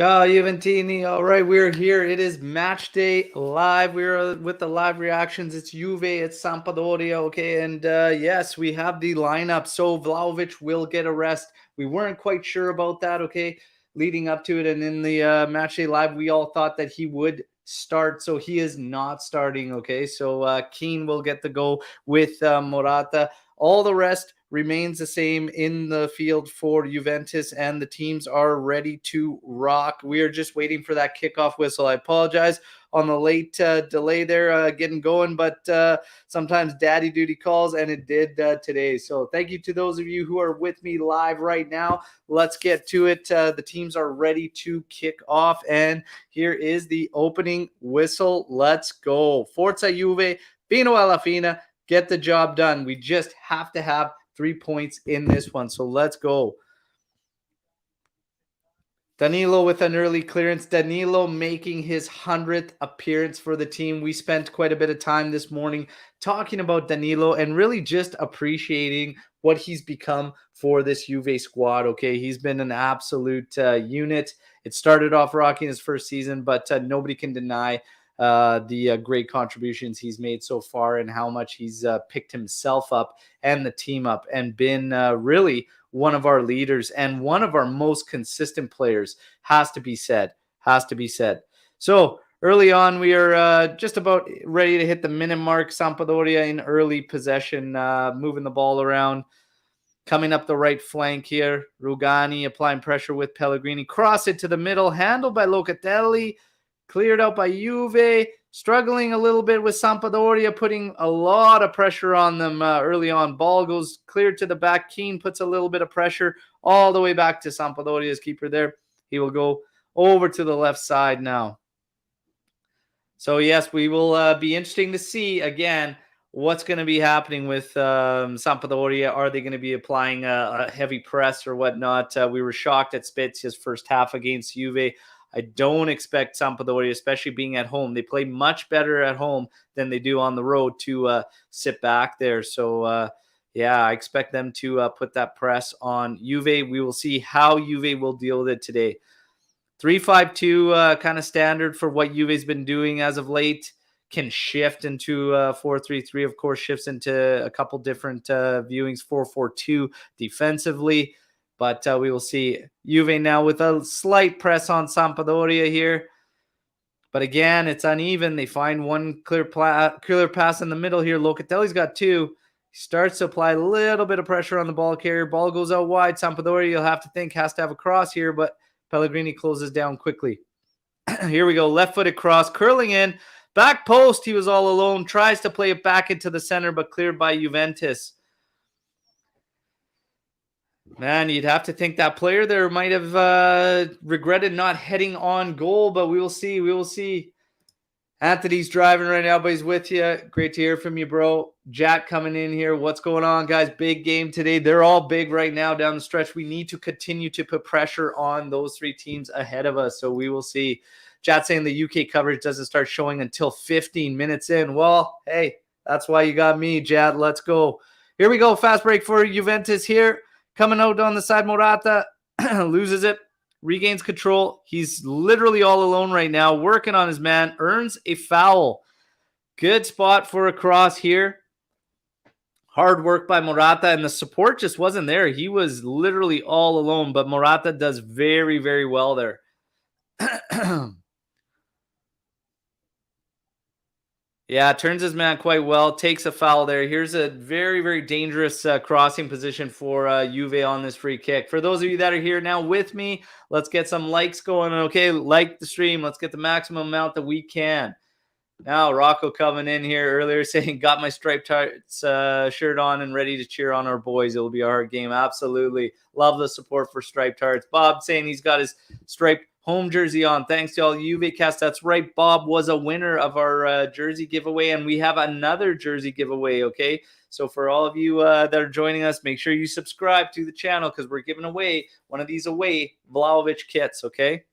Ciao Juventini. All right, we're here. It is match day live. We're with the live reactions. It's Juve, it's Sampdoria, okay? And yes, we have the lineup. So Vlahović will get a rest. We weren't quite sure about that, okay, leading up to it. And in the match day live, we all thought that he would start. So he is not starting, okay? So Keane will get the go with Morata. All the rest remains the same in the field for Juventus, and the teams are ready to rock. We are just waiting for that kickoff whistle. I apologize on the late delay there getting going, but sometimes daddy duty calls, and it did today. So thank you to those of you who are with me live right now. Let's get to it. The teams are ready to kick off, and here is the opening whistle. Let's go. Forza Juve, fino alla fine. Get the job done. We just have to have 3 points in this one. So let's go. Danilo with an early clearance. Danilo making his 100th appearance for the team. We spent quite a bit of time this morning talking about Danilo and really just appreciating what he's become for this Juve squad. Okay, he's been an absolute unit. It started off rocking his first season, but nobody can deny the great contributions he's made so far and how much he's picked himself up and the team up and been really one of our leaders and one of our most consistent players. Has to be said. So early on, we are just about ready to hit the minute mark. Sampdoria in early possession, moving the ball around. Coming up the right flank here, Rugani applying pressure with Pellegrini. Cross it to the middle, handled by Locatelli. Cleared out by Juve, struggling a little bit with Sampdoria, putting a lot of pressure on them early on. Ball goes cleared to the back. Keane puts a little bit of pressure all the way back to Sampdoria's keeper there. He will go over to the left side now. So, yes, we will be interesting to see, again, what's going to be happening with Sampdoria. Are they going to be applying a heavy press or whatnot? We were shocked at Spezia's first half against Juve. I don't expect Sampdoria, especially being at home. They play much better at home than they do on the road to sit back there. So, yeah, I expect them to put that press on Juve. We will see how Juve will deal with it today. 3-5-2, kind of standard for what Juve's been doing as of late. Can shift into 4-3-3, of course, shifts into a couple different viewings, 4-4-2 defensively. But we will see. Juve now with a slight press on Sampdoria here. But again, it's uneven. They find one clear pass in the middle here. Locatelli's got two. He starts to apply a little bit of pressure on the ball carrier. Ball goes out wide. Sampdoria, you'll have to think, has to have a cross here. But Pellegrini closes down quickly. Here we go. Left-footed cross. Curling in. Back post. He was all alone. Tries to play it back into the center, but cleared by Juventus. Man, you'd have to think that player there might have regretted not heading on goal, but we will see. We will see. Anthony's driving right now, but he's with you. Great to hear from you, bro. Jack coming in here. What's going on, guys? Big game today. They're all big right now down the stretch. We need to continue to put pressure on those three teams ahead of us, so we will see. Chat saying the UK coverage doesn't start showing until 15 minutes in. Well, hey, that's why you got me, Jad. Let's go. Here we go. Fast break for Juventus here. Coming out on the side, Morata loses it, regains control. He's literally all alone right now, working on his man, earns a foul. Good spot for a cross here. Hard work by Morata, and the support just wasn't there. He was literally all alone, but Morata does very, very well there. Yeah, turns his man quite well, takes a foul there. Here's a very, very dangerous crossing position for Juve on this free kick. For those of you that are here now with me, let's get some likes going. Okay, like the stream. Let's get the maximum amount that we can. Now, Rocco coming in here earlier saying, got my striped tarts shirt on and ready to cheer on our boys. It'll be a hard game. Absolutely. Love the support for striped tarts. Bob saying he's got his striped home jersey on. Thanks to all UVcast. That's right. Bob was a winner of our jersey giveaway, and we have another jersey giveaway, okay? So for all of you that are joining us, make sure you subscribe to the channel because we're giving away one of these Vlahović kits, okay?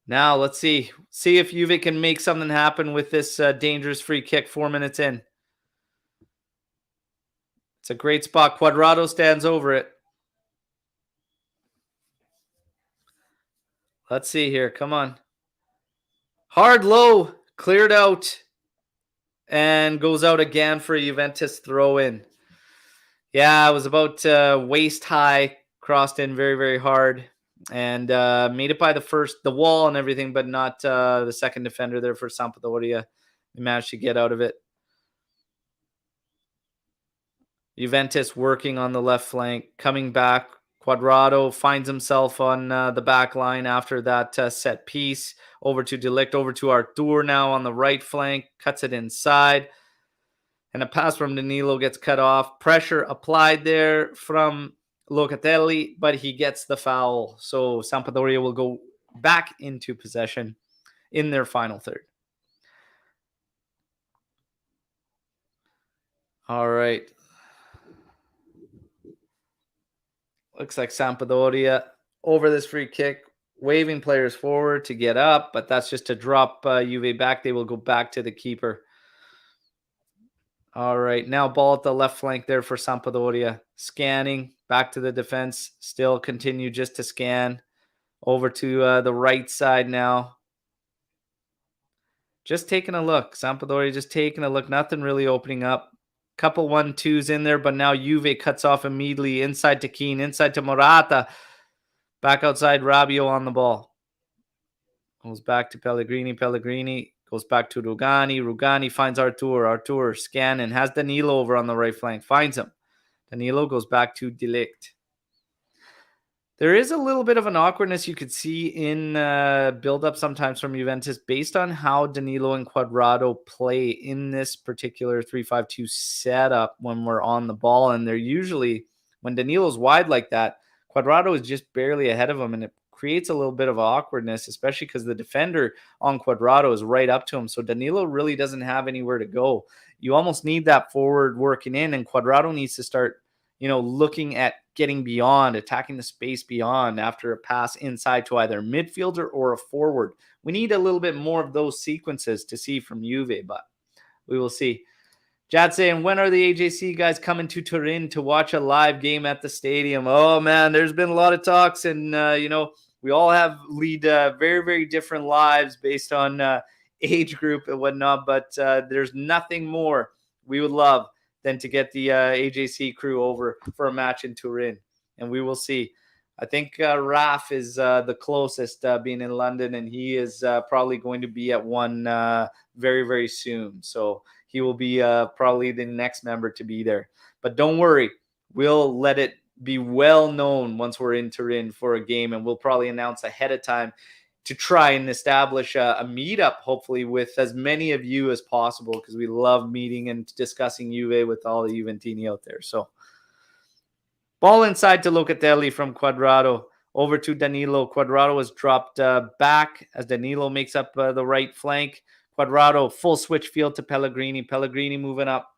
Now, let's see. See if Juve can make something happen with this dangerous free kick 4 minutes in. It's a great spot. Quadrado stands over it. Let's see here. Come on. Hard low. Cleared out. And goes out again for a Juventus throw in. Yeah, it was about waist high. Crossed in very, very hard. And made it by the wall and everything, but not the second defender there for Sampdoria. They managed to get out of it. Juventus working on the left flank, coming back. Cuadrado finds himself on the back line after that set piece. Over to De Ligt, over to Artur now on the right flank. Cuts it inside. And a pass from Danilo gets cut off. Pressure applied there from Locatelli, but he gets the foul. So Sampdoria will go back into possession in their final third. All right. Looks like Sampdoria over this free kick, waving players forward to get up, but that's just to drop Juve back. They will go back to the keeper. All right, now ball at the left flank there for Sampdoria. Scanning, back to the defense. Still continue just to scan. Over to the right side now. Just taking a look. Sampdoria just taking a look. Nothing really opening up. Couple 1-2s in there, but now Juve cuts off immediately. Inside to Keane, inside to Morata. Back outside, Rabiot on the ball. Goes back to Pellegrini. Pellegrini goes back to Rugani. Rugani finds Artur. Artur scanning. Has Danilo over on the right flank. Finds him. Danilo goes back to De Ligt. There is a little bit of an awkwardness you could see in build-up sometimes from Juventus based on how Danilo and Cuadrado play in this particular 3-5-2 setup when we're on the ball. And they're usually, when Danilo's wide like that, Cuadrado is just barely ahead of him, and it creates a little bit of awkwardness, especially because the defender on Cuadrado is right up to him. So Danilo really doesn't have anywhere to go. You almost need that forward working in, and Cuadrado needs to start, looking at getting beyond, attacking the space beyond after a pass inside to either a midfielder or a forward. We need a little bit more of those sequences to see from Juve, but we will see. Jad saying, when are the AJC guys coming to Turin to watch a live game at the stadium? Oh, man, there's been a lot of talks, and, we all lead very, very different lives based on age group and whatnot, but there's nothing more we would love than to get the AJC crew over for a match in Turin, and we will see. I think Raph is the closest being in London, and he is probably going to be at one very, very soon. So he will be probably the next member to be there. But don't worry, we'll let it be well known once we're in Turin for a game, and we'll probably announce ahead of time to try and establish a meetup, hopefully with as many of you as possible, because we love meeting and discussing Juve with all the Juventini out there. So ball inside to Locatelli from Cuadrado. Over to Danilo. Cuadrado is dropped back as Danilo makes up the right flank. Cuadrado, full switch field to Pellegrini. Pellegrini moving up.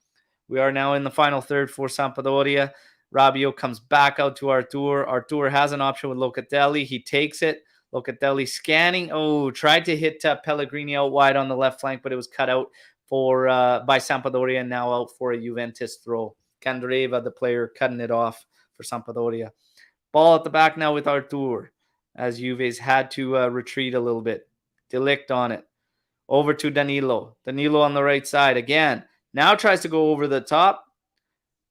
We are now in the final third for Sampdoria. Rabiot comes back out to Artur. Artur has an option with Locatelli. He takes it. Locatelli scanning. Oh, tried to hit Pellegrini out wide on the left flank, but it was cut out by Sampdoria, and now out for a Juventus throw. Candreva, the player, cutting it off for Sampdoria. Ball at the back now with Artur, as Juve's had to retreat a little bit. De Ligt on it. Over to Danilo. Danilo on the right side again. Now tries to go over the top.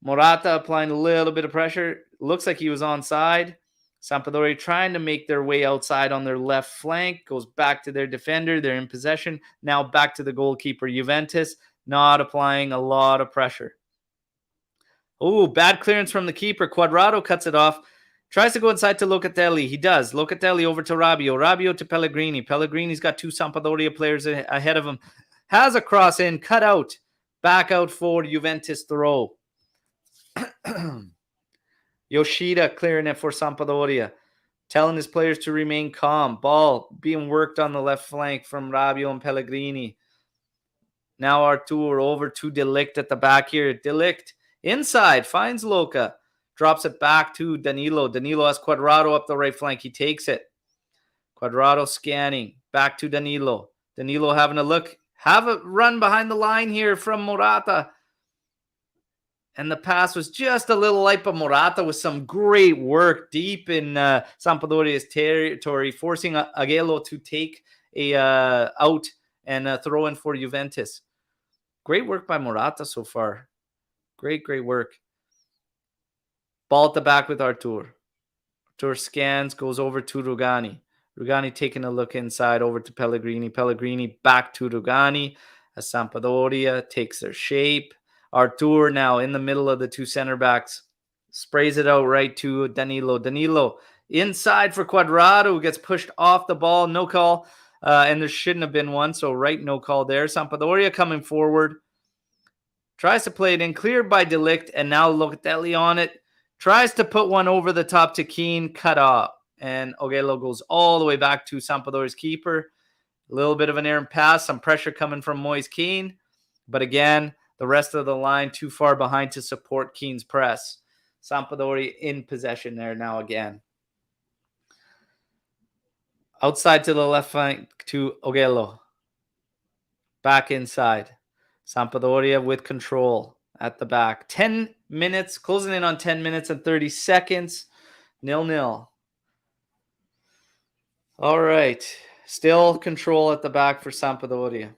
Morata applying a little bit of pressure. Looks like he was onside. Sampdoria trying to make their way outside on their left flank. Goes back to their defender. They're in possession. Now back to the goalkeeper. Juventus not applying a lot of pressure. Oh, bad clearance from the keeper. Cuadrado cuts it off. Tries to go inside to Locatelli. He does. Locatelli over to Rabiot. Rabiot to Pellegrini. Pellegrini's got two Sampdoria players ahead of him. Has a cross in. Cut out. Back out for Juventus throw. Yoshida clearing it for Sampdoria. Telling his players to remain calm. Ball being worked on the left flank from Rabiot and Pellegrini. Now Artur over to De Ligt at the back here. De Ligt inside. Finds Luca. Drops it back to Danilo. Danilo has Cuadrado up the right flank. He takes it. Cuadrado scanning. Back to Danilo. Danilo having a look. Have a run behind the line here from Morata. And the pass was just a little light, but Morata with some great work deep in Sampdoria's territory, forcing Aguero to take a out and throw in for Juventus. Great work by Morata so far. Great work. Ball at the back with Artur. Artur scans, goes over to Rugani. Rugani taking a look inside over to Pellegrini. Pellegrini back to Rugani as Sampdoria takes their shape. Artur now in the middle of the two center backs. Sprays it out right to Danilo. Danilo inside for Cuadrado, who gets pushed off the ball. No call. And there shouldn't have been one. So no call there. Sampdoria coming forward. Tries to play it in. Cleared by Delict. And now Locatelli on it. Tries to put one over the top to Keane. Cut off. And Aguero goes all the way back to Sampdoria's keeper. A little bit of an errant pass. Some pressure coming from Moise Keane. But again, the rest of the line too far behind to support Keane's press. Sampdoria in possession there now again. Outside to the left flank to Aguero. Back inside. Sampdoria with control at the back. 10 minutes, closing in on 10 minutes and 30 seconds. 0-0. All right. Still control at the back for Sampdoria.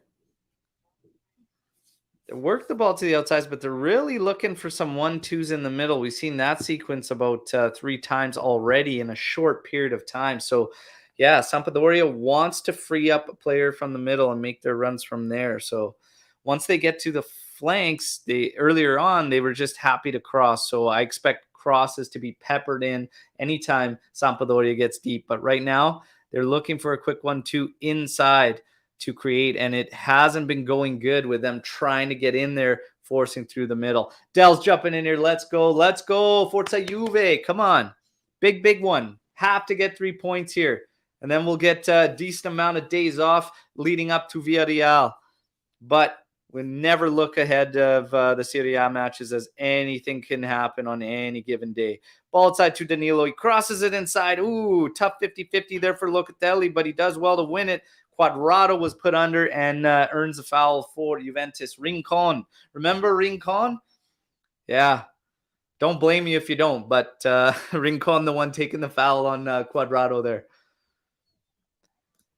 They work the ball to the outsides, but they're really looking for some 1-2s in the middle. We've seen that sequence about 3 times already in a short period of time. So, yeah, Sampdoria wants to free up a player from the middle and make their runs from there. So, once they get to the flanks, earlier on, they were just happy to cross. So, I expect crosses to be peppered in anytime Sampdoria gets deep. But right now, they're looking for a quick 1-2 inside to create, and it hasn't been going good with them trying to get in there, forcing through the middle. Dell's jumping in here. Let's go. Forza Juve. Come on. Big one. Have to get 3 points here. And then we'll get a decent amount of days off leading up to Villarreal. But we never look ahead of the Serie A matches, as anything can happen on any given day. Ball outside to Danilo. He crosses it inside. Ooh, tough 50-50 there for Locatelli, but he does well to win it. Cuadrado was put under and earns a foul for Juventus. Rincon. Remember Rincon? Yeah. Don't blame me if you don't, but Rincon, the one taking the foul on Cuadrado there.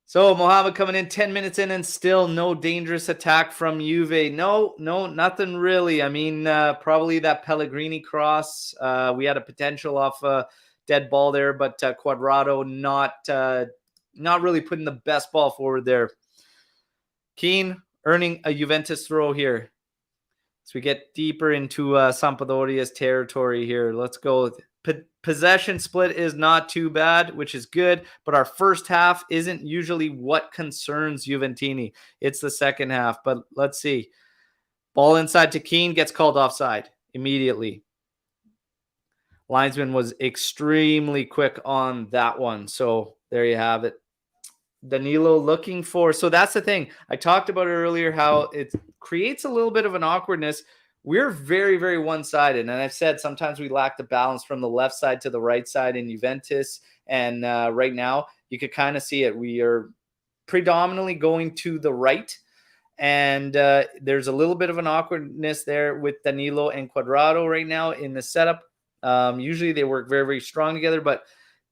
So Mohamed coming in 10 minutes in and still no dangerous attack from Juve. No, nothing really. I mean, probably that Pellegrini cross. We had a potential off a dead ball there, but Cuadrado not really putting the best ball forward there. Keane earning a Juventus throw here. So we get deeper into Sampdoria's territory here. Let's go. Possession split is not too bad, which is good. But our first half isn't usually what concerns Juventini. It's the second half. But let's see. Ball inside to Keane, gets called offside immediately. Linesman was extremely quick on that one. So there you have it. Danilo looking for, so that's the thing. I talked about it earlier, how it creates a little bit of an awkwardness. We're very one-sided, and I've said sometimes we lack the balance from the left side to the right side in Juventus, and right now you could kind of see it. We are predominantly going to the right, and there's a little bit of an awkwardness there with Danilo and Cuadrado right now in the setup. Usually they work very strong together, but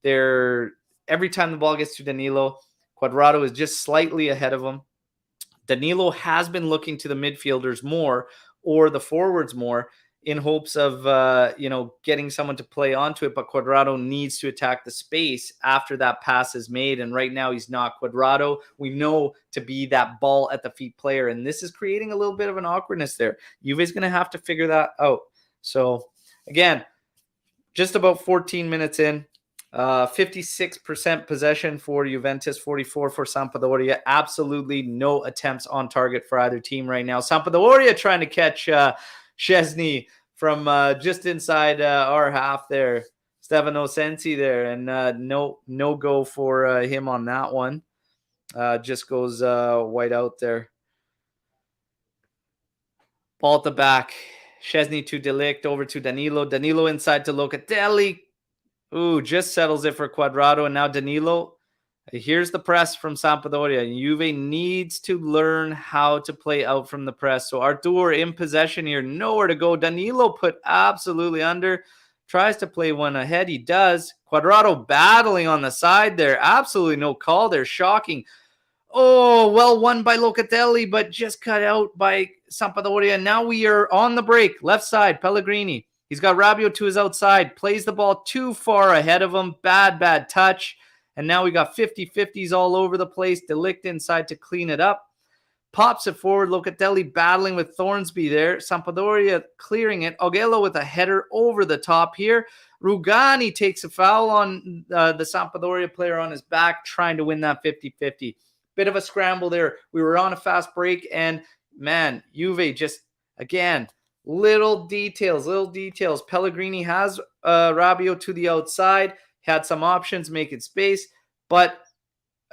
every time the ball gets to Danilo, Cuadrado is just slightly ahead of him. Danilo has been looking to the midfielders more or the forwards more in hopes of, getting someone to play onto it. But Cuadrado needs to attack the space after that pass is made. And right now he's not. Cuadrado, we know, to be that ball at the feet player. And this is creating a little bit of an awkwardness there. Juve's going to have to figure that out. So again, just about 14 minutes in. 56% possession for Juventus, 44 for Sampdoria. Absolutely no attempts on target for either team right now. Sampdoria trying to catch Szczęsny from just inside our half there. Stefano Sensi there, and no go for him on that one. Just goes white out there. Ball at the back. Szczęsny to Delict, over to Danilo. Danilo inside to Locatelli. Ooh, just settles it for Cuadrado, and now Danilo Here's the press from Sampdoria. Juve needs to learn how to play out from the press. So Artur in possession here, nowhere to go. Danilo put absolutely under. Tries to play one ahead. He does. Cuadrado battling on the side there. Absolutely no call there. Shocking. Oh, well won by Locatelli, but just cut out by Sampdoria. Now we are on the break. Left side, Pellegrini. He's got Rabiot to his outside. Plays the ball too far ahead of him. Bad touch. And now we got 50-50s all over the place. De Ligt inside to clean it up. Pops it forward. Locatelli battling with Thornsby there. Sampdoria clearing it. Augello with a header over the top here. Rugani takes a foul on the Sampdoria player on his back, trying to win that 50-50. Bit of a scramble there. We were on a fast break, and man, Juve just, again, little details. Pellegrini has Rabiot to the outside. Had some options, making space, but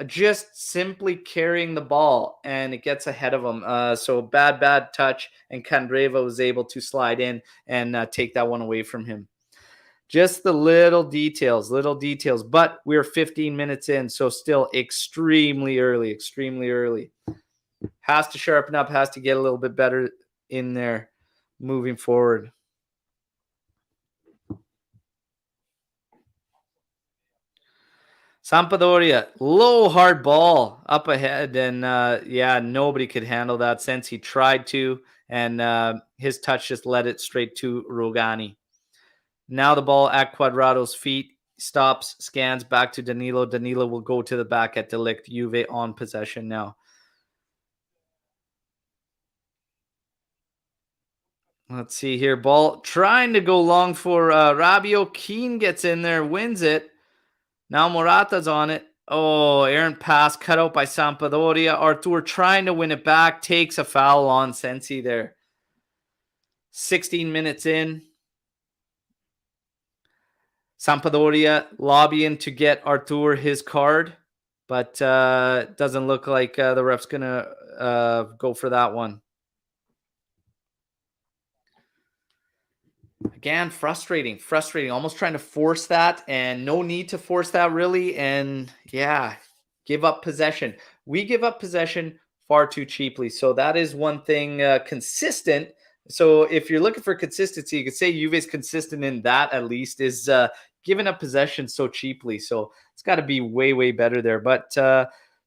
just simply carrying the ball, and it gets ahead of him. So bad touch, and Candreva was able to slide in and take that one away from him. Just the little details, but we're 15 minutes in, so still extremely early. Has to sharpen up, has to get a little bit better in there moving forward. Sampdoria, low hard ball up ahead, and nobody could handle that since he tried to, and his touch just led it straight to Rugani. Now the ball at Cuadrado's feet, stops, scans back to Danilo. Danilo will go to the back at De Ligt. Juve on possession now. Let's see here. Ball trying to go long for Rabiot. Keane gets in there, wins it. Now Morata's on it. Oh, errant pass cut out by Sampdoria. Artur trying to win it back. Takes a foul on Sensi there. 16 minutes in. Sampdoria lobbying to get Artur his card, but doesn't look like the ref's going to go for that one. Again, frustrating. Almost trying to force that, and no need to force that really. And yeah, give up possession. We give up possession far too cheaply. So that is one thing consistent. So if you're looking for consistency, you could say Juve's consistent in that at least, is giving up possession so cheaply. So it's got to be way better there. But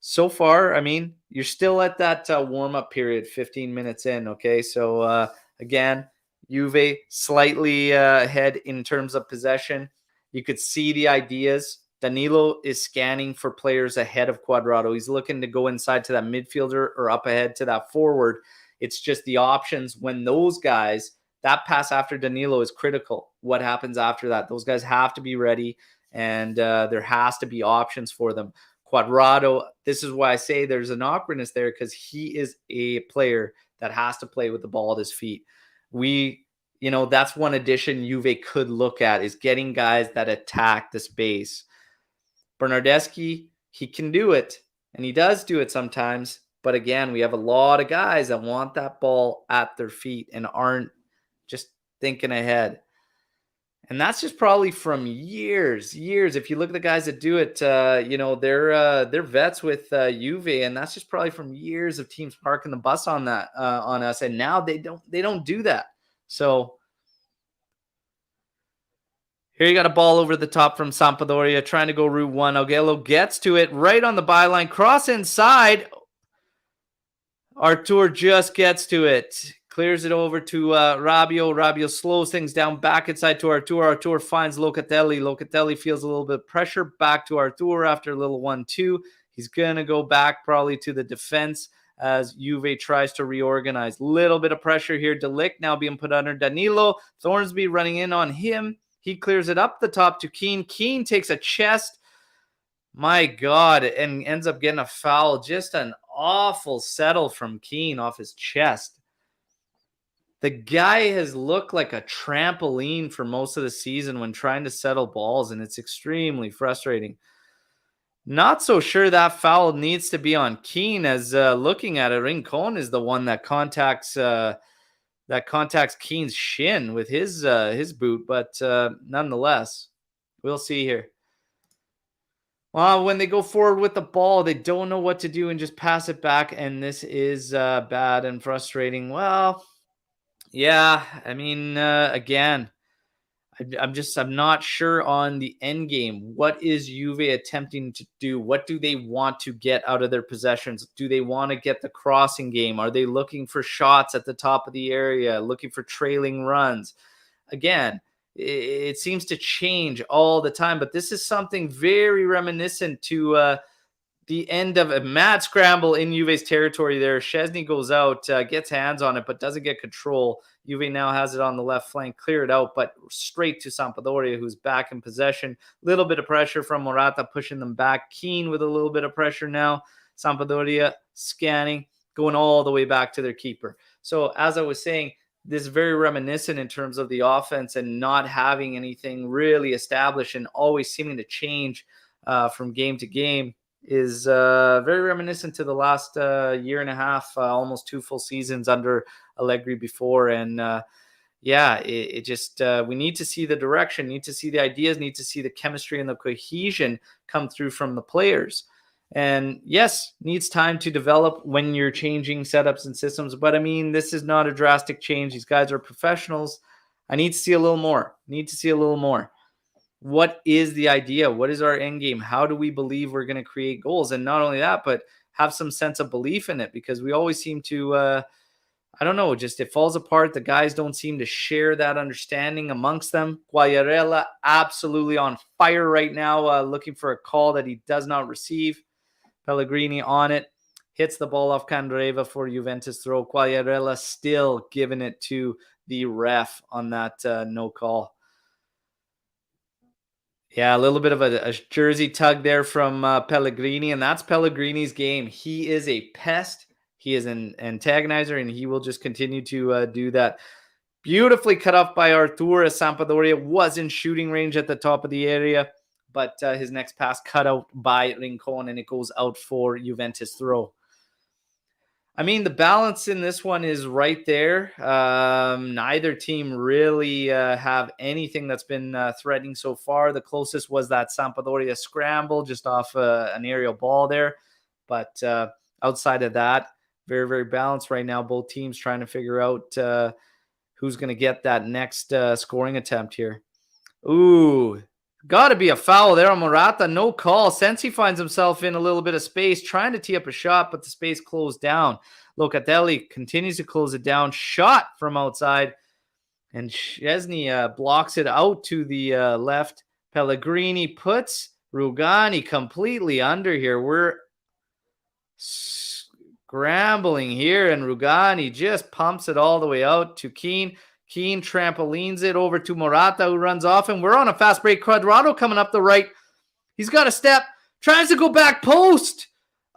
so far, I mean, you're still at that warm-up period, 15 minutes in. Okay, so again, Juve slightly ahead in terms of possession. You could see the ideas. Danilo is scanning for players ahead of Cuadrado. He's looking to go inside to that midfielder or up ahead to that forward. It's just the options when those guys, that pass after Danilo is critical. What happens after that? Those guys have to be ready, and there has to be options for them. Cuadrado, this is why I say there's an awkwardness there, because he is a player that has to play with the ball at his feet. That's one addition Juve could look at, is getting guys that attack the space. Bernardeschi, he can do it, and he does do it sometimes. But again, we have a lot of guys that want that ball at their feet and aren't just thinking ahead. And that's just probably from years. If you look at the guys that do it, they're vets with Juve, and that's just probably from years of teams parking the bus on that on us. And now they don't do that. So here you got a ball over the top from Sampdoria, trying to go route one. Augello gets to it right on the byline, cross inside. Artur just gets to it. Clears it over to Rabiot. Rabiot slows things down back inside to Artur. Artur finds Locatelli. Locatelli feels a little bit of pressure back to Artur after a little 1-2. He's going to go back probably to the defense as Juve tries to reorganize. Little bit of pressure here. De Ligt now being put under Danilo. Thornsby running in on him. He clears it up the top to Keane. Keane takes a chest. My God, and ends up getting a foul. Just an awful settle from Keane off his chest. The guy has looked like a trampoline for most of the season when trying to settle balls, and it's extremely frustrating. Not so sure that foul needs to be on Keane, as looking at it, Rincon is the one that contacts Keane's shin with his boot, but nonetheless, we'll see here. Well, when they go forward with the ball, they don't know what to do and just pass it back, and this is bad and frustrating. Well, yeah, I mean, again, I'm not sure on the end game. What is Juve attempting to do? What do they want to get out of their possessions? Do they want to get the crossing game? Are they looking for shots at the top of the area, looking for trailing runs? Again, it seems to change all the time, but this is something very reminiscent to the end of a mad scramble in Juve's territory there. Szczęsny goes out, gets hands on it, but doesn't get control. Juve now has it on the left flank, clear it out, but straight to Sampdoria, who's back in possession. Little bit of pressure from Morata, pushing them back. Keane with a little bit of pressure now. Sampdoria scanning, going all the way back to their keeper. So as I was saying, this is very reminiscent in terms of the offense and not having anything really established and always seeming to change from game to game is very reminiscent to the last year and a half, almost 2 full seasons under Allegri before. And yeah, it just we need to see the direction, need to see the ideas, need to see the chemistry and the cohesion come through from the players. And yes, needs time to develop when you're changing setups and systems. But I mean, this is not a drastic change. These guys are professionals. I need to see a little more. Need to see a little more. What is the idea? What is our end game? How do we believe we're going to create goals? And not only that, but have some sense of belief in it, because we always seem to, I don't know, just it falls apart. The guys don't seem to share that understanding amongst them. Quagliarella absolutely on fire right now, looking for a call that he does not receive. Pellegrini on it, hits the ball off Candreva for Juventus throw. Quagliarella still giving it to the ref on that no call. Yeah, a little bit of a jersey tug there from Pellegrini, and that's Pellegrini's game. He is a pest. He is an antagonizer, and he will just continue to do that. Beautifully cut off by Artur as Sampdoria was in shooting range at the top of the area, but his next pass cut out by Rincon, and it goes out for Juventus throw. I mean, the balance in this one is right there. Neither team really have anything that's been threatening so far. The closest was that Sampdoria scramble just off an aerial ball there. But outside of that, very, very balanced right now. Both teams trying to figure out who's going to get that next scoring attempt here. Ooh, got to be a foul there on Morata. No call. Sensi finds himself in a little bit of space, trying to tee up a shot, but the space closed down. Locatelli continues to close it down. Shot from outside. And Szczęsny blocks it out to the left. Pellegrini puts Rugani completely under here. We're scrambling here, and Rugani just pumps it all the way out to Keane. Keane trampolines it over to Morata, who runs off, and we're on a fast break. Cuadrado coming up the right. He's got a step. Tries to go back post.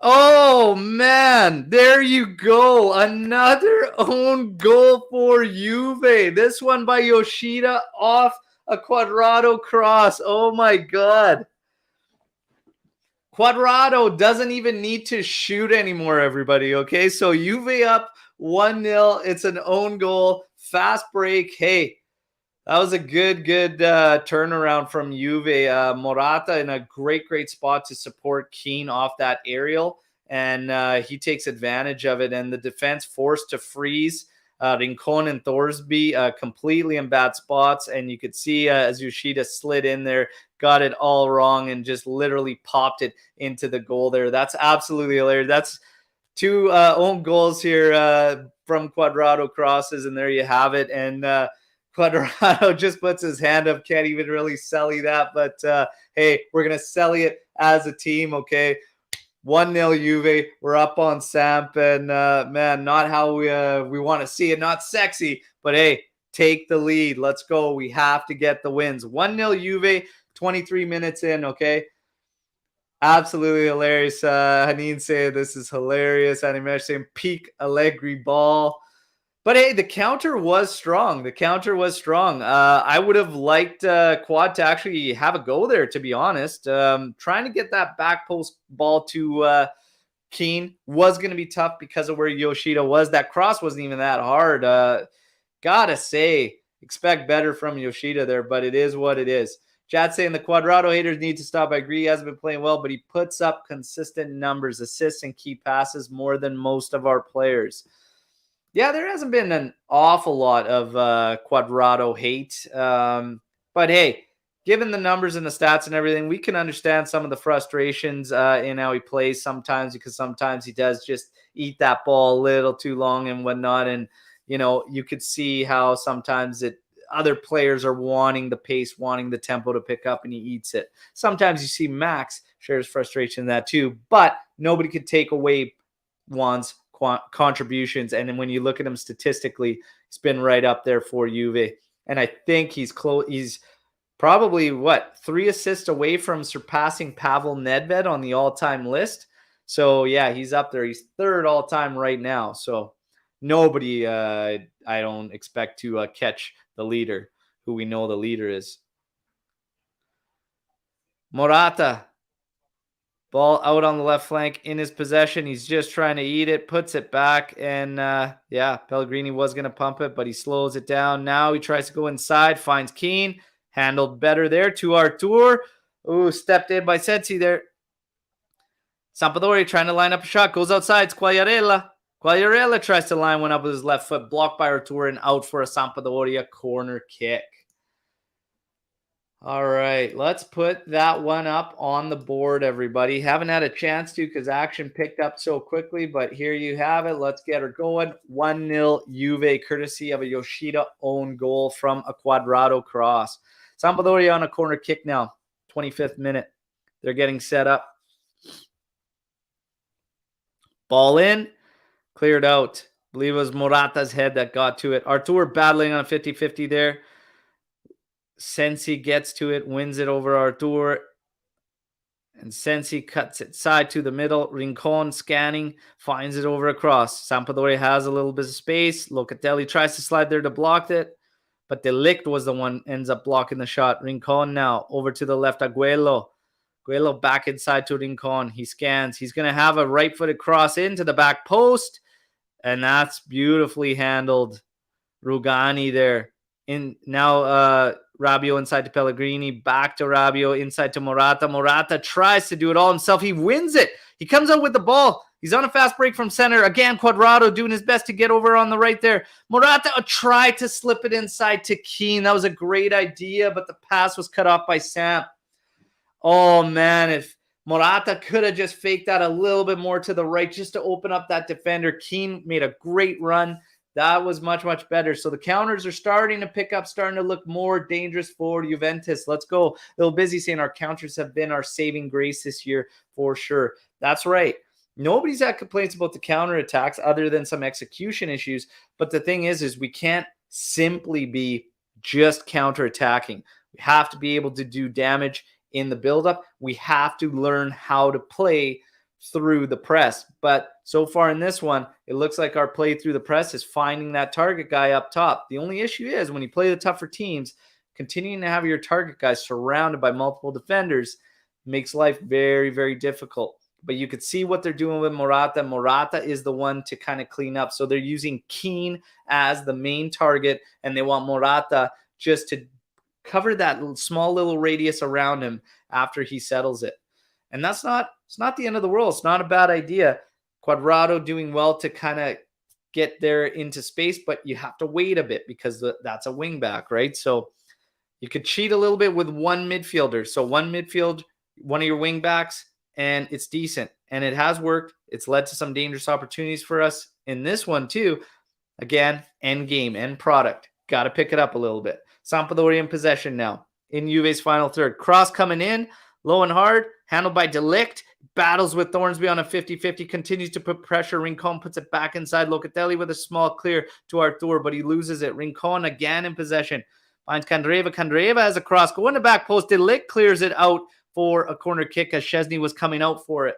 Oh, man. There you go. Another own goal for Juve. This one by Yoshida off a Cuadrado cross. Oh, my God. Cuadrado doesn't even need to shoot anymore, everybody, okay? So Juve up 1-0. It's an own goal. Fast break. Hey, that was a good turnaround from Juve. Morata in a great spot to support Keane off that aerial, and he takes advantage of it. And the defense forced to freeze. Rincon and Thorsby completely in bad spots, and you could see as Yoshida slid in there, got it all wrong, and just literally popped it into the goal there. That's absolutely hilarious. That's two own goals here from Cuadrado crosses, and there you have it. And Cuadrado just puts his hand up, can't even really selly that, but hey, we're going to selly it as a team, okay? 1-0 Juve, we're up on Samp, and man, not how we want to see it, not sexy, but hey, take the lead. Let's go. We have to get the wins. 1-0 Juve, 23 minutes in, okay? Absolutely hilarious. Hanin said this is hilarious. Animesh saying peak Allegri ball. But hey, the counter was strong. I would have liked Quad to actually have a go there, to be honest. Trying to get that back post ball to Keane was going to be tough because of where Yoshida was. That cross wasn't even that hard. Gotta say, expect better from Yoshida there, but it is what it is. Chad saying the Quadrado haters need to stop. I agree. He hasn't been playing well, but he puts up consistent numbers, assists, and key passes more than most of our players. Yeah, there hasn't been an awful lot of Quadrado hate. But hey, given the numbers and the stats and everything, we can understand some of the frustrations in how he plays sometimes, because sometimes he does just eat that ball a little too long and whatnot. And, you know, you could see how sometimes other players are wanting the pace, wanting the tempo to pick up, and he eats it. Sometimes you see Max shares frustration in that too, but nobody could take away Juan's contributions. And then when you look at him statistically, he's been right up there for Juve. And I think he's close. He's probably 3 assists away from surpassing Pavel Nedved on the all-time list. So yeah, he's up there. He's 3rd all-time right now. So nobody, I don't expect to catch the leader, who we know the leader is. Morata. Ball out on the left flank in his possession. He's just trying to eat it, puts it back, and yeah, Pellegrini was going to pump it, but he slows it down. Now he tries to go inside, finds Keane, handled better there to Artur. Ooh, stepped in by Sensi there. Sampdoria trying to line up a shot, goes outside. It's Quagliarella. Quagliarella tries to line one up with his left foot, blocked by Artur and out for a Sampdoria corner kick. All right, let's put that one up on the board, everybody. Haven't had a chance to because action picked up so quickly, but here you have it. Let's get her going. 1-0 Juve, courtesy of a Yoshida own goal from a Quadrado cross. Sampdoria on a corner kick now, 25th minute. They're getting set up. Ball in, cleared out. I believe it was Morata's head that got to it. Artur battling on a 50-50 there. Sensi gets to it, wins it over Artur, and Sensi cuts it side to the middle. Rincon scanning, finds it over across. Sampdoria has a little bit of space. Locatelli tries to slide there to block it, but De Ligt was the one ends up blocking the shot. Rincon now over to the left. Aguero back inside to Rincon. He scans. He's going to have a right-footed cross into the back post, and that's beautifully handled. Rugani there. In now, Rabiot inside to Pellegrini, back to Rabiot, inside to Morata. Morata tries to do it all himself. He wins it. He comes out with the ball. He's on a fast break from center. Again, Quadrado doing his best to get over on the right there. Morata tried to slip it inside to Keane. That was a great idea, but the pass was cut off by Sam. Oh, man, if Morata could have just faked that a little bit more to the right just to open up that defender. Keane made a great run. That was much, much better. So the counters are starting to pick up, starting to look more dangerous for Juventus. Let's go. A little busy saying our counters have been our saving grace this year for sure. That's right. Nobody's had complaints about the counterattacks other than some execution issues. But the thing is we can't simply be just counterattacking. We have to be able to do damage in the buildup. We have to learn how to play through the press. But so far in this one, it looks like our play through the press is finding that target guy up top. The only issue is when you play the tougher teams, continuing to have your target guys surrounded by multiple defenders makes life very, very difficult. But you could see what they're doing with Morata. Morata is the one to kind of clean up. So they're using Keane as the main target, and they want Morata just to cover that small little radius around him after he settles it. And it's not the end of the world. It's not a bad idea. Quadrado doing well to kind of get there into space, but you have to wait a bit because that's a wing back, right? So you could cheat a little bit with one midfielder. So one midfield, one of your wing backs, and it's decent. And it has worked. It's led to some dangerous opportunities for us in this one too. Again, end game, end product. Got to pick it up a little bit. Sampdoria in possession now in Juve's final third. Cross coming in, low and hard, handled by De Ligt. Battles with Thornsby on a 50-50, continues to put pressure. Rincon puts it back inside. Locatelli with a small clear to Artur, but he loses it. Rincon again in possession. Finds Candreva. Candreva has a cross. Go in the back post. De Ligt clears it out for a corner kick as Szczęsny was coming out for it.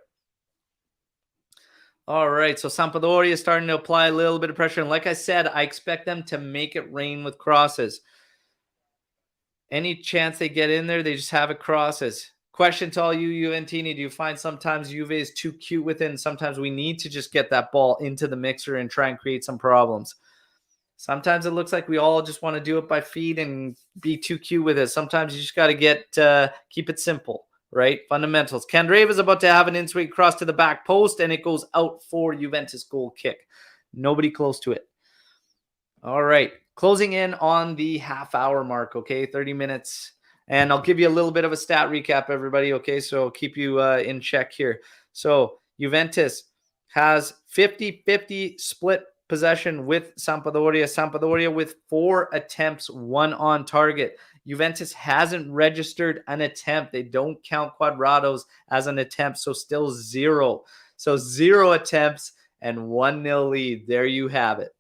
All right, so Sampdoria is starting to apply a little bit of pressure. And like I said, I expect them to make it rain with crosses. Any chance they get in there, they just have it crosses. Question to all you Juventini, do you find sometimes Juve is too cute with it and sometimes we need to just get that ball into the mixer and try and create some problems? Sometimes it looks like we all just want to do it by feet and be too cute with it. Sometimes you just got to keep it simple, right? Fundamentals. Candreva is about to have an in-swing cross to the back post, and it goes out for Juventus goal kick. Nobody close to it. All right. Closing in on the half-hour mark, okay? 30 minutes. And I'll give you a little bit of a stat recap, everybody, okay? So I'll keep you in check here. So Juventus has 50-50 split possession with Sampdoria. Sampdoria with 4 attempts, 1 on target. Juventus hasn't registered an attempt. They don't count Cuadrados as an attempt, so still 0. So 0 attempts and 1-0 lead. There you have it.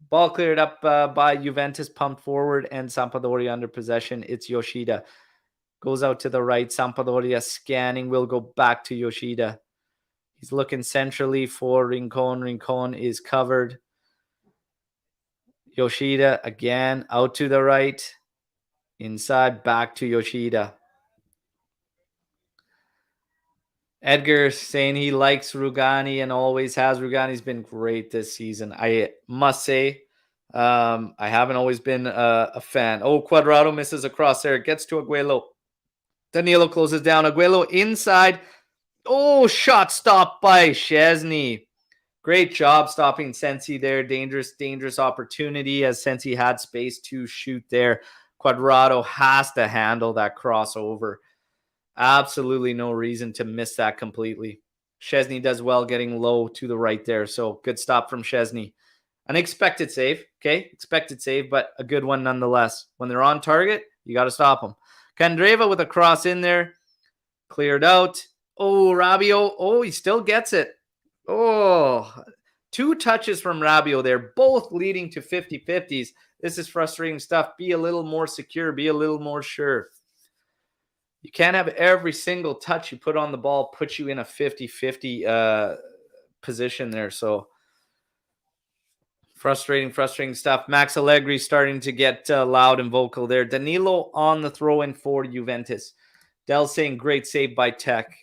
Ball cleared up by Juventus, pumped forward, and Sampdoria under possession. It's Yoshida. Goes out to the right. Sampdoria scanning. Will go back to Yoshida. He's looking centrally for Rincon. Rincon is covered. Yoshida again out to the right. Inside, back to Yoshida. Edgar saying he likes Rugani and always has. Rugani's been great this season. I must say, I haven't always been a fan. Oh, Cuadrado misses a cross there. Gets to Aguero. Danilo closes down. Aguero inside. Oh, shot stopped by Szczęsny. Great job stopping Sensi there. Dangerous opportunity as Sensi had space to shoot there. Cuadrado has to handle that crossover. Absolutely no reason to miss that completely. Szczęsny does well getting low to the right there. So good stop from Szczęsny. An expected save, okay? Expected save, but a good one nonetheless. When they're on target, you got to stop them. Candreva with a cross in there. Cleared out. Oh, Rabiot. Oh, he still gets it. Oh, 2 touches from Rabiot there, both leading to 50-50s. This is frustrating stuff. Be a little more secure. Be a little more sure. You can't have every single touch you put on the ball put you in a 50-50 position there. So frustrating stuff. Max Allegri starting to get loud and vocal there. Danilo on the throw-in for Juventus. Del saying great save by Tech.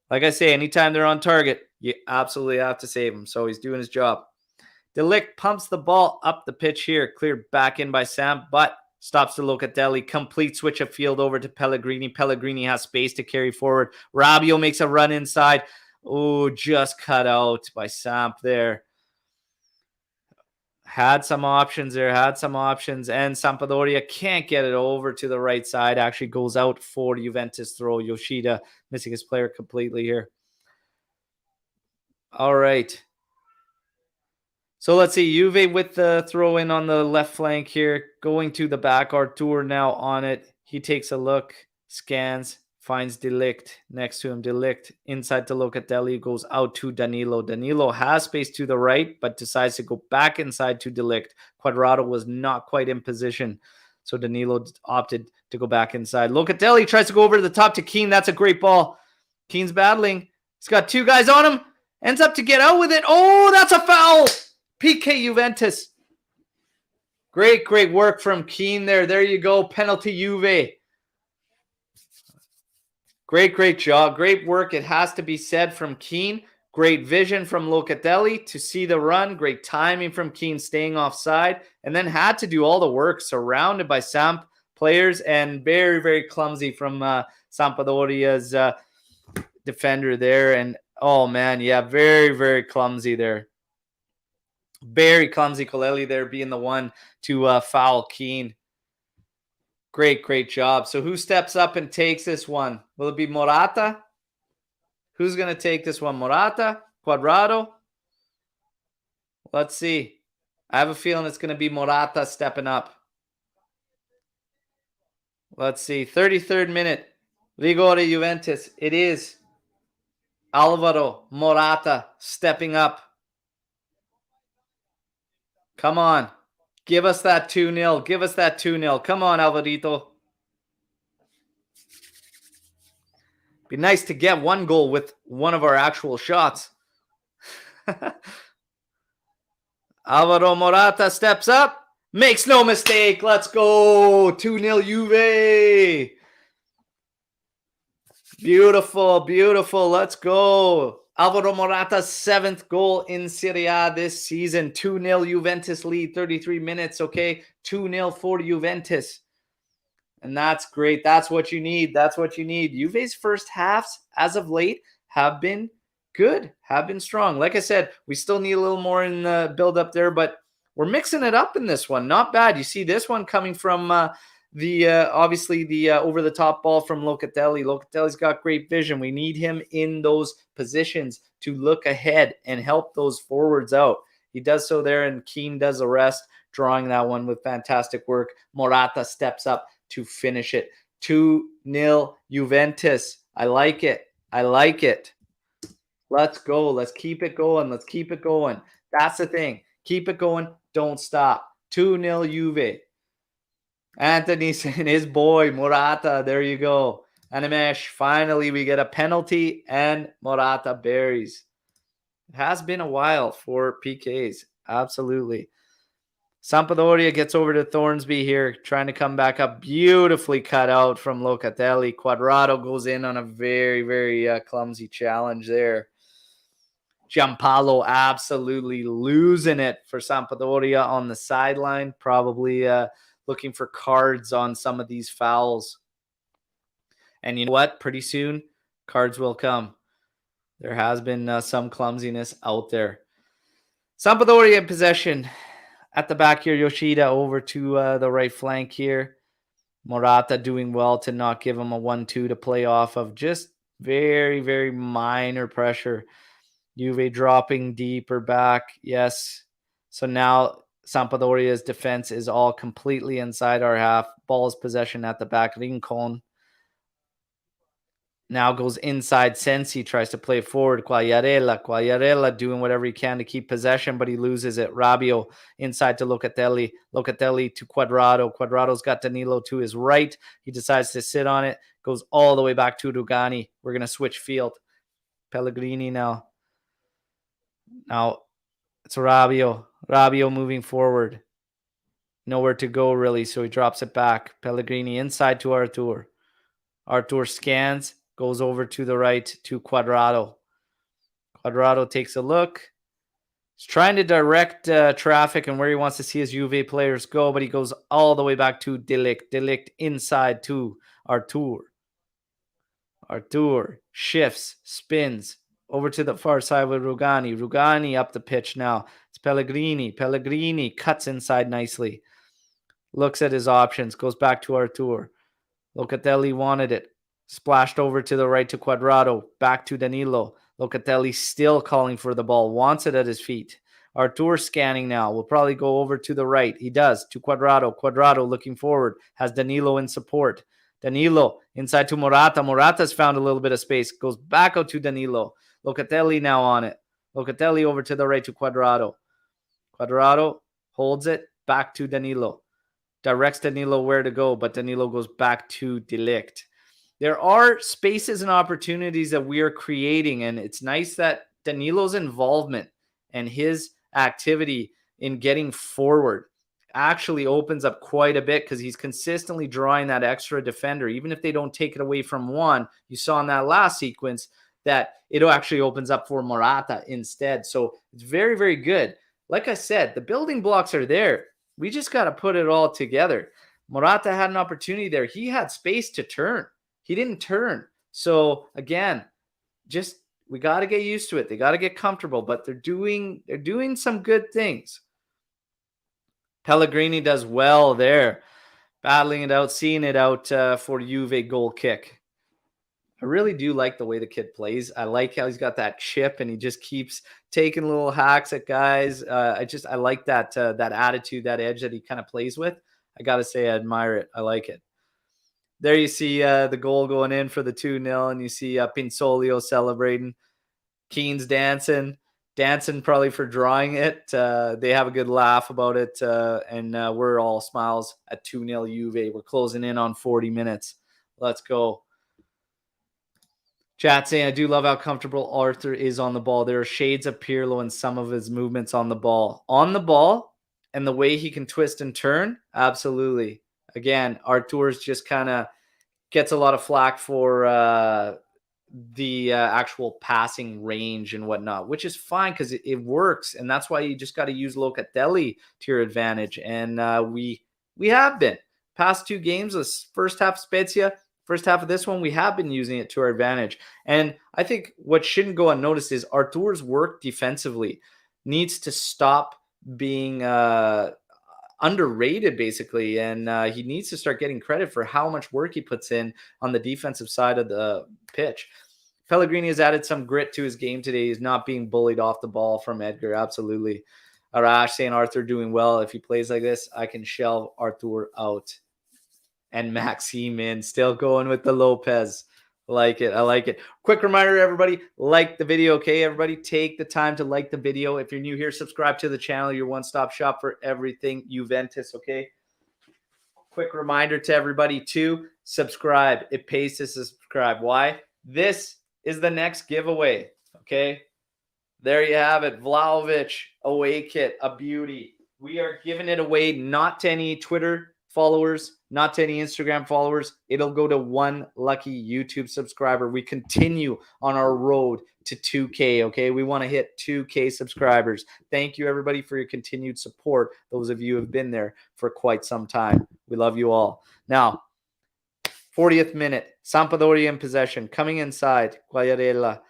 Like I say, anytime they're on target, you absolutely have to save him. So he's doing his job. De Ligt pumps the ball up the pitch here. Cleared back in by Sam, but stops to Locatelli. Complete switch of field over to Pellegrini. Pellegrini has space to carry forward. Rabiot makes a run inside. Oh, just cut out by Samp there. Had some options there. And Sampdoria can't get it over to the right side. Actually goes out for Juventus throw. Yoshida missing his player completely here. All right. So let's see. Juve with the throw in on the left flank here. Going to the back. Artur now on it. He takes a look. Scans. Finds De Ligt. Next to him, De Ligt. Inside to Locatelli. Goes out to Danilo. Danilo has space to the right, but decides to go back inside to De Ligt. Cuadrado was not quite in position. So Danilo opted to go back inside. Locatelli tries to go over to the top to Keane. That's a great ball. Keane's battling. He's got 2 guys on him. Ends up to get out with it. Oh, that's a foul. PK Juventus. Great work from Keane there. There you go. Penalty Juve. Great job. Great work. It has to be said from Keane. Great vision from Locatelli to see the run. Great timing from Keane staying offside. And then had to do all the work surrounded by Samp players and very clumsy from Sampdoria's defender there. And oh man, yeah, very clumsy there. Very clumsy. Colelli there being the one to foul Keane. Great job. So who steps up and takes this one? Will it be Morata? Who's going to take this one? Morata? Cuadrado? Let's see. I have a feeling it's going to be Morata stepping up. Let's see. 33rd minute. Rigore Juventus. It is Alvaro Morata stepping up. Come on. Give us that 2-0. Give us that 2-0. Come on, Alvarito. Be nice to get 1 goal with one of our actual shots. Alvaro Morata steps up. Makes no mistake. Let's go. 2-0 Juve. Beautiful. Let's go. Alvaro Morata's 7th goal in Serie A this season. 2-0 Juventus lead, 33 minutes, okay? 2-0 for Juventus. And that's great. That's what you need. That's what you need. Juve's first halves, as of late, have been good, have been strong. Like I said, we still need a little more in the build up there, but we're mixing it up in this one. Not bad. You see this one coming from obviously the over the top ball from Locatelli. Locatelli's got great vision. We need him in those positions to look ahead and help those forwards out. He does so there, and Keane does the rest, drawing that one with fantastic work. Morata steps up to finish it. 2-0 Juventus. I like it. I like it. Let's go. Let's keep it going. Let's keep it going. That's the thing. Keep it going. Don't stop. 2-0 Juve. Anthony and his boy, Morata. There you go. Animesh, finally we get a penalty and Morata buries. It has been a while for PKs. Absolutely. Sampdoria gets over to Thornsby here, trying to come back up. Beautifully cut out from Locatelli. Quadrado goes in on a very, very clumsy challenge there. Giampaolo absolutely losing it for Sampdoria on the sideline, probably looking for cards on some of these fouls. And you know what? Pretty soon, cards will come. There has been some clumsiness out there. Sampdoria in possession. At the back here, Yoshida over to the right flank here. Morata doing well to not give him a 1-2 to play off of. Just very, very minor pressure. Juve dropping deeper back. Yes. So now Sampdoria's defense is all completely inside our half. Ball's possession at the back. Rincon now goes inside. Sensi tries to play forward. Quagliarella doing whatever he can to keep possession, but he loses it. Rabiot inside to Locatelli. Locatelli to Quadrado. Quadrado's got Danilo to his right. He decides to sit on it. Goes all the way back to Rugani. We're going to switch field. Pellegrini now. Now it's Rabiot. Rabiot moving forward. Nowhere to go, really, so he drops it back. Pellegrini inside to Artur. Artur scans. Goes over to the right to Quadrado. Quadrado takes a look. He's trying to direct traffic and where he wants to see his Juve players go, but he goes all the way back to De Ligt. De Ligt inside to Artur. Artur shifts, spins, over to the far side with Rugani. Rugani up the pitch now. It's Pellegrini. Pellegrini cuts inside nicely. Looks at his options. Goes back to Artur. Locatelli wanted it. Splashed over to the right to Quadrado. Back to Danilo. Locatelli still calling for the ball. Wants it at his feet. Artur scanning now. Will probably go over to the right. He does. To Quadrado. Quadrado looking forward. Has Danilo in support. Danilo inside to Morata. Morata's found a little bit of space. Goes back out to Danilo. Locatelli now on it. Locatelli over to the right to Quadrado. Quadrado holds it. Back to Danilo. Directs Danilo where to go, but Danilo goes back to De Ligt. There are spaces and opportunities that we are creating, and it's nice that Danilo's involvement and his activity in getting forward actually opens up quite a bit because he's consistently drawing that extra defender. Even if they don't take it away from one, you saw in that last sequence that it actually opens up for Morata instead. So it's very, very good. Like I said, the building blocks are there. We just got to put it all together. Morata had an opportunity there. He had space to turn. He didn't turn. So again, just we got to get used to it. They got to get comfortable, but they're doing some good things. Pellegrini does well there, battling it out, seeing it out for Juve goal kick. I really do like the way the kid plays. I like how he's got that chip and he just keeps taking little hacks at guys. I like that attitude, that edge that he kind of plays with. I got to say, I admire it. I like it. There you see the goal going in for the 2-0, and you see Pinsolio celebrating. Keane's dancing probably for drawing it. They have a good laugh about it, and we're all smiles at 2-0 Juve. We're closing in on 40 minutes. Let's go. Chat saying, I do love how comfortable Arthur is on the ball. There are shades of Pirlo in some of his movements on the ball. On the ball, and the way he can twist and turn, absolutely. Again, Artur's just kind of gets a lot of flack for the actual passing range and whatnot, which is fine because it works. And that's why you just got to use Locatelli to your advantage. And we have been. Past 2 games, this first half Spezia, first half of this one, we have been using it to our advantage. And I think what shouldn't go unnoticed is Artur's work defensively needs to stop being underrated, basically. And he needs to start getting credit for how much work he puts in on the defensive side of the pitch. Pellegrini has added some grit to his game today. He's not being bullied off the ball from Edgar. Absolutely. Arash saying Arthur doing well. If he plays like this, I can shelve Artur out. And Maxime in, still going with the Lopez. I like it. I like it. Quick reminder, everybody, like the video, okay? Everybody, take the time to like the video. If you're new here, subscribe to the channel, your one-stop shop for everything Juventus, okay? Quick reminder to everybody to subscribe. It pays to subscribe. Why? This is the next giveaway, okay? There you have it. Vlahović away kit, a beauty. We are giving it away not to any Twitter followers, not to any Instagram followers. It'll go to one lucky YouTube subscriber. We continue on our road to 2K, okay? We want to hit 2K subscribers. Thank you, everybody, for your continued support. Those of you who have been there for quite some time. We love you all. Now, 40th minute, Sampdoria in possession, coming inside. Quagliarella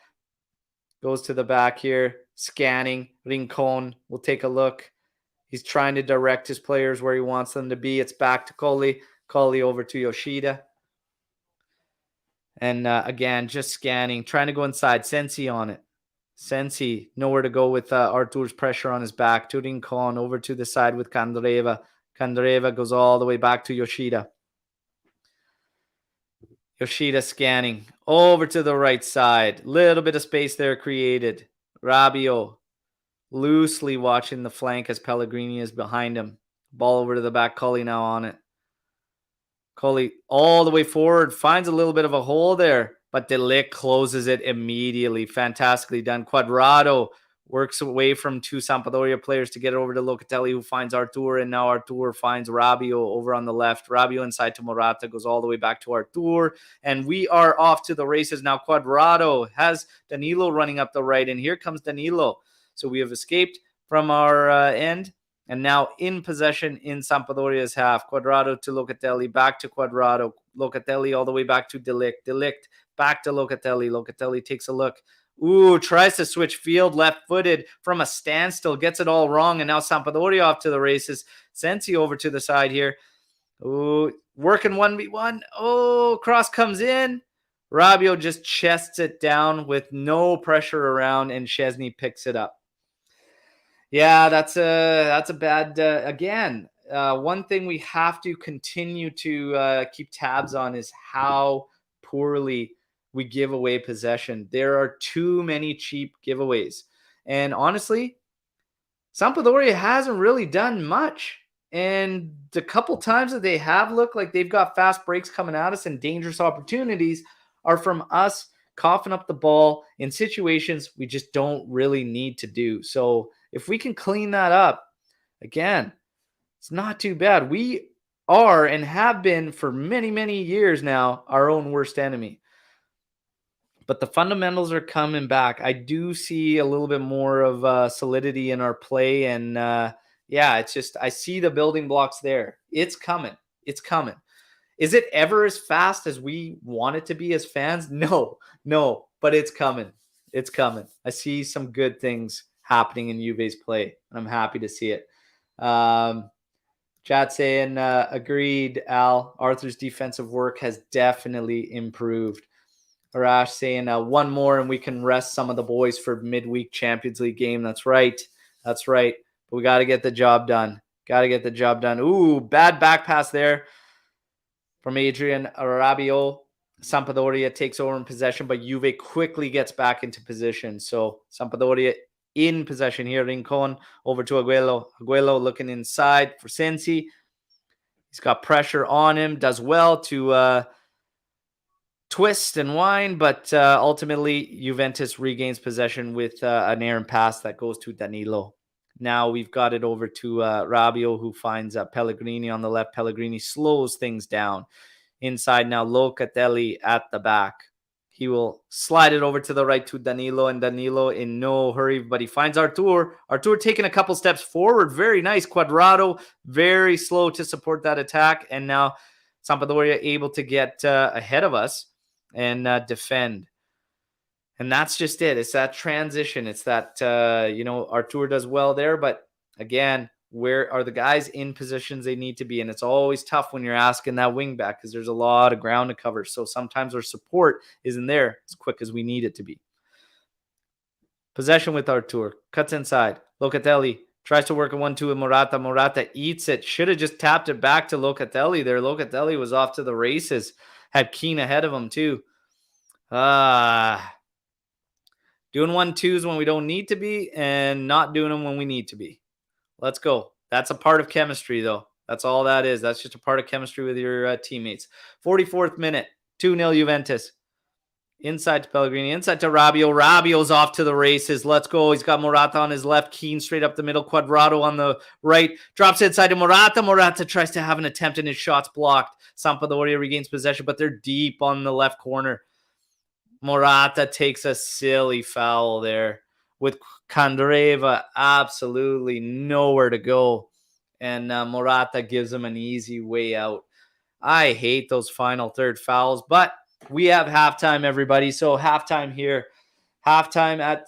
goes to the back here, scanning. Rincon will take a look. He's trying to direct his players where he wants them to be. It's back to Colli. Colli over to Yoshida. And again, just scanning, trying to go inside. Sensi on it. Sensi, nowhere to go with Artur's pressure on his back. To Rincon, over to the side with Candreva. Candreva goes all the way back to Yoshida. Yoshida scanning over to the right side. Little bit of space there created. Rabiot loosely watching the flank as Pellegrini is behind him. Ball over to the back. Cully now on it. Cully all the way forward. Finds a little bit of a hole there, but De Ligt closes it immediately. Fantastically done. Quadrado works away from 2 Sampdoria players to get it over to Locatelli, who finds Artur, and now Artur finds Rabiot over on the left. Rabiot inside to Morata, goes all the way back to Artur, and we are off to the races now. Quadrado has Danilo running up the right, and here comes Danilo. So we have escaped from our end, and now in possession in Sampdoria's half. Quadrado to Locatelli, back to Quadrado. Locatelli all the way back to De Ligt. De Ligt back to Locatelli. Locatelli takes a look. Ooh, tries to switch field, left-footed from a standstill, gets it all wrong, and now Sampdoria off to the races. Sensi over to the side here. Ooh, working 1v1. Oh, cross comes in. Rabiot just chests it down with no pressure around, and Szczęsny picks it up. Yeah, that's a bad, again, one thing we have to continue to keep tabs on is how poorly we give away possession. There are too many cheap giveaways. And honestly, Sampdoria hasn't really done much. And the couple times that they have looked like they've got fast breaks coming at us and dangerous opportunities are from us coughing up the ball in situations we just don't really need to do. So if we can clean that up, again, it's not too bad. We are and have been for many, many years now our own worst enemy. But the fundamentals are coming back. I do see a little bit more of solidity in our play. And yeah, it's just, I see the building blocks there. It's coming. It's coming. Is it ever as fast as we want it to be as fans? No, but it's coming. It's coming. I see some good things happening in Juve's play, and I'm happy to see it. Chat saying, agreed, Al. Arthur's defensive work has definitely improved. Arash saying, one more and we can rest some of the boys for midweek Champions League game. That's right. That's right. But we got to get the job done. Got to get the job done. Ooh, bad back pass there from Adrian Rabiot. Sampdoria takes over in possession, but Juve quickly gets back into position. So Sampdoria in possession here. Rincon over to Aguero. Aguero looking inside for Sensi. He's got pressure on him. Does well to twist and wind, but ultimately Juventus regains possession with an errant pass that goes to Danilo. Now we've got it over to Rabiot, who finds Pellegrini on the left. Pellegrini slows things down. Inside now, Locatelli at the back. He will slide it over to the right to Danilo, and Danilo in no hurry, but he finds Artur. Artur taking a couple steps forward. Very nice. Cuadrado, very slow to support that attack. And now Sampdoria able to get ahead of us and defend. And that's just it. It's that transition. It's that, Artur does well there. But again, where are the guys in positions they need to be? And it's always tough when you're asking that wing back because there's a lot of ground to cover. So sometimes our support isn't there as quick as we need it to be. Possession with Artur. Cuts inside. Locatelli tries to work a 1-2 with Morata. Morata eats it. Should have just tapped it back to Locatelli there. Locatelli was off to the races. Had Keane ahead of him too. Doing 1-2s when we don't need to be and not doing them when we need to be. Let's go. That's a part of chemistry, though. That's all that is. That's just a part of chemistry with your teammates. 44th minute, 2-0 Juventus. Inside to Pellegrini, inside to Rabiot. Rabiot's off to the races. Let's go. He's got Morata on his left. Keane straight up the middle. Cuadrado on the right. Drops inside to Morata. Morata tries to have an attempt and his shot's blocked. Sampdoria regains possession, but they're deep on the left corner. Morata takes a silly foul there with Candreva absolutely nowhere to go. And Morata gives him an easy way out. I hate those final third fouls, but we have halftime, everybody. So halftime here. Halftime at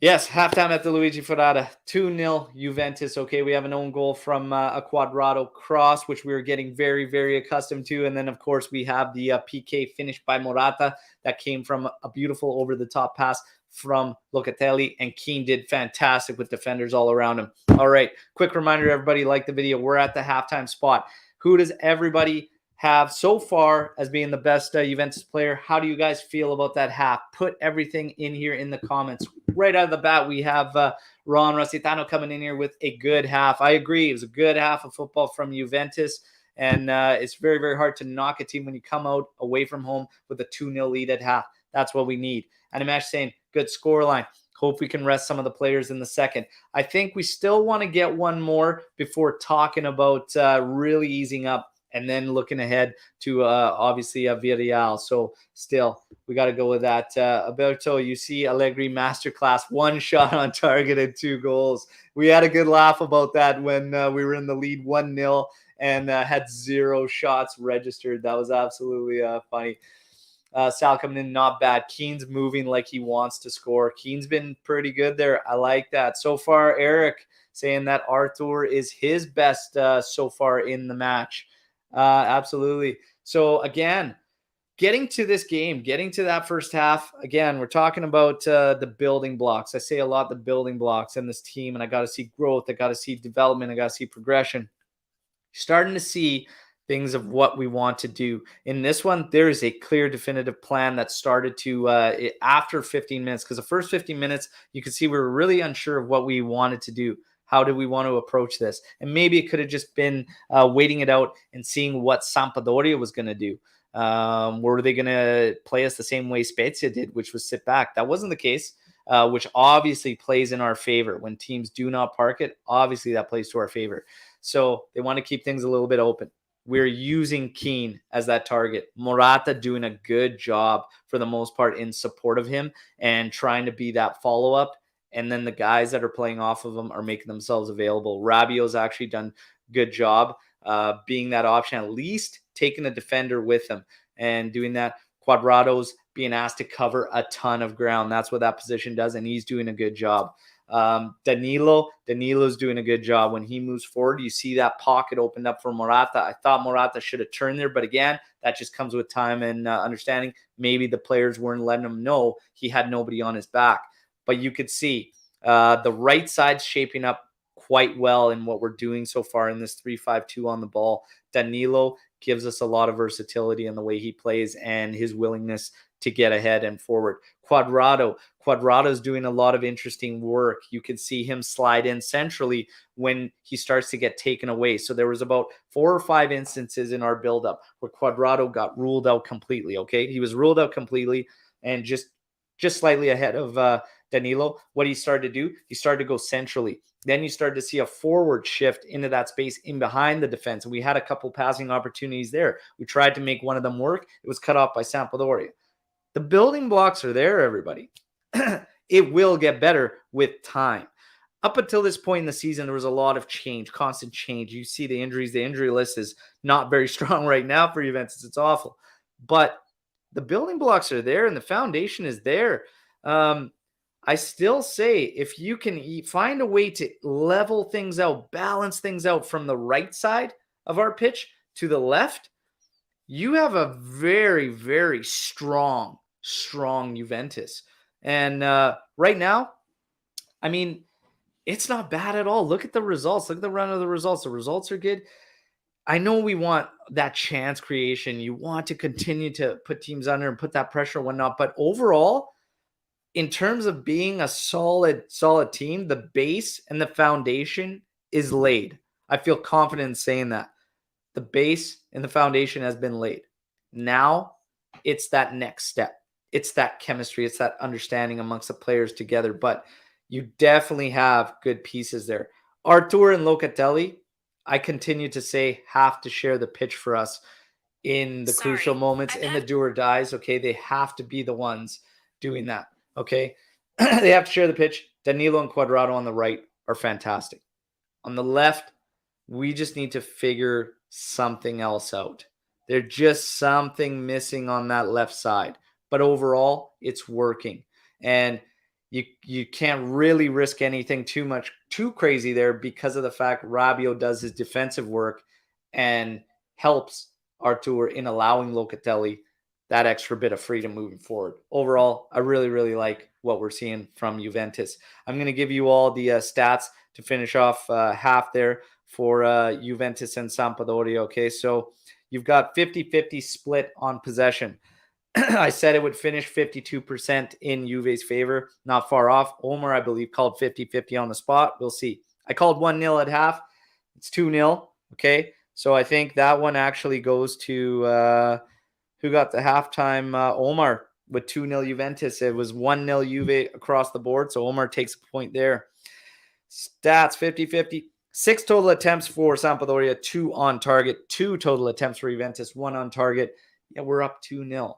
halftime at the Luigi Ferrara. 2-0 Juventus. Okay, we have an own goal from a Cuadrado cross, which we were getting very, very accustomed to. And then, of course, we have the PK finished by Morata that came from a beautiful over-the-top pass from Locatelli. And Keane did fantastic with defenders all around him. All right, quick reminder, everybody, like the video. We're at the halftime spot. Who does everybody have so far as being the best Juventus player? How do you guys feel about that half? Put everything in here in the comments. Right out of the bat, we have Ron Rossitano coming in here with a good half. I agree. It was a good half of football from Juventus. And it's very, very hard to knock a team when you come out away from home with a 2-0 lead at half. That's what we need. And Animash saying, good scoreline. Hope we can rest some of the players in the second. I think we still want to get one more before talking about really easing up and then looking ahead to obviously Villarreal. So still, we got to go with that. Alberto, you see Allegri masterclass, 1 shot on target and 2 goals. We had a good laugh about that when we were in the lead 1-0 and had 0 shots registered. That was absolutely funny. Sal coming in, not bad. Keane's moving like he wants to score. Keane's been pretty good there. I like that. So far, Eric saying that Artur is his best so far in the match. Absolutely. So again, getting to this game, getting to that first half, again, we're talking about the building blocks. I say a lot, the building blocks in this team, and I got to see growth. I got to see development. I got to see progression. Starting to see things of what we want to do. In this one, there is a clear, definitive plan that started to after 15 minutes, because the first 15 minutes, you could see we were really unsure of what we wanted to do. How did we want to approach this? And maybe it could have just been waiting it out and seeing what Sampdoria was going to do. Were they going to play us the same way Spezia did, which was sit back? That wasn't the case, which obviously plays in our favor. When teams do not park it, obviously that plays to our favor. So they want to keep things a little bit open. We're using Keane as that target. Morata doing a good job for the most part in support of him and trying to be that follow-up. And then the guys that are playing off of them are making themselves available. Rabiot's actually done a good job being that option, at least taking a defender with him and doing that. Cuadrado's being asked to cover a ton of ground. That's what that position does, and he's doing a good job. Danilo's doing a good job. When he moves forward, you see that pocket opened up for Morata. I thought Morata should have turned there, but again, that just comes with time and understanding. Maybe the players weren't letting him know he had nobody on his back. But you could see the right side's shaping up quite well in what we're doing so far in this 3-5-2 on the ball. Danilo gives us a lot of versatility in the way he plays and his willingness to get ahead and forward. Cuadrado's doing a lot of interesting work. You can see him slide in centrally when he starts to get taken away. So there was about 4 or 5 instances in our buildup where Cuadrado got ruled out completely, okay? He was ruled out completely and just slightly ahead of Danilo, what he started to do, he started to go centrally. Then you started to see a forward shift into that space in behind the defense. And we had a couple passing opportunities there. We tried to make one of them work. It was cut off by Sampdoria. The building blocks are there, everybody. It will get better with time. Up until this point in the season, there was a lot of change, constant change. You see the injuries. The injury list is not very strong right now for Juventus. It's awful. But the building blocks are there and the foundation is there. I still say if you can find a way to level things out, balance things out from the right side of our pitch to the left, you have a very, very strong Juventus. And right now, I mean, it's not bad at all. Look at the results. Look at the run of the results. The results are good. I know we want that chance creation. You want to continue to put teams under and put that pressure and whatnot. But overall, in terms of being a solid team, the base and the foundation is laid. I feel confident in saying that. The base and the foundation has been laid. Now it's that next step. It's that chemistry. It's that understanding amongst the players together. But you definitely have good pieces there. Artur and Locatelli, I continue to say, have to share the pitch for us in the crucial moments, in the do or dies. Okay, they have to be the ones doing that. Okay, they have to share the pitch. Danilo and Cuadrado on the right are fantastic. On the left, we just need to figure something else out. There's just something missing on that left side. But overall, it's working. And you can't really risk anything too crazy there because of the fact Rabiot does his defensive work and helps Artur in allowing Locatelli that extra bit of freedom moving forward. Overall, I really, really like what we're seeing from Juventus. I'm going to give you all the stats to finish off half there for Juventus and Sampdoria. Okay, so you've got 50-50 split on possession. I said it would finish 52% in Juve's favor. Not far off. Omer, I believe, called 50-50 on the spot. We'll see. I called 1-0 at half. It's 2-0. Okay, so I think that one actually goes to who got the halftime? Omer with 2-0 Juventus. It was 1-0 Juve across the board, so Omer takes a point there. Stats, 50-50. 6 total attempts for Sampdoria, 2 on target. 2 total attempts for Juventus, 1 on target. Yeah, we're up 2-0.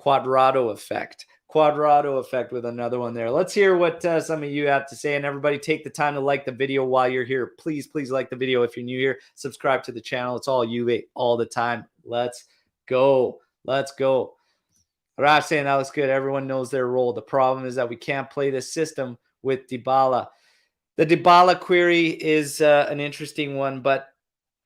Cuadrado effect with another one there. Let's hear what some of you have to say, and everybody take the time to like the video while you're here. Please like the video. If you're new here, subscribe to the channel. It's all Juve all the time. Let's go. Raph saying that looks good. Everyone knows their role. The problem is that we can't play this system with Dybala. The Dybala query is an interesting one, but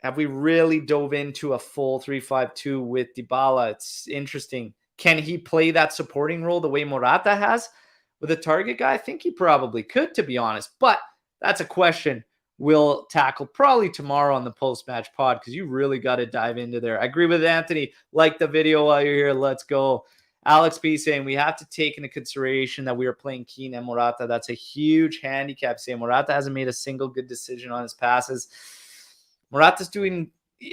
have we really dove into a full 3-5-2 with Dybala? It's interesting. Can he play that supporting role the way Morata has with a target guy? I think he probably could, to be honest. But that's a question we'll tackle probably tomorrow on the post-match pod because you really got to dive into there. I agree with Anthony. Like the video while you're here. Let's go. Alex B saying we have to take into consideration that we are playing Keane and Morata. That's a huge handicap. Saying Morata hasn't made a single good decision on his passes. Morata's doing...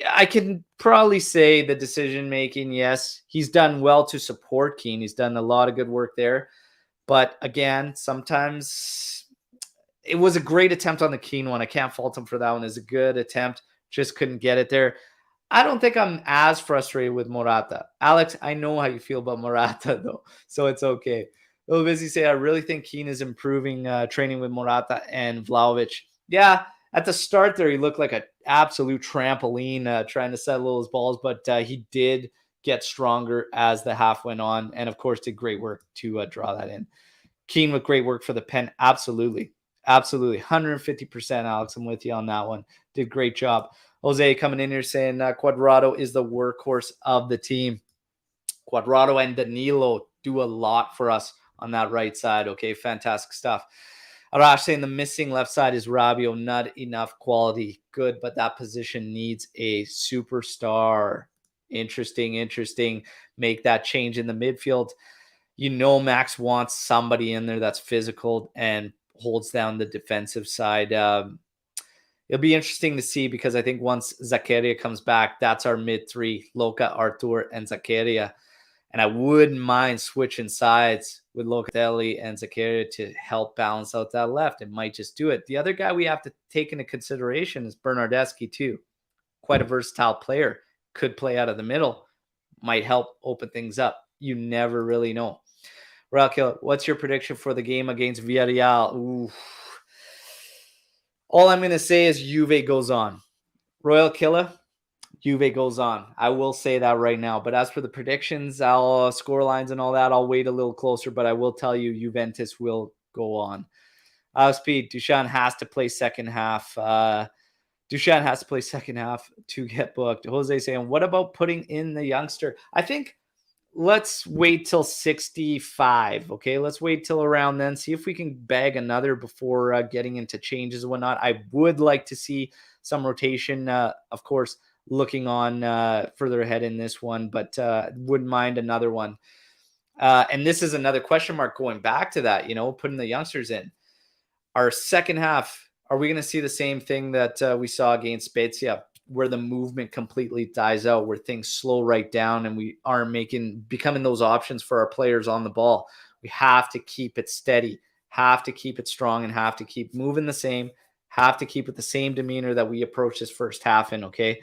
I can probably say the decision-making, yes. He's done well to support Keane. He's done a lot of good work there. But again, sometimes it was a great attempt on the Keane one. I can't fault him for that one. It's a good attempt. Just couldn't get it there. I don't think I'm as frustrated with Morata. Alex, I know how you feel about Morata, though. So it's okay. A little busy say, I really think Keane is improving training with Morata and Vlahović. Yeah, at the start there, he looked like an absolute trampoline trying to settle his balls, but he did get stronger as the half went on, and of course did great work to draw that in. Keane with great work for the pen. Absolutely. 150%, Alex. I'm with you on that one. Did a great job. Jose coming in here saying Cuadrado is the workhorse of the team. Cuadrado and Danilo do a lot for us on that right side. Okay, fantastic stuff. Arash saying the missing left side is Rabiot, not enough quality. Good, but that position needs a superstar. Interesting. Make that change in the midfield. You know Max wants somebody in there that's physical and holds down the defensive side. It'll be interesting to see because I think once Zakaria comes back, that's our mid-3, Luca, Artur, and Zakaria. And I wouldn't mind switching sides with Locatelli and Zakaria to help balance out that left. It might just do it. The other guy we have to take into consideration is Bernardeschi too. Quite a versatile player. Could play out of the middle. Might help open things up. You never really know. Raquel, what's your prediction for the game against Villarreal? Ooh. All I'm going to say is Juve goes on. Royal Killer, Juve goes on. I will say that right now. But as for the predictions, I'll score lines and all that, I'll wait a little closer. But I will tell you, Juventus will go on. Speed, Dusan has to play second half. Dusan has to play second half to get booked. Jose saying, what about putting in the youngster? I think let's wait till 65. Okay, let's wait till around then. See if we can bag another before getting into changes and whatnot. I would like to see some rotation, of course, looking on further ahead in this one, but wouldn't mind another one. And this is another question mark going back to that, putting the youngsters in. Our second half, are we going to see the same thing that we saw against Spezia, where the movement completely dies out, where things slow right down and we aren't becoming those options for our players on the ball? We have to keep it steady, have to keep it strong, and have to keep moving the same, have to keep it the same demeanor that we approach this first half in, okay?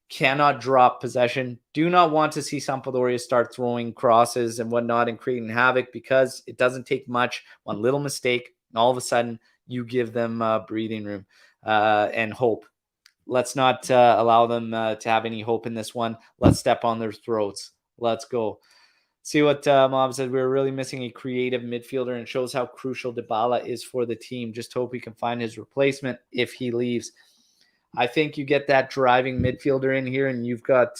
Cannot drop possession. Do not want to see Sampdoria start throwing crosses and whatnot and creating havoc, because it doesn't take much. One little mistake, and all of a sudden you give them breathing room and hope. Let's not allow them to have any hope in this one. Let's step on their throats. Let's go. See what Mom said. We're really missing a creative midfielder, and shows how crucial Dybala is for the team. Just hope we can find his replacement if he leaves. I think you get that driving midfielder in here, and you've got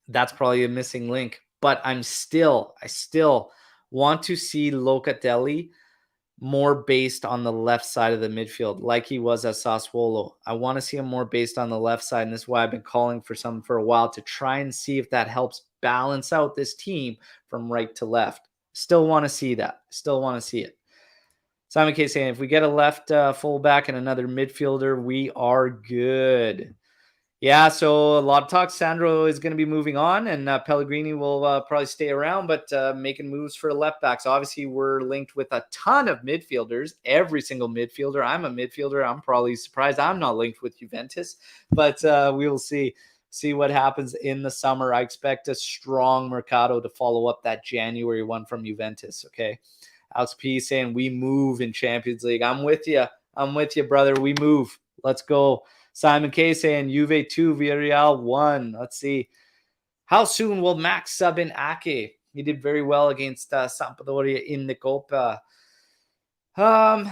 that's probably a missing link. But I still want to see Locatelli more based on the left side of the midfield, like he was at Sassuolo. I want to see him more based on the left side, and this is why I've been calling for some for a while, to try and see if that helps balance out this team from right to left. Still want to see that. Still want to see it. Simon K saying, if we get a left fullback and another midfielder, we are good. Yeah, so a lot of talk. Sandro is going to be moving on, and Pellegrini will probably stay around, but making moves for left backs. Obviously, we're linked with a ton of midfielders, every single midfielder. I'm a midfielder. I'm probably surprised I'm not linked with Juventus, but we will see what happens in the summer. I expect a strong Mercado to follow up that January one from Juventus, okay? Alex P saying, we move in Champions League. I'm with you. Brother. We move. Let's go. Simon K saying Juve 2, Villarreal 1. Let's see. How soon will Max sub in Ake? He did very well against Sampdoria in the Copa. I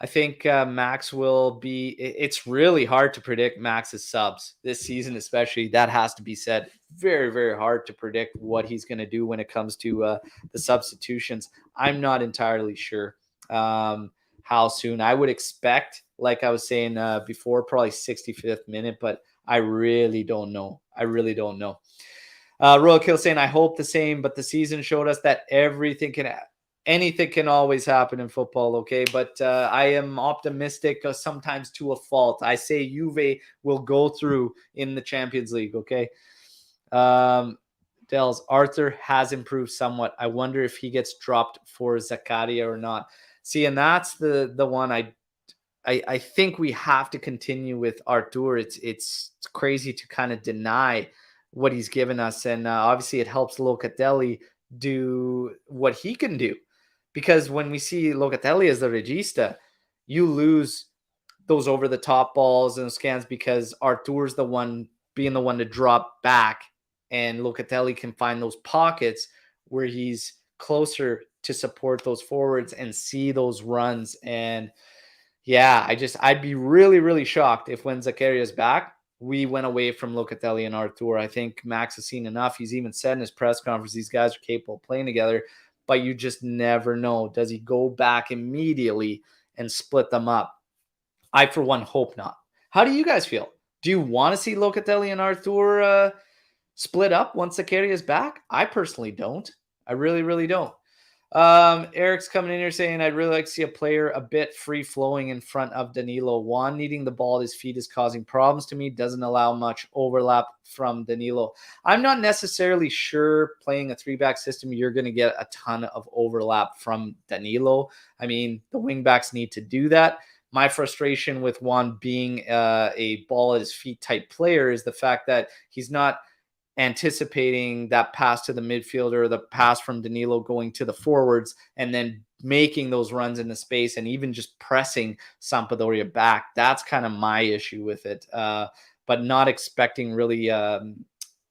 think Max will be. It's really hard to predict Max's subs this season, especially. That has to be said. Very, very hard to predict what he's going to do when it comes to the substitutions. I'm not entirely sure how soon. I would expect, like I was saying before, probably 65th minute, but I really don't know. Royal Kill saying, I hope the same, but the season showed us that anything can always happen in football, okay? But I am optimistic sometimes to a fault. I say Juve will go through in the Champions League, okay? Dells, Arthur has improved somewhat. I wonder if he gets dropped for Zakaria or not. See, and that's the one I think we have to continue with Artur. It's crazy to kind of deny what he's given us. And obviously it helps Locatelli do what he can do. Because when we see Locatelli as the regista, you lose those over-the-top balls and scans because Artur's the one being the one to drop back, and Locatelli can find those pockets where he's closer to support those forwards and see those runs. And yeah, I'd be really, really shocked if when Zakaria is back, we went away from Locatelli and Artur. I think Max has seen enough. He's even said in his press conference, these guys are capable of playing together, but you just never know. Does he go back immediately and split them up? I, for one, hope not. How do you guys feel? Do you want to see Locatelli and Artur split up once Zakaria is back? I personally don't. I really, really don't. Eric's coming in here saying, I'd really like to see a player a bit free-flowing in front of Danilo. Juan needing the ball at his feet is causing problems to me. Doesn't allow much overlap from Danilo. I'm not necessarily sure playing a three-back system, you're going to get a ton of overlap from Danilo. I mean, the wing-backs need to do that. My frustration with Juan being a ball at his feet type player is the fact that he's not anticipating that pass to the midfielder or the pass from Danilo going to the forwards and then making those runs into space and even just pressing Sampdoria back. That's kind of my issue with it. But not expecting really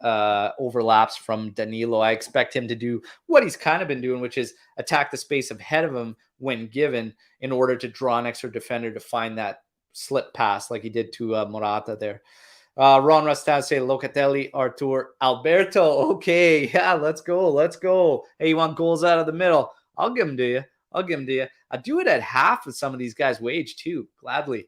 overlaps from Danilo. I expect him to do what he's kind of been doing, which is attack the space ahead of him when given in order to draw an extra defender to find that slip pass like he did to Morata there. Ron Rastan say Locatelli, Artur, Alberto. Okay, yeah, let's go. Let's go. Hey, you want goals out of the middle? I'll give them to you. I'll give them to you. I do it at half of some of these guys' wage too, gladly.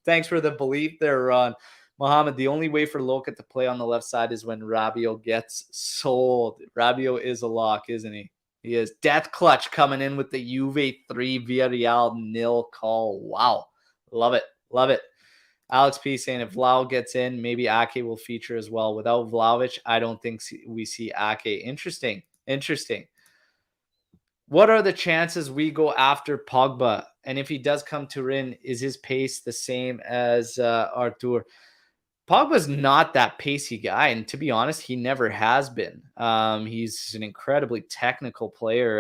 Thanks for the belief there, Ron. Mohammed, the only way for Loca to play on the left side is when Rabiot gets sold. Rabiot is a lock, isn't he? He is. Death Clutch coming in with the Juve 3, Villarreal 0 call. Wow. Love it. Love it. Alex P saying if Vlau gets in, maybe Ake will feature as well. Without Vlahović, I don't think we see Ake. Interesting. Interesting. What are the chances we go after Pogba? And if he does come to Turin, is his pace the same as Artur? Pogba's not that pacey guy, and to be honest, he never has been. He's an incredibly technical player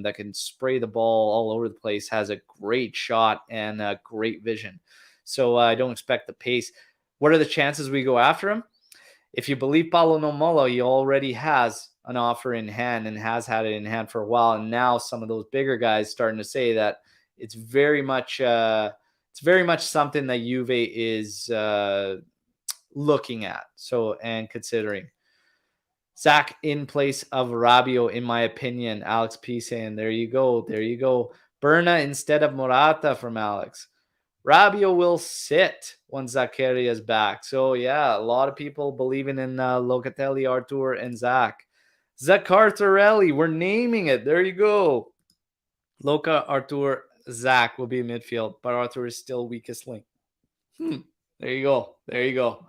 that can spray the ball all over the place, has a great shot and great vision. So I don't expect the pace. What are the chances we go after him? If you believe Paulo Nomolo, he already has an offer in hand and has had it in hand for a while. And now some of those bigger guys starting to say that it's very much something that Juve is looking at. So, and considering. Zach in place of Rabiot, in my opinion. Alex P saying, there you go. There you go. Berna instead of Morata from Alex. Rabiot will sit once Zakaria is back. So, yeah, a lot of people believing in Locatelli, Artur, and Zach. Zakartarelli, we're naming it. There you go. Loca, Artur, Zach will be in midfield, but Artur is still weakest link. There you go. There you go.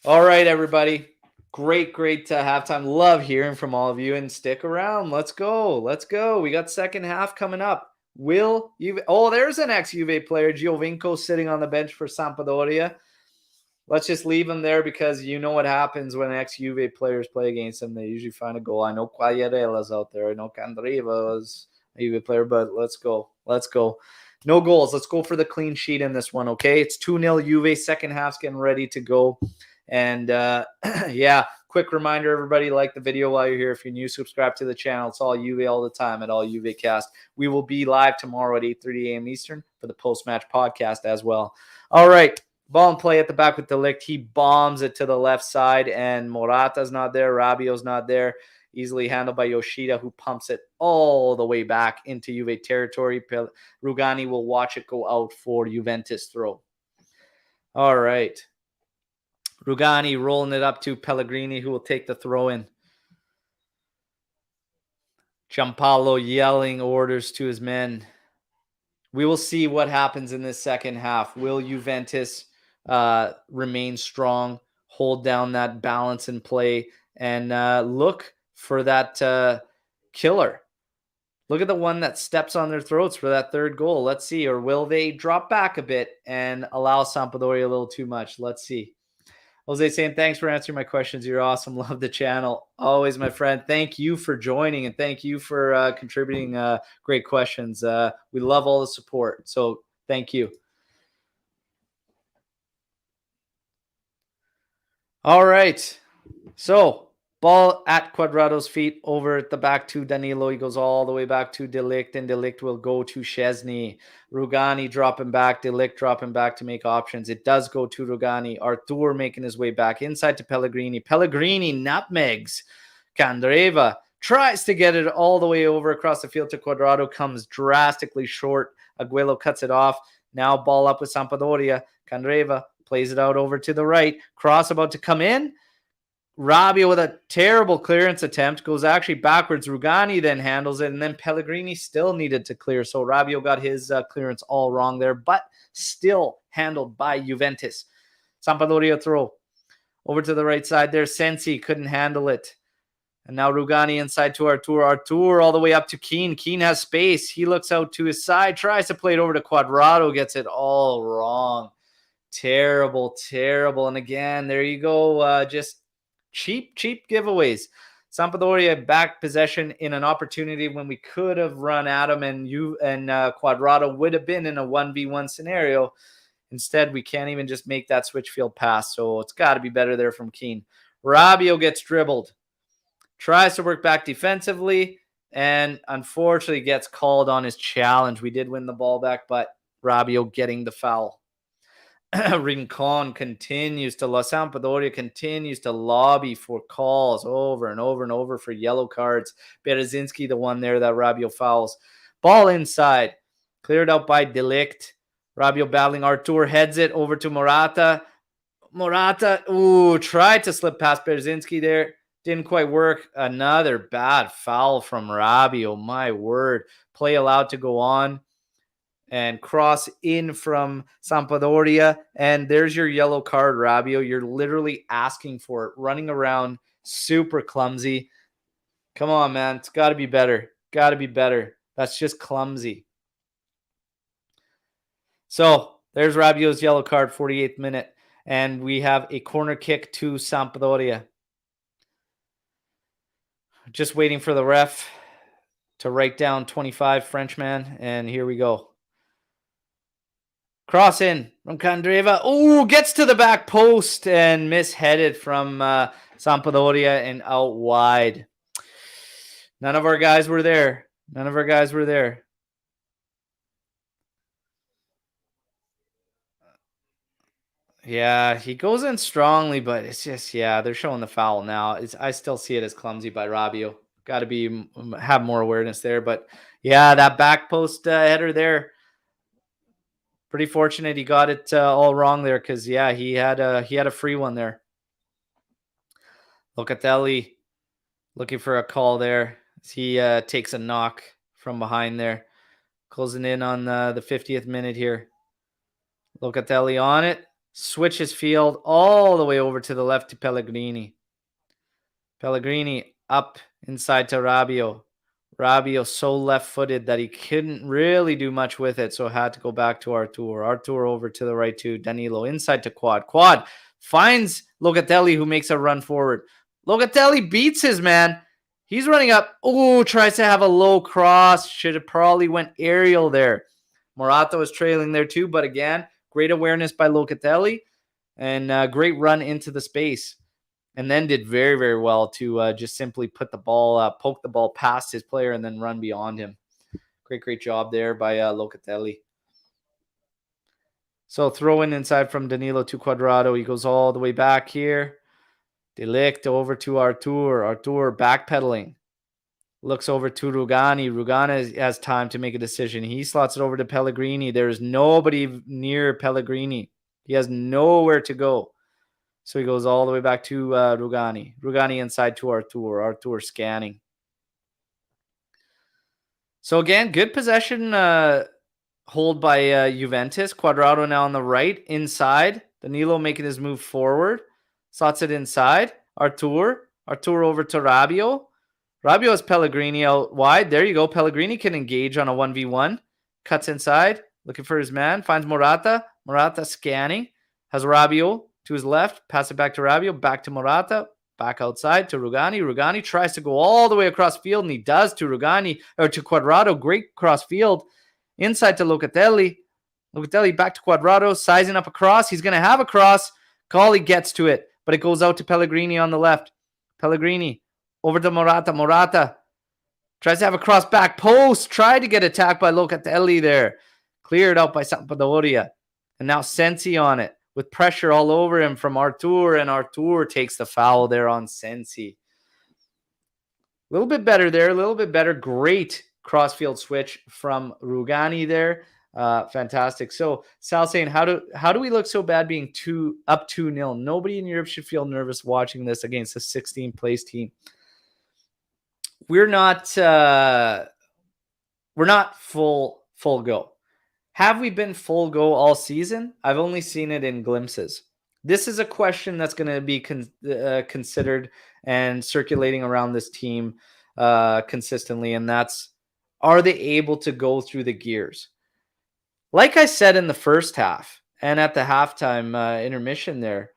All right, everybody. Great halftime. Love hearing from all of you, and stick around. Let's go. Let's go. We got second half coming up. Will Juve? Oh, there's an ex-Juve player, Giovinco, sitting on the bench for Sampdoria. Let's just leave him there because you know what happens when ex-Juve players play against them. They usually find a goal. I know Quagliarella's out there. I know Candreva was a Juve player, but let's go. Let's go. No goals. Let's go for the clean sheet in this one, okay? It's 2-0 Juve. Second half's getting ready to go. And, yeah, quick reminder, everybody, like the video while you're here. If you're new, subscribe to the channel. It's all Juve all the time at All Juve Cast. We will be live tomorrow at 8:30 a.m. Eastern for the post-match podcast as well. All right, ball and play at the back with De Ligt. He bombs it to the left side, and Morata's not there. Rabiot's not there. Easily handled by Yoshida, who pumps it all the way back into Juve territory. Rugani will watch it go out for Juventus throw. All right. Rugani rolling it up to Pellegrini, who will take the throw in. Giampaolo yelling orders to his men. We will see what happens in this second half. Will Juventus remain strong, hold down that balance in play, and look for that killer? Look at the one that steps on their throats for that third goal. Let's see. Or will they drop back a bit and allow Sampdoria a little too much? Let's see. Jose saying, thanks for answering my questions. You're awesome. Love the channel. Always, my friend. Thank you for joining, and thank you for contributing great questions. We love all the support, so thank you. All right. So, ball at Cuadrado's feet, over at the back to Danilo. He goes all the way back to De Ligt, and De Ligt will go to Szczęsny. Rugani dropping back, De Ligt dropping back to make options. It does go to Rugani. Artur making his way back inside to Pellegrini. Pellegrini nutmegs Candreva. Tries to get it all the way over across the field to Cuadrado. Comes drastically short. Aguero cuts it off. Now ball up with Sampdoria. Candreva plays it out over to the right. Cross about to come in. Rabiot with a terrible clearance attempt goes actually backwards. Rugani then handles it, and then Pellegrini still needed to clear. So Rabiot got his clearance all wrong there, but still handled by Juventus. Sampdoria throw over to the right side there. Sensi couldn't handle it. And now Rugani inside to Artur. Artur all the way up to Keane. Keane has space. He looks out to his side, tries to play it over to Cuadrado, gets it all wrong. Terrible, terrible. And again, there you go. Just cheap giveaways. Sampdoria back possession in an opportunity when we could have run at him, and Cuadrado would have been in a 1v1 scenario. Instead, we can't even just make that switch field pass. So it's got to be better there from Keane. Rabiot gets dribbled. Tries to work back defensively, and unfortunately gets called on his challenge. We did win the ball back, but Rabiot getting the foul. Rincon continues to Sampdoria continues to lobby for calls over and over and over for yellow cards. Berezinski, the one there that Rabiot fouls. Ball inside. Cleared out by Delict. Rabiot battling Artur. Heads it over to Morata. Morata, tried to slip past Berezinski there. Didn't quite work. Another bad foul from Rabiot. My word. Play allowed to go on. And cross in from Sampdoria. And there's your yellow card, Rabiot. You're literally asking for it. Running around. Super clumsy. Come on, man. It's got to be better. Got to be better. That's just clumsy. So there's Rabiot's yellow card, 48th minute. And we have a corner kick to Sampdoria. Just waiting for the ref to write down 25 Frenchman. And here we go. Cross in from Candreva. Gets to the back post and misheaded from Sampdoria and out wide. None of our guys were there. Yeah, he goes in strongly, but it's just, they're showing the foul now. I still see it as clumsy by Rabiot. Got to have more awareness there. But yeah, that back post header there. Pretty fortunate he got it all wrong there because, he had a free one there. Locatelli looking for a call there. He takes a knock from behind there. Closing in on the 50th minute here. Locatelli on it. Switches field all the way over to the left to Pellegrini. Pellegrini up inside to Rabiot. Rabiot so left-footed that he couldn't really do much with it, so had to go back to Artur. Artur over to the right to Danilo. Inside to Quad. Quad finds Locatelli, who makes a run forward. Locatelli beats his man. He's running up. Tries to have a low cross. Should have probably went aerial there. Morata was trailing there too, but again, great awareness by Locatelli and great run into the space. And then did very, very well to just simply put the ball, poke the ball past his player and then run beyond him. Great job there by Locatelli. So throw in inside from Danilo to Cuadrado. He goes all the way back here. Delict over to Artur. Artur backpedaling. Looks over to Rugani. Rugani has time to make a decision. He slots it over to Pellegrini. There's nobody near Pellegrini. He has nowhere to go. So he goes all the way back to Rugani. Rugani inside to Artur. Artur scanning. So again, good possession hold by Juventus. Cuadrado now on the right, inside. Danilo making his move forward. Slots it inside. Artur over to Rabiot. Rabiot has Pellegrini out wide. There you go. Pellegrini can engage on a 1v1. Cuts inside. Looking for his man. Finds Morata. Morata scanning. Has Rabiot to his left. Pass it back to Rabiot. Back to Morata. Back outside to Rugani. Rugani tries to go all the way across field, and he does to Rugani, or to Cuadrado. Great cross field. Inside to Locatelli. Locatelli back to Cuadrado. Sizing up a cross. He's going to have a cross. Cauley gets to it, but it goes out to Pellegrini on the left. Pellegrini over to Morata. Morata tries to have a cross back post. Tried to get attacked by Locatelli there. Cleared out by Sampdoria. And now Sensi on it with pressure all over him from Artur. And Artur takes the foul there on Sensi. A little bit better there. A little bit better. Great crossfield switch from Rugani there. Fantastic. So Sal saying, how do we look so bad being up 2-0? Nobody in Europe should feel nervous watching this against a 16th place team. We're not full go. Have we been full go all season? I've only seen it in glimpses. This is a question that's going to be considered and circulating around this team consistently, and that's, are they able to go through the gears? Like I said in the first half and at the halftime intermission there,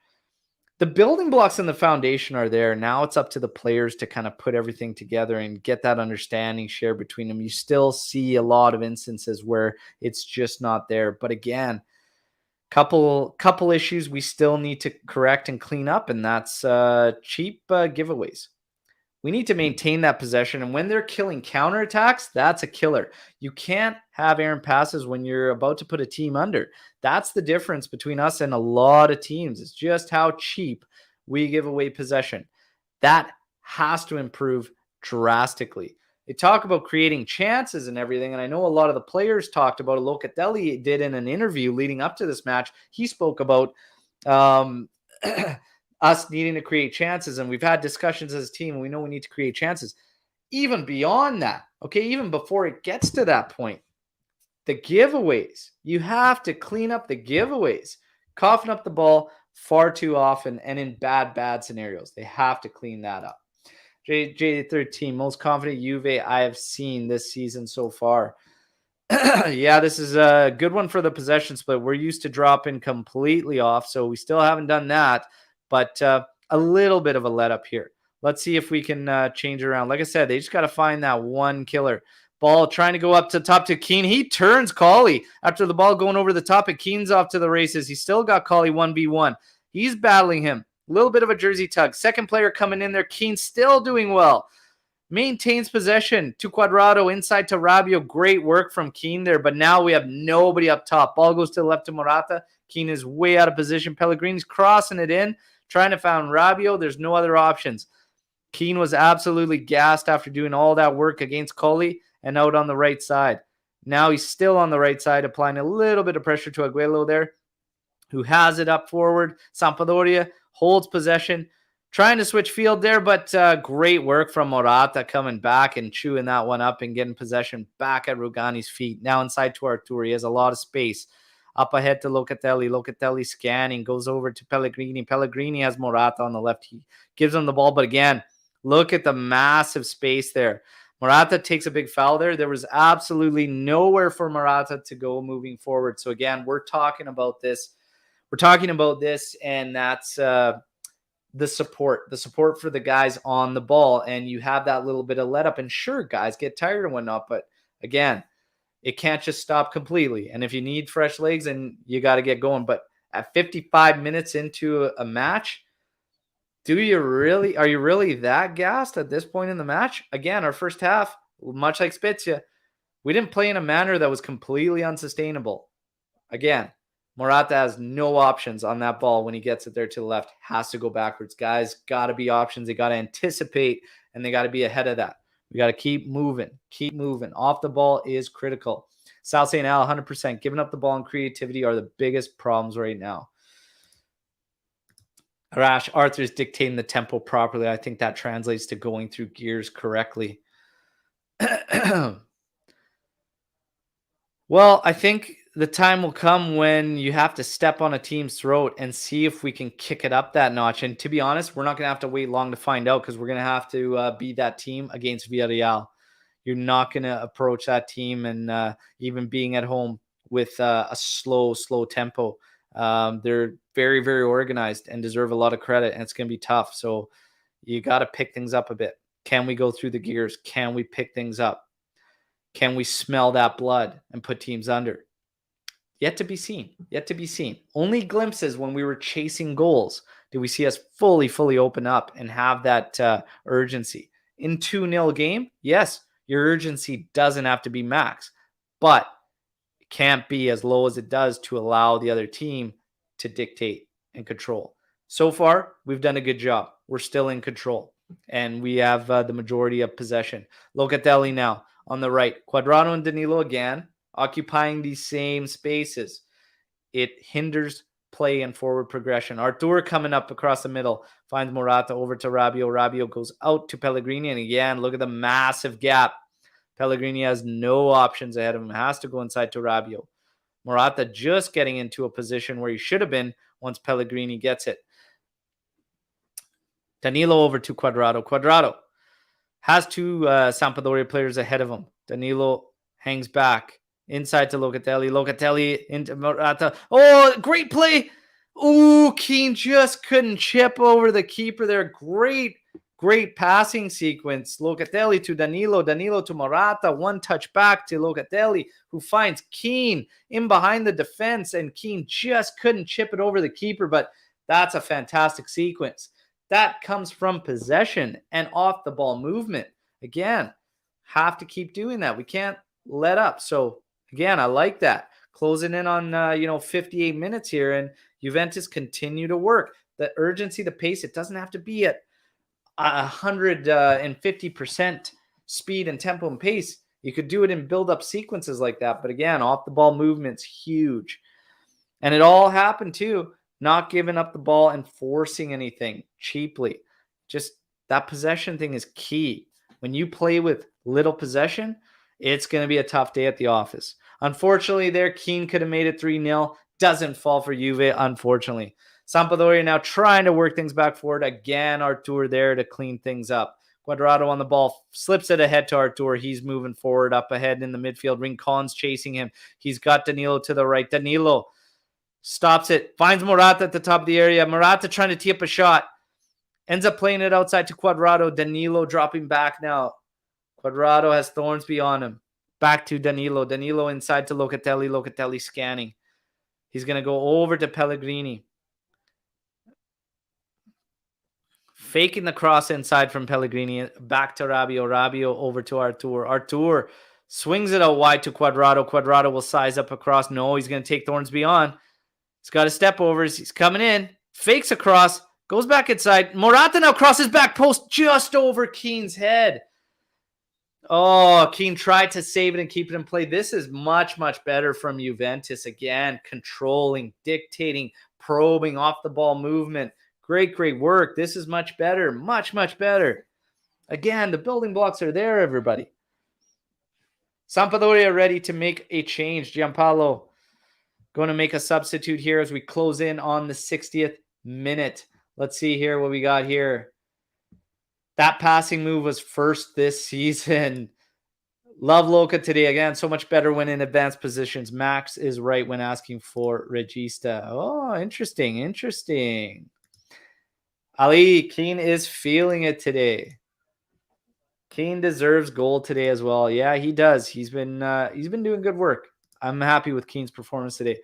the building blocks and the foundation are there. Now it's up to the players to kind of put everything together and get that understanding shared between them. You still see a lot of instances where it's just not there. But again, couple issues we still need to correct and clean up, and that's cheap giveaways. We need to maintain that possession, and when they're killing counterattacks, that's a killer. You can't have errant passes when you're about to put a team under. That's the difference between us and a lot of teams. It's just how cheap we give away possession. That has to improve drastically. They talk about creating chances and everything, and I know a lot of the players talked about it. Locatelli did in an interview leading up to this match. He spoke about us needing to create chances, and we've had discussions as a team, and we know we need to create chances. Even beyond that, okay, even before it gets to that point, the giveaways, you have to clean up the giveaways. Coughing up the ball far too often and in bad scenarios. They have to clean that up. J13, most confident Juve I have seen this season so far. Yeah, this is a good one for the possession split. We're used to dropping completely off, so we still haven't done that. But a little bit of a let up here. Let's see if we can change it around. Like I said, they just got to find that one killer. Ball trying to go up to top to Keane. He turns Cauley after the ball going over the top, and Keane's off to the races. He's still got Cauley 1v1. He's battling him. A little bit of a jersey tug. Second player coming in there. Keane still doing well. Maintains possession to Cuadrado, inside to Rabiot. Great work from Keane there, but now we have nobody up top. Ball goes to the left to Morata. Keane is way out of position. Pellegrini's crossing it in, trying to find Rabiot. There's no other options. Keane was absolutely gassed after doing all that work against Cauley and out on the right side. Now he's still on the right side, applying a little bit of pressure to Aguero there, who has it up forward. Sampdoria holds possession, trying to switch field there, but great work from Morata coming back and chewing that one up and getting possession back at Rugani's feet. Now inside to Artur. He has a lot of space. Up ahead to Locatelli. Locatelli scanning, goes over to Pellegrini. Pellegrini has Morata on the left. He gives him the ball, but again, look at the massive space there. Morata takes a big foul there. There was absolutely nowhere for Morata to go moving forward. So again, we're talking about this. We're talking about this, and that's the support for the guys on the ball. And you have that little bit of let up. And sure, guys get tired and whatnot, but again, it can't just stop completely. And if you need fresh legs, and you got to get going. But at 55 minutes into a match, are you really that gassed at this point in the match? Again, our first half, much like Spezia, we didn't play in a manner that was completely unsustainable. Again, Morata has no options on that ball when he gets it there to the left. Has to go backwards. Guys, got to be options. They got to anticipate, and they got to be ahead of that. We got to keep moving. Keep moving. Off the ball is critical. Sal saying, Al, 100%. Giving up the ball and creativity are the biggest problems right now. Rash, Arthur's dictating the tempo properly. I think that translates to going through gears correctly. Well, I think the time will come when you have to step on a team's throat and see if we can kick it up that notch. And to be honest, we're not going to have to wait long to find out, because we're going to have to be that team against Villarreal. You're not going to approach that team and even being at home with a slow tempo. They're very, very organized and deserve a lot of credit, and it's going to be tough. So you got to pick things up a bit. Can we go through the gears? Can we pick things up? Can we smell that blood and put teams under? Yet to be seen. Yet to be seen. Only glimpses when we were chasing goals did we see us fully open up and have that urgency. In 2-0 game, yes, your urgency doesn't have to be max, but it can't be as low as it does to allow the other team to dictate and control. So far, we've done a good job. We're still in control, and we have the majority of possession. Locatelli now on the right. Cuadrado and Danilo again. occupying these same spaces. It hinders play and forward progression. Artur coming up across the middle, finds Morata over to Rabiot. Rabiot goes out to Pellegrini, and again, look at the massive gap. Pellegrini has no options ahead of him, has to go inside to Rabiot. Morata just getting into a position where he should have been once Pellegrini gets it. Danilo over to Cuadrado. Cuadrado has two Sampdoria players ahead of him. Danilo hangs back. Inside to Locatelli. Locatelli into Morata. Oh, great play. Ooh, Keane just couldn't chip over the keeper there. Great passing sequence. Locatelli to Danilo. Danilo to Morata. One touch back to Locatelli, who finds Keane in behind the defense, and Keane just couldn't chip it over the keeper, but that's a fantastic sequence. That comes from possession and off the ball movement. Again, have to keep doing that. We can't let up. So again, I like that. Closing in on 58 minutes here, and Juventus continue to work. The urgency, the pace, it doesn't have to be at 150% speed and tempo and pace. You could do it in build-up sequences like that. But again, off the ball movement's huge. And it all happened too, not giving up the ball and forcing anything cheaply. Just that possession thing is key. When you play with little possession, it's going to be a tough day at the office. Unfortunately, there, Keane could have made it 3-0. Doesn't fall for Juve, unfortunately. Sampdoria now trying to work things back forward. Again, Artur there to clean things up. Cuadrado on the ball, slips it ahead to Artur. He's moving forward up ahead in the midfield. Rincon's chasing him. He's got Danilo to the right. Danilo stops it, finds Morata at the top of the area. Morata trying to tee up a shot. Ends up playing it outside to Cuadrado. Danilo dropping back now. Cuadrado has Thornsby on him. Back to Danilo. Danilo inside to Locatelli. Locatelli scanning. He's going to go over to Pellegrini. Faking the cross inside from Pellegrini. Back to Rabiot. Rabiot over to Artur. Artur swings it out wide to Cuadrado. Cuadrado will size up across. No, he's going to take Thornsby on. He's got a step over. He's coming in. Fakes across. Goes back inside. Morata now crosses back post just over Keane's head. Oh, Keane tried to save it and keep it in play. This is much, much better from Juventus. Again, controlling, dictating, probing off the ball movement. Great work. This is much better. Much, much better. Again, the building blocks are there, everybody. Sampdoria ready to make a change. Gianpaolo going to make a substitute here as we close in on the 60th minute. Let's see here what we got here. That passing move was first this season. Love Luca today. Again, so much better when in advanced positions. Max is right when asking for Regista. Oh, interesting. Ali, Keane is feeling it today. Keane deserves goal today as well. Yeah, he does. He's been doing good work. I'm happy with Keane's performance today.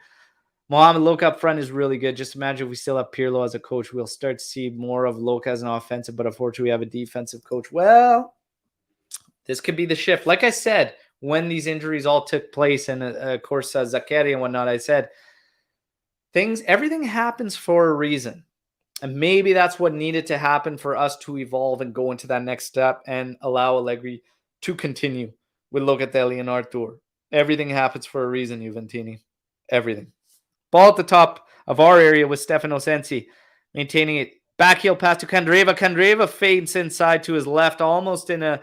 Mohamed Luca up front is really good. Just imagine if we still have Pirlo as a coach, we'll start to see more of Luca as an offensive, but unfortunately we have a defensive coach. Well, this could be the shift. Like I said, when these injuries all took place, and of course Zakeri and whatnot, I said everything happens for a reason. And maybe that's what needed to happen for us to evolve and go into that next step and allow Allegri to continue with Locatelli and Artur. Everything happens for a reason, Juventini. Everything. Ball at the top of our area with Stefano Sensi maintaining it. Backheel pass to Candreva. Candreva fades inside to his left, almost in a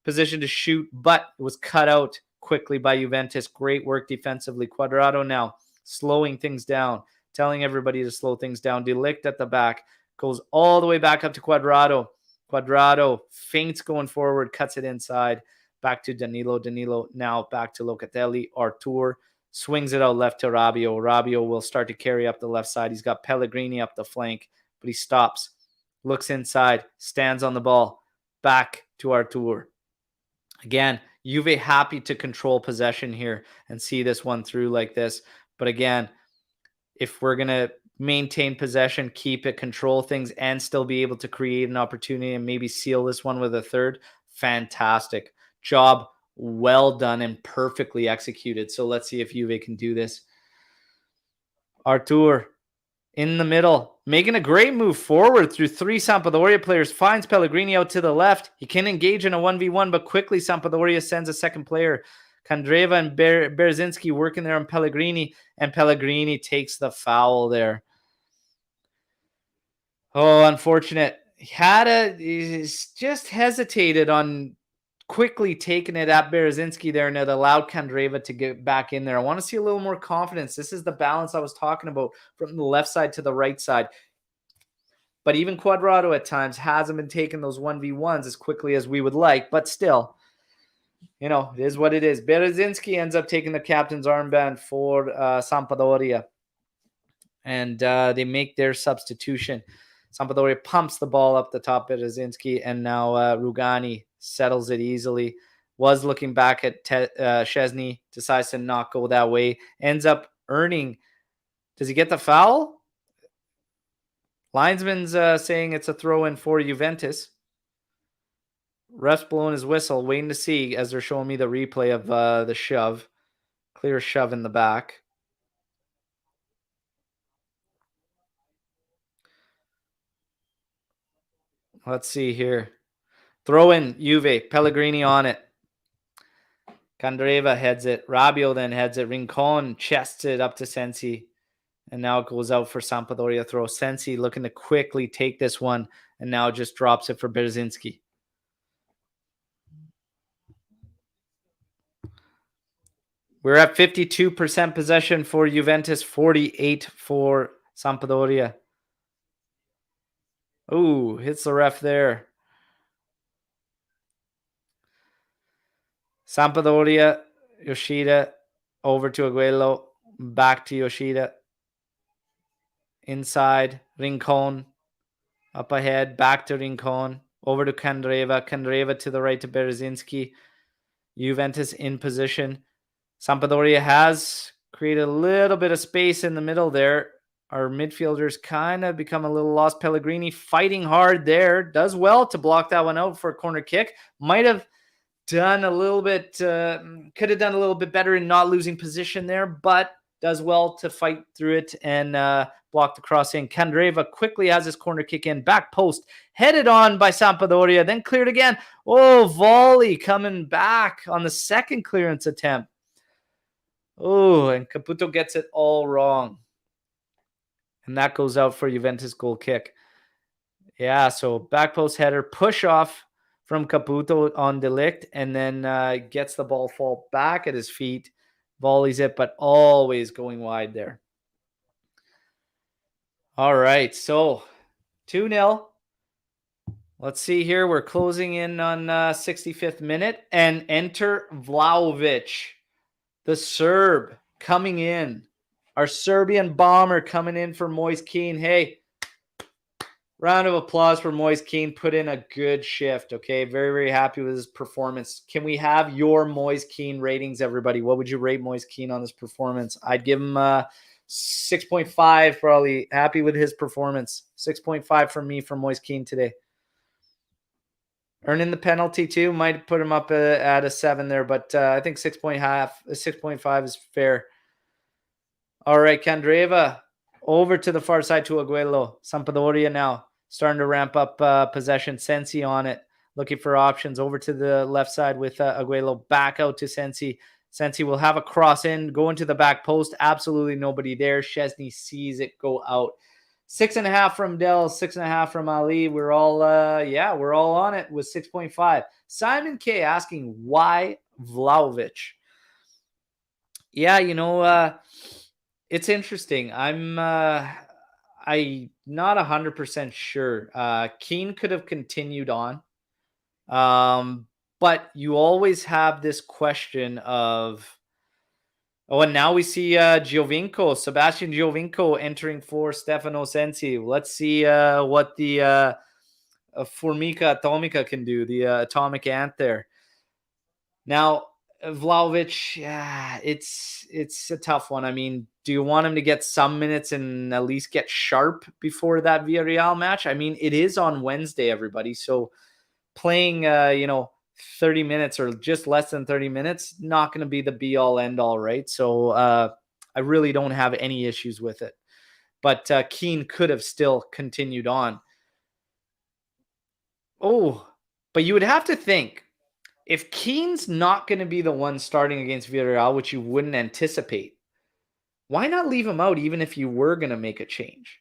position to shoot, but it was cut out quickly by Juventus. Great work defensively. Cuadrado now slowing things down, telling everybody to slow things down. De Ligt at the back, goes all the way back up to Cuadrado. Cuadrado feints going forward, cuts it inside. Back to Danilo. Danilo now back to Locatelli. Artur swings it out left to Rabiot. Rabiot will start to carry up the left side. He's got Pellegrini up the flank, but he stops, looks inside, stands on the ball, back to Artur. Again, Juve happy to control possession here and see this one through like this. But again, if we're going to maintain possession, keep it, control things, and still be able to create an opportunity and maybe seal this one with a third, fantastic job. Well done and perfectly executed. So let's see if Juve can do this. Artur in the middle, making a great move forward through three Sampdoria players, finds Pellegrini out to the left. He can engage in a 1v1, but quickly Sampdoria sends a second player. Kandreva and Berzinski working there on Pellegrini, and Pellegrini takes the foul there. Oh, unfortunate. He's just hesitated on quickly taking it at Berzinski there, and it allowed Kandreva to get back in there. I want to see a little more confidence. This is the balance I was talking about from the left side to the right side. But even Cuadrado at times hasn't been taking those 1v1s as quickly as we would like. But still, it is what it is. Berzinski ends up taking the captain's armband for Sampdoria. And they make their substitution. Sampdoria pumps the ball up the top at Berzinski, and now Rugani settles it easily. Was looking back at Szczęsny, decides to not go that way. Ends up earning. Does he get the foul? Linesman's saying it's a throw-in for Juventus. Ref's blowing his whistle, waiting to see as they're showing me the replay of the shove. Clear shove in the back. Let's see here. Throw in Juve. Pellegrini on it. Kandreva heads it. Rabiot then heads it. Rincon chests it up to Sensi. And now it goes out for Sampdoria throw. Sensi looking to quickly take this one. And now just drops it for Berzinski. We're at 52% possession for Juventus. 48 for Sampdoria. Ooh, hits the ref there. Sampdoria, Yoshida, over to Aguero, back to Yoshida. Inside, Rincon, up ahead, back to Rincon, over to Kandreva. Kandreva to the right to Berzinski. Juventus in position. Sampdoria has created a little bit of space in the middle there. Our midfielders kind of become a little lost. Pellegrini fighting hard there. Does well to block that one out for a corner kick. Might have done a little bit, could have done a little bit better in not losing position there, but does well to fight through it and block the cross in. Kandreva quickly has his corner kick in, back post, headed on by Sampdoria, then cleared again. Oh, volley coming back on the second clearance attempt. Oh, and Caputo gets it all wrong. And that goes out for Juventus goal kick. Yeah, so back post header, push off from Caputo on De Ligt, and then gets the ball fall back at his feet, volleys it, but always going wide there. All right, so 2-0. Let's see here. We're closing in on 65th minute, and enter Vlahović, the Serb, coming in. Our Serbian bomber coming in for Moise Kean. Hey, round of applause for Moise Kean. Put in a good shift, okay? Very, very happy with his performance. Can we have your Moise Kean ratings, everybody? What would you rate Moise Kean on this performance? I'd give him 6.5, probably. Happy with his performance. 6.5 from me for Moise Kean today. Earning the penalty, too. Might put him up at a 7 there, but I think 6.5 is fair. All right, Kandreva. Over to the far side to Aguero. Sampdoria now starting to ramp up possession. Sensi on it, looking for options. Over to the left side with Aguero. Back out to Sensi. Sensi will have a cross in, go into the back post. Absolutely nobody there. Szczęsny sees it go out. 6.5 from Del, 6.5 from Ali. We're all, we're all on it with 6.5. Simon K asking, why Vlahović? Yeah, it's interesting. I'm not 100% sure. Keane could have continued on. But you always have this question of, and now we see Sebastian Giovinco entering for Stefano Sensi. Let's see what the Formica Atomica can do, the atomic ant there. Now, Vlahović, it's a tough one. I mean, do you want him to get some minutes and at least get sharp before that Villarreal match? I mean, it is on Wednesday, everybody. So playing, 30 minutes or just less than 30 minutes, not going to be the be all end all, right? So I really don't have any issues with it. But Keane could have still continued on. Oh, but you would have to think, if Keane's not going to be the one starting against Villarreal, which you wouldn't anticipate, why not leave him out even if you were going to make a change?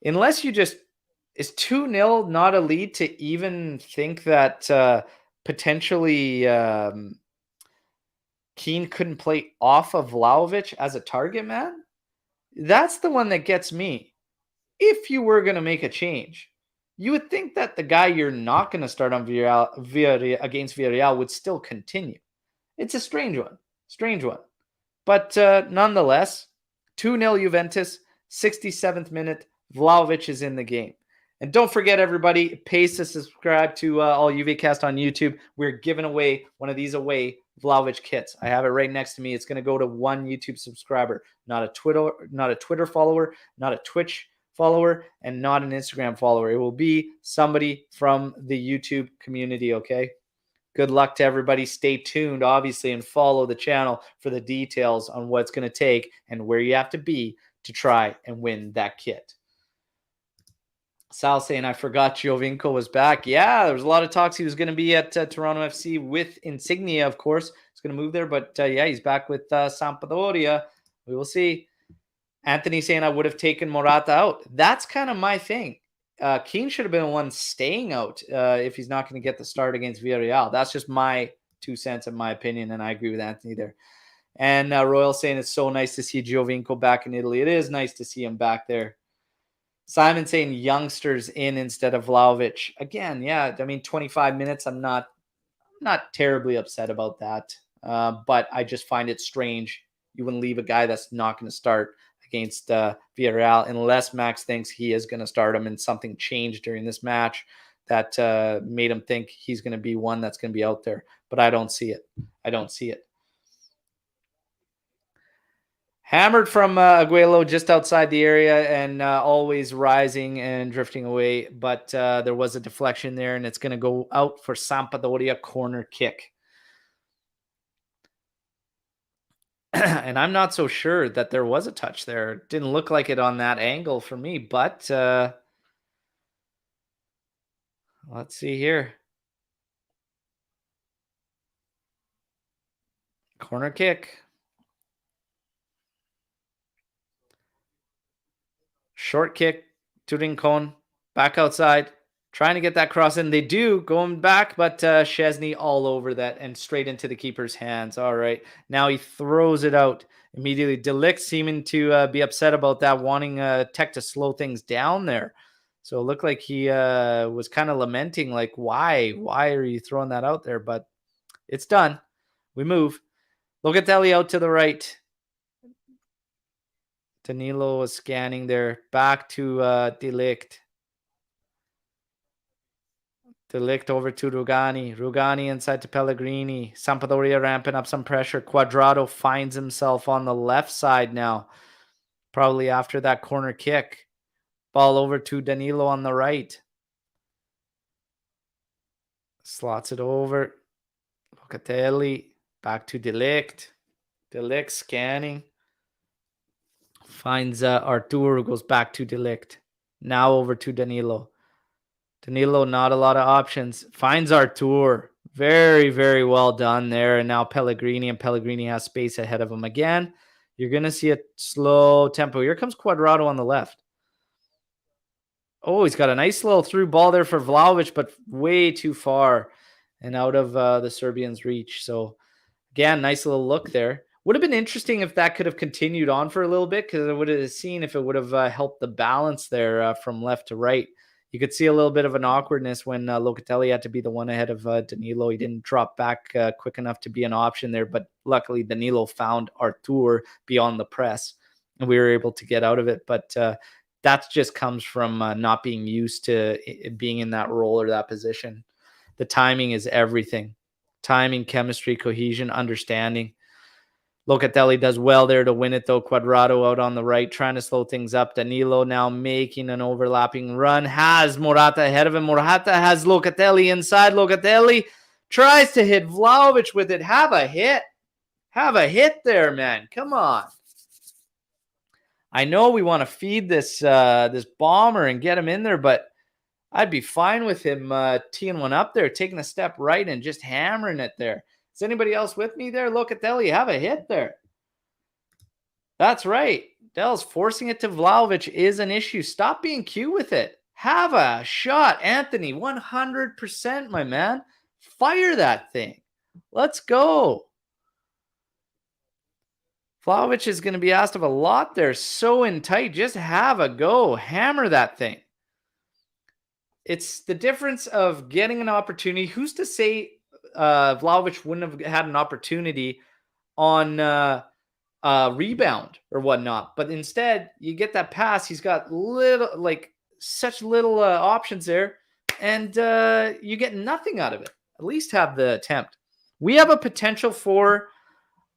Unless you just, is 2-0 not a lead to even think that potentially Keane couldn't play off of Vlahović as a target man? That's the one that gets me. If you were going to make a change, you would think that the guy you're not going to start on Villarreal against Villarreal would still continue. It's a strange one. But nonetheless, 2-0 Juventus, 67th minute, Vlahović is in the game. And don't forget, everybody, pays to subscribe to all UVcast on YouTube. We're giving away one of these Vlahović kits. I have it right next to me. It's going to go to one YouTube subscriber, not a Twitter follower, not a Twitch follower, and not an Instagram follower. It will be somebody from the YouTube community, okay? Good luck to everybody. Stay tuned, obviously, and follow the channel for the details on what it's going to take and where you have to be to try and win that kit. Sal saying, I forgot Giovinco was back. Yeah, there was a lot of talks he was going to be at Toronto FC with Insignia, of course. He's going to move there, but yeah, he's back with Sampdoria. We will see. Anthony saying, I would have taken Morata out. That's kind of my thing. Keane should have been the one staying out if he's not going to get the start against Villarreal. That's just my 2 cents in my opinion, and I agree with Anthony there. And Royal saying, it's so nice to see Giovinco back in Italy. It is nice to see him back there. Simon saying youngsters in instead of Vlahović. Again, yeah, I mean, 25 minutes, I'm not terribly upset about that. But I just find it strange. You wouldn't leave a guy that's not going to start against Villarreal unless Max thinks he is going to start him and something changed during this match that made him think he's going to be one that's going to be out there. But I don't see it. Hammered from Aguero just outside the area and always rising and drifting away. But there was a deflection there, and it's going to go out for Sampdoria corner kick. And I'm not so sure that there was a touch there. It didn't look like it on that angle for me, but let's see here. Corner kick. Short kick to Rincon. Back outside. Trying to get that cross in. They do. Going back, but Szczęsny all over that and straight into the keeper's hands. All right. Now he throws it out immediately. De Ligt seeming to be upset about that, wanting Tech to slow things down there. So it looked like he was kind of lamenting, like, why? Why are you throwing that out there? But it's done. We move. Locatelli out to the right. Danilo was scanning there. Back to De Ligt. De Ligt over to Rugani. Rugani inside to Pellegrini. Sampdoria ramping up some pressure. Cuadrado finds himself on the left side now. Probably after that corner kick. Ball over to Danilo on the right. Slots it over. Locatelli. Back to De Ligt. De Ligt scanning. Finds Artur, goes back to De Ligt. Now over to Danilo. Danilo, not a lot of options. Finds Artur. Very, very well done there. And now Pellegrini, and Pellegrini has space ahead of him again. You're going to see a slow tempo. Here comes Cuadrado on the left. Oh, he's got a nice little through ball there for Vlahović, but way too far and out of the Serbians' reach. So, again, nice little look there. Would have been interesting if that could have continued on for a little bit, because I would have seen if it would have helped the balance there from left to right. You could see a little bit of an awkwardness when Locatelli had to be the one ahead of Danilo. He didn't drop back quick enough to be an option there, but luckily Danilo found Artur beyond the press, and we were able to get out of it. But that just comes from not being used to being in that role or that position. The timing is everything. Timing, chemistry, cohesion, understanding. Locatelli does well there to win it, though. Cuadrado out on the right, trying to slow things up. Danilo now making an overlapping run. Has Morata ahead of him. Morata has Locatelli inside. Locatelli tries to hit Vlahović with it. Have a hit. Have a hit there, man. Come on. I know we want to feed this this bomber and get him in there, but I'd be fine with him teeing one up there, taking a step right and just hammering it there. Is anybody else with me there? Locatelli, have a hit there. That's right. Dell's forcing it to Vlahović is an issue. Stop being cute with it. Have a shot, Anthony. 100%, my man. Fire that thing. Let's go. Vlahović is going to be asked of a lot there. So in tight. Just have a go. Hammer that thing. It's the difference of getting an opportunity. Who's to say Vlahović wouldn't have had an opportunity on rebound or whatnot? But instead, you get that pass. He's got such little options there, and you get nothing out of it. At least have the attempt. We have a potential for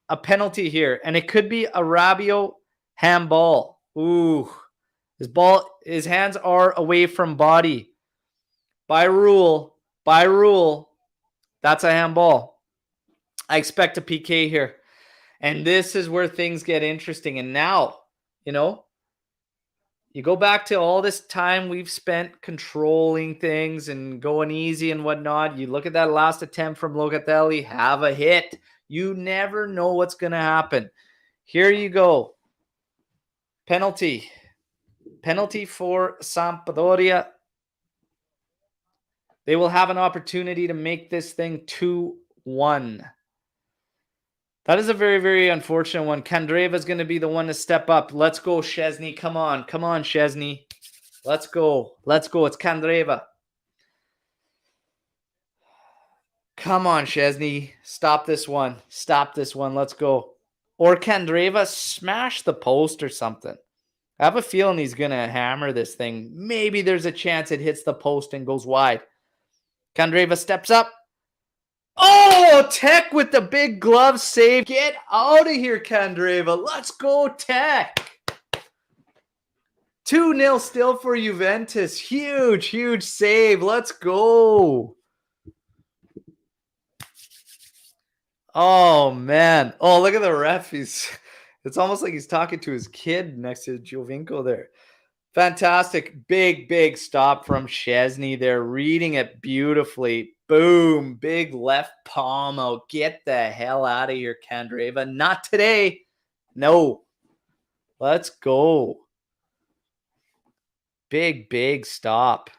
a penalty here, and it could be a Rabiot handball. Ooh, his hands are away from body. By rule, that's a handball. I expect a PK here. And this is where things get interesting. And now, you go back to all this time we've spent controlling things and going easy and whatnot. You look at that last attempt from Locatelli, have a hit. You never know what's going to happen. Here you go. Penalty. Penalty for Sampdoria. They will have an opportunity to make this thing 2-1. That is a very, very unfortunate one. Candreva is going to be the one to step up. Let's go, Szczęsny. Come on, Szczęsny. Let's go. It's Candreva. Come on, Szczęsny. Stop this one. Let's go. Or Candreva, smash the post or something. I have a feeling he's going to hammer this thing. Maybe there's a chance it hits the post and goes wide. Candreva steps up. Oh, Tech with the big glove save. Get out of here, Candreva. Let's go, Tech. 2-0 still for Juventus. Huge save. Let's go. Oh, man. Oh, look at the ref. It's almost like he's talking to his kid next to Giovinco there. Fantastic. Big stop from Szczęsny there. Reading it beautifully. Boom. Big left palm out. Get the hell out of here, Candreva. Not today. No. Let's go. Big stop.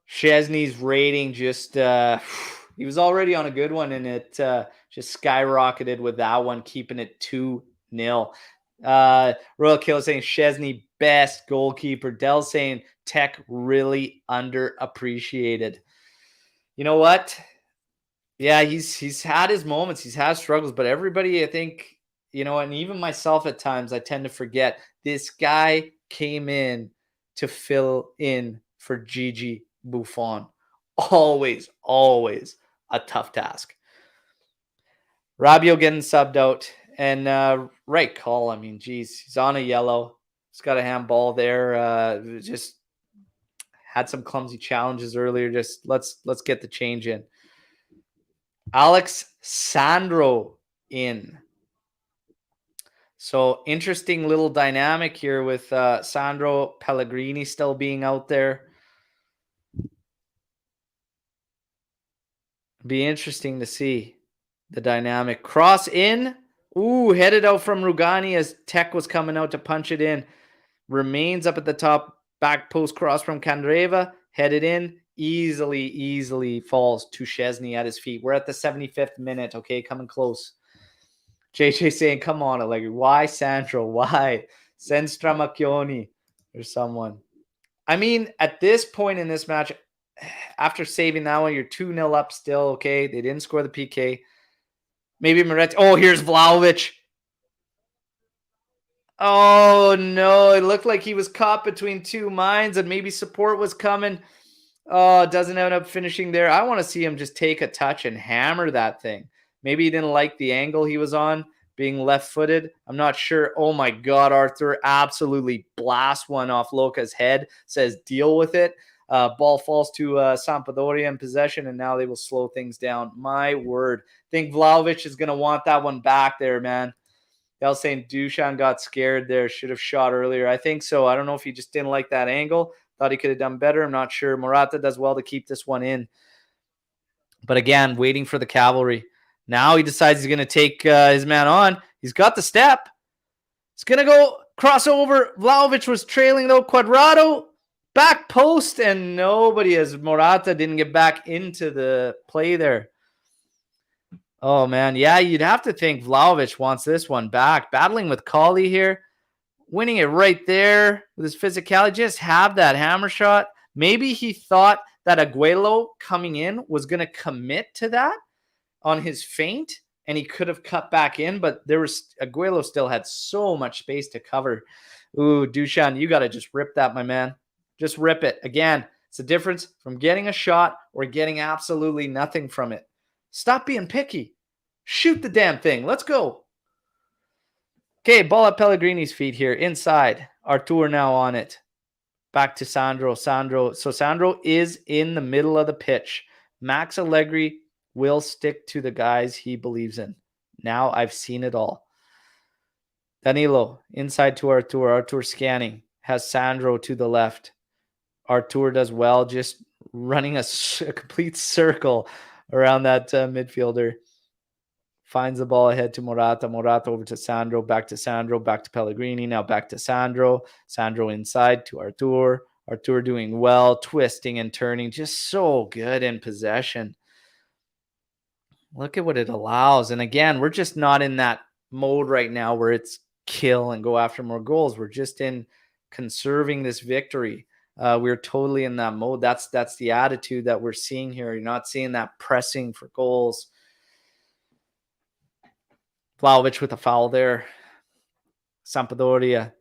Szczęsny's rating just... he was already on a good one, and it just skyrocketed with that one, keeping it 2-0. Royal Killer saying Szczęsny best goalkeeper. Dell saying Tech really underappreciated. You know what? Yeah, he's had his moments. He's had struggles, but everybody, I think, and even myself at times, I tend to forget this guy came in to fill in for Gigi Buffon. Always a tough task. Rabiot getting subbed out. And right call. I mean, geez, he's on a yellow. He's got a handball there. Just had some clumsy challenges earlier. Just let's get the change in. Alex Sandro in. So interesting little dynamic here with Sandro Pellegrini still being out there. Be interesting to see the dynamic. Cross in. Ooh, headed out from Rugani as Tech was coming out to punch it in. Remains up at the top. Back post cross from Candreva. Headed in. Easily falls to Szczęsny at his feet. We're at the 75th minute. Okay, coming close. JJ saying, come on, Allegri. Why Sandro? Why? Send Stramacchioni or someone. I mean, at this point in this match, after saving that one, you're 2-0 up still. Okay, they didn't score the PK. Maybe Moretti. Oh, here's Vlahović. Oh, no. It looked like he was caught between two minds and maybe support was coming. Oh, doesn't end up finishing there. I want to see him just take a touch and hammer that thing. Maybe he didn't like the angle he was on, being left-footed. I'm not sure. Oh, my God, Arthur absolutely blasts one off Luca's head. Says, deal with it. Ball falls to Sampdoria in possession, and now they will slow things down. My word. I think Vlahović is going to want that one back there, man. They were saying Dusan got scared there. Should have shot earlier. I think so. I don't know if he just didn't like that angle. Thought he could have done better. I'm not sure. Morata does well to keep this one in. But again, waiting for the cavalry. Now he decides he's going to take his man on. He's got the step. He's going to go crossover. Vlahović was trailing, though. Cuadrado, back post, and nobody, as Morata didn't get back into the play there. Oh, man. Yeah, you'd have to think Vlahović wants this one back. Battling with Collie here. Winning it right there with his physicality. Just have that hammer shot. Maybe he thought that Aguero coming in was going to commit to that on his feint, and he could have cut back in, but Aguero still had so much space to cover. Ooh, Dusan, you got to just rip that, my man. Just rip it. Again, it's the difference from getting a shot or getting absolutely nothing from it. Stop being picky. Shoot the damn thing. Let's go. Okay, ball at Pellegrini's feet here. Inside. Artur now on it. Back to Sandro. So Sandro is in the middle of the pitch. Max Allegri will stick to the guys he believes in. Now I've seen it all. Danilo inside to Artur. Artur scanning. Has Sandro to the left. Artur does well, just running a complete circle around that midfielder. Finds the ball ahead to Morata. Morata over to Sandro. Back to Sandro. Back to Pellegrini. Now back to Sandro. Sandro inside to Artur. Artur doing well. Twisting and turning. Just so good in possession. Look at what it allows. And again, we're just not in that mode right now where it's kill and go after more goals. We're just in conserving this victory. We're totally in that mode. That's the attitude that we're seeing here. You're not seeing that pressing for goals. Vlahović with a foul there. Sampdoria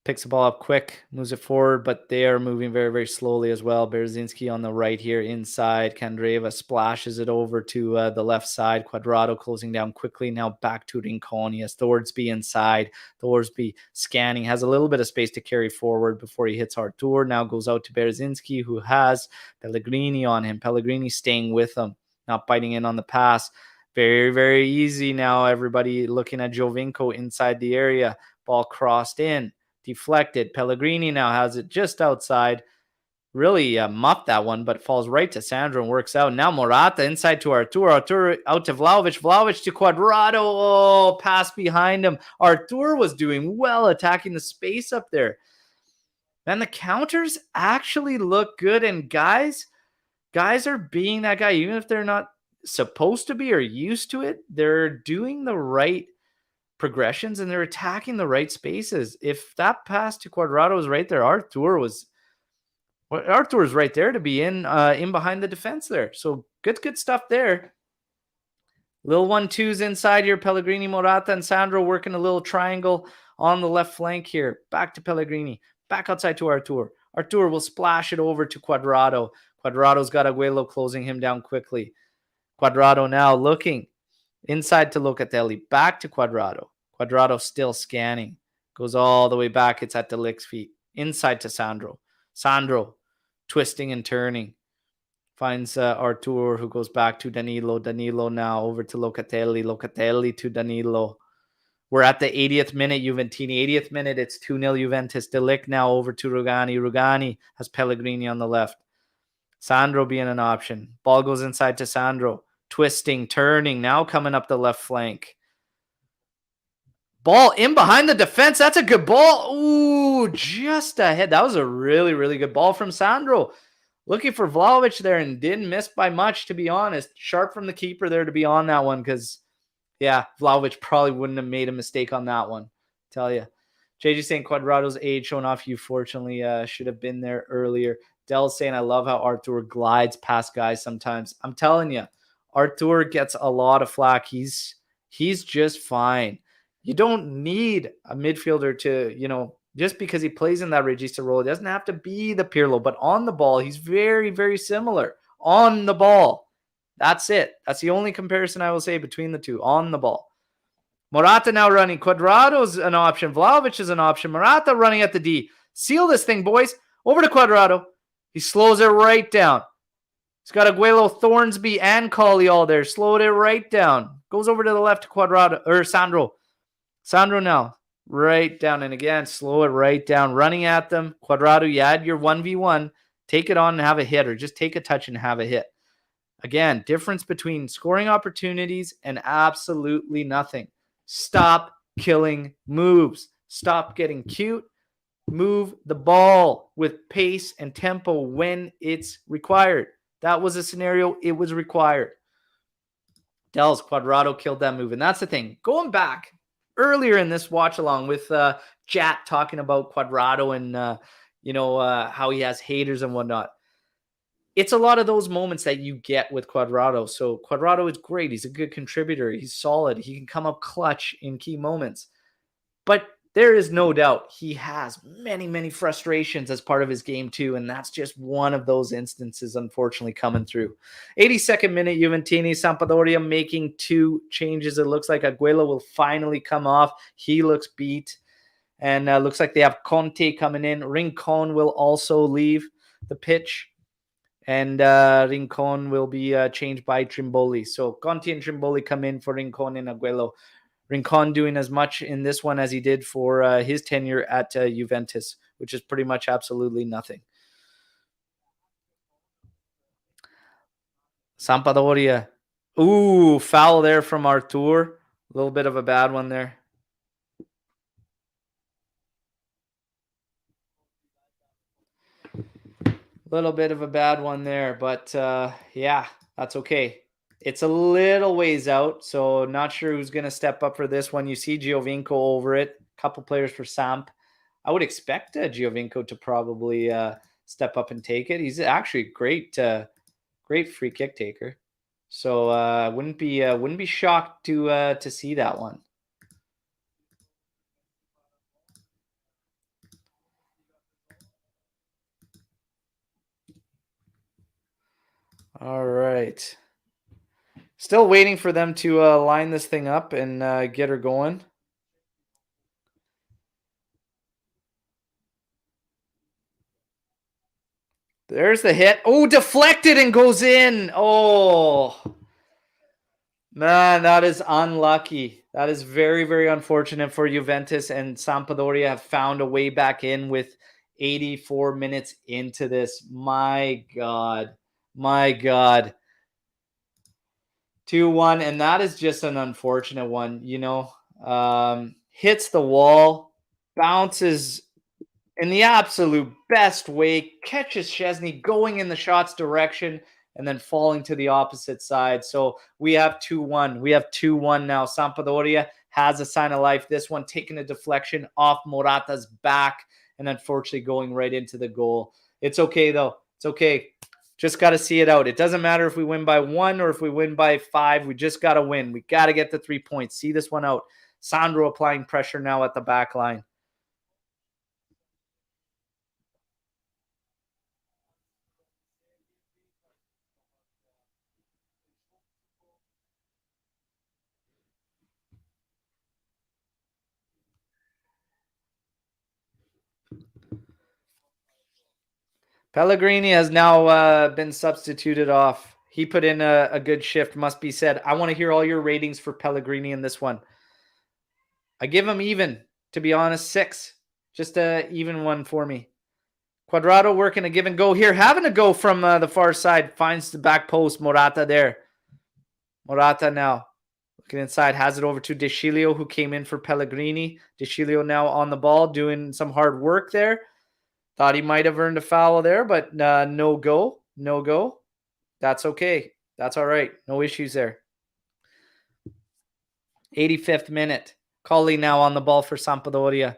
picks the ball up quick, moves it forward, but they are moving very, very slowly as well. Berzinski on the right here inside. Candreva splashes it over to the left side. Cuadrado closing down quickly. Now back to Rincon. Yes, Thorsby inside. Thorsby scanning. Has a little bit of space to carry forward before he hits Artur. Now goes out to Berzinski, who has Pellegrini on him. Pellegrini staying with him. Not biting in on the pass. Very, very easy now. Everybody looking at Giovinco inside the area. Ball crossed in. Deflected. Pellegrini now has it just outside. Really muffed that one, but falls right to Sandro and works out. Now Morata inside to Artur. Artur out to Vlahović. Vlahović to Cuadrado. Oh, pass behind him. Artur was doing well attacking the space up there. And the counters actually look good. And guys are being that guy, even if they're not supposed to be or used to it. They're doing the right progressions and they're attacking the right spaces. If that pass to Cuadrado was right there, Artur was right there to be in behind the defense there. So good stuff there. Little 1-2s inside here. Pellegrini, Morata, and Sandro working a little triangle on the left flank here. Back to Pellegrini. Back outside to Artur. Artur will splash it over to Cuadrado. Cuadrado's got Aguero closing him down quickly. Cuadrado now looking inside to Locatelli. Back to Cuadrado. Cuadrado still scanning. Goes all the way back. It's at De Ligt's feet. Inside to Sandro. Sandro twisting and turning. Finds Artur, who goes back to Danilo. Danilo now over to Locatelli. Locatelli to Danilo. We're at the 80th minute, Juventini. 80th minute, it's 2-0 Juventus. De Ligt now over to Rugani. Rugani has Pellegrini on the left. Sandro being an option. Ball goes inside to Sandro. Twisting, turning, now coming up the left flank. Ball in behind the defense. That's a good ball. Ooh, just ahead. That was a really, really good ball from Sandro. Looking for Vlahović there and didn't miss by much, to be honest. Sharp from the keeper there to be on that one because, yeah, Vlahović probably wouldn't have made a mistake on that one. Tell you. JJ saying Cuadrado's age showing off. You fortunately should have been there earlier. Dell's saying, I love how Artur glides past guys sometimes. I'm telling you, Artur gets a lot of flack. He's just fine. You don't need a midfielder to, just because he plays in that regista role, it doesn't have to be the Pirlo, but on the ball, he's very, very similar. On the ball. That's it. That's the only comparison I will say between the two. On the ball. Morata now running. Cuadrado's an option. Vlahović is an option. Morata running at the D. Seal this thing, boys. Over to Cuadrado. He slows it right down. He's got Aguero, Thornsby, and Collie all there. Slowed it right down. Goes over to the left to Cuadrado, or Sandro. Sandro now. right down. And again, slow it right down. Running at them. Cuadrado, you had your 1v1. Take it on and have a hit, or just take a touch and have a hit. Again, difference between scoring opportunities and absolutely nothing. Stop killing moves. Stop getting cute. Move the ball with pace and tempo when it's required. That was a scenario. It was required. Del's Cuadrado killed that move. And that's the thing. Going back earlier in this watch along with Jat talking about Cuadrado and, how he has haters and whatnot. It's a lot of those moments that you get with Cuadrado. So Cuadrado is great. He's a good contributor. He's solid. He can come up clutch in key moments. But there is no doubt he has many, many frustrations as part of his game too. And that's just one of those instances, unfortunately, coming through. 82nd minute, Juventini, Sampdoria making 2 changes. It looks like Aguero will finally come off. He looks beat. And looks like they have Conte coming in. Rincon will also leave the pitch. And Rincon will be changed by Trimboli. So Conte and Trimboli come in for Rincon and Aguero. Rincon doing as much in this one as he did for his tenure at Juventus, which is pretty much absolutely nothing. Sampdoria. Ooh, foul there from Artur. A little bit of a bad one there. Little bit of a bad one there, but yeah, that's okay. It's a little ways out, so not sure who's going to step up for this one. You see Giovinco over it, a couple players for Samp. I would expect Giovinco to probably step up and take it. He's actually a great free kick taker. So wouldn't be shocked to see that one. All right. Still waiting for them to line this thing up and get her going. There's the hit. Oh, deflected and goes in. Oh, man, that is unlucky. That is very, very unfortunate for Juventus, and Sampdoria have found a way back in with 84 minutes into this. My God. 2-1, and that is just an unfortunate one, hits the wall, bounces in the absolute best way, catches Szczęsny going in the shot's direction, and then falling to the opposite side. So we have 2-1. We have 2-1 now. Sampdoria has a sign of life. This one taking a deflection off Morata's back, and unfortunately going right into the goal. It's okay, though. It's okay. Just got to see it out. It doesn't matter if we win by 1 or if we win by 5. We just got to win. We got to get the 3 points. See this one out. Sandro applying pressure now at the back line. Pellegrini has now been substituted off. He put in a good shift, must be said. I want to hear all your ratings for Pellegrini in this one. I give him even, to be honest, 6. Just a even one for me. Cuadrado working a give and go here. Having a go from the far side. Finds the back post. Morata there. Morata now. Looking inside. Has it over to De Sciglio, who came in for Pellegrini. De Sciglio now on the ball. Doing some hard work there. Thought he might have earned a foul there, but no go. No go. That's okay. That's all right. No issues there. 85th minute. Colley now on the ball for Sampdoria.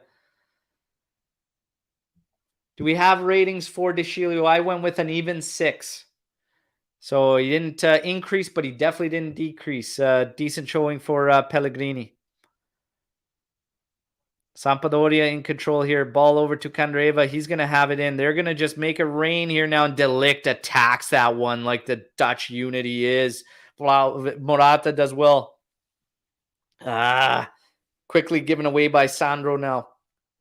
Do we have ratings for De Sciglio? I went with an even 6. So he didn't increase, but he definitely didn't decrease. Decent showing for Pellegrini. Sampdoria in control here. Ball over to Candreva. He's going to have it in. They're going to just make it rain here now. And Delict attacks that one like the Dutch unit he is. Morata does well. Quickly given away by Sandro now.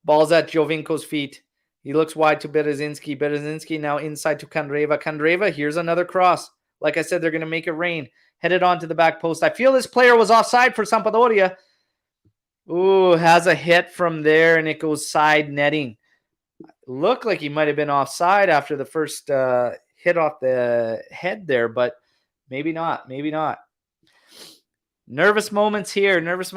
Ball's at Giovinco's feet. He looks wide to Berezinski. Berezinski now inside to Candreva. Candreva, here's another cross. Like I said, they're going to make it rain. Headed on to the back post. I feel this player was offside for Sampdoria. Ooh, has a hit from there, and it goes side netting. Looked like he might have been offside after the first hit off the head there, but maybe not. Maybe not. Nervous moments here, and there was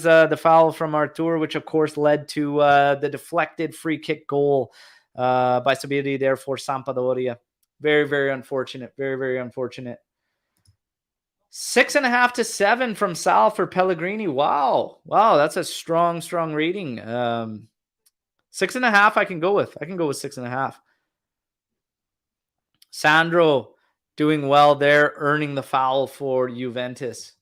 the foul from Artur, which of course led to the deflected free kick goal by Sampdoria there for Sampdoria. Very, very unfortunate. Very, very unfortunate. 6.5 to 7 from Sal for Pellegrini. Wow, that's a strong rating. 6.5 I can go with. 6.5. Sandro doing well there, earning the foul for Juventus.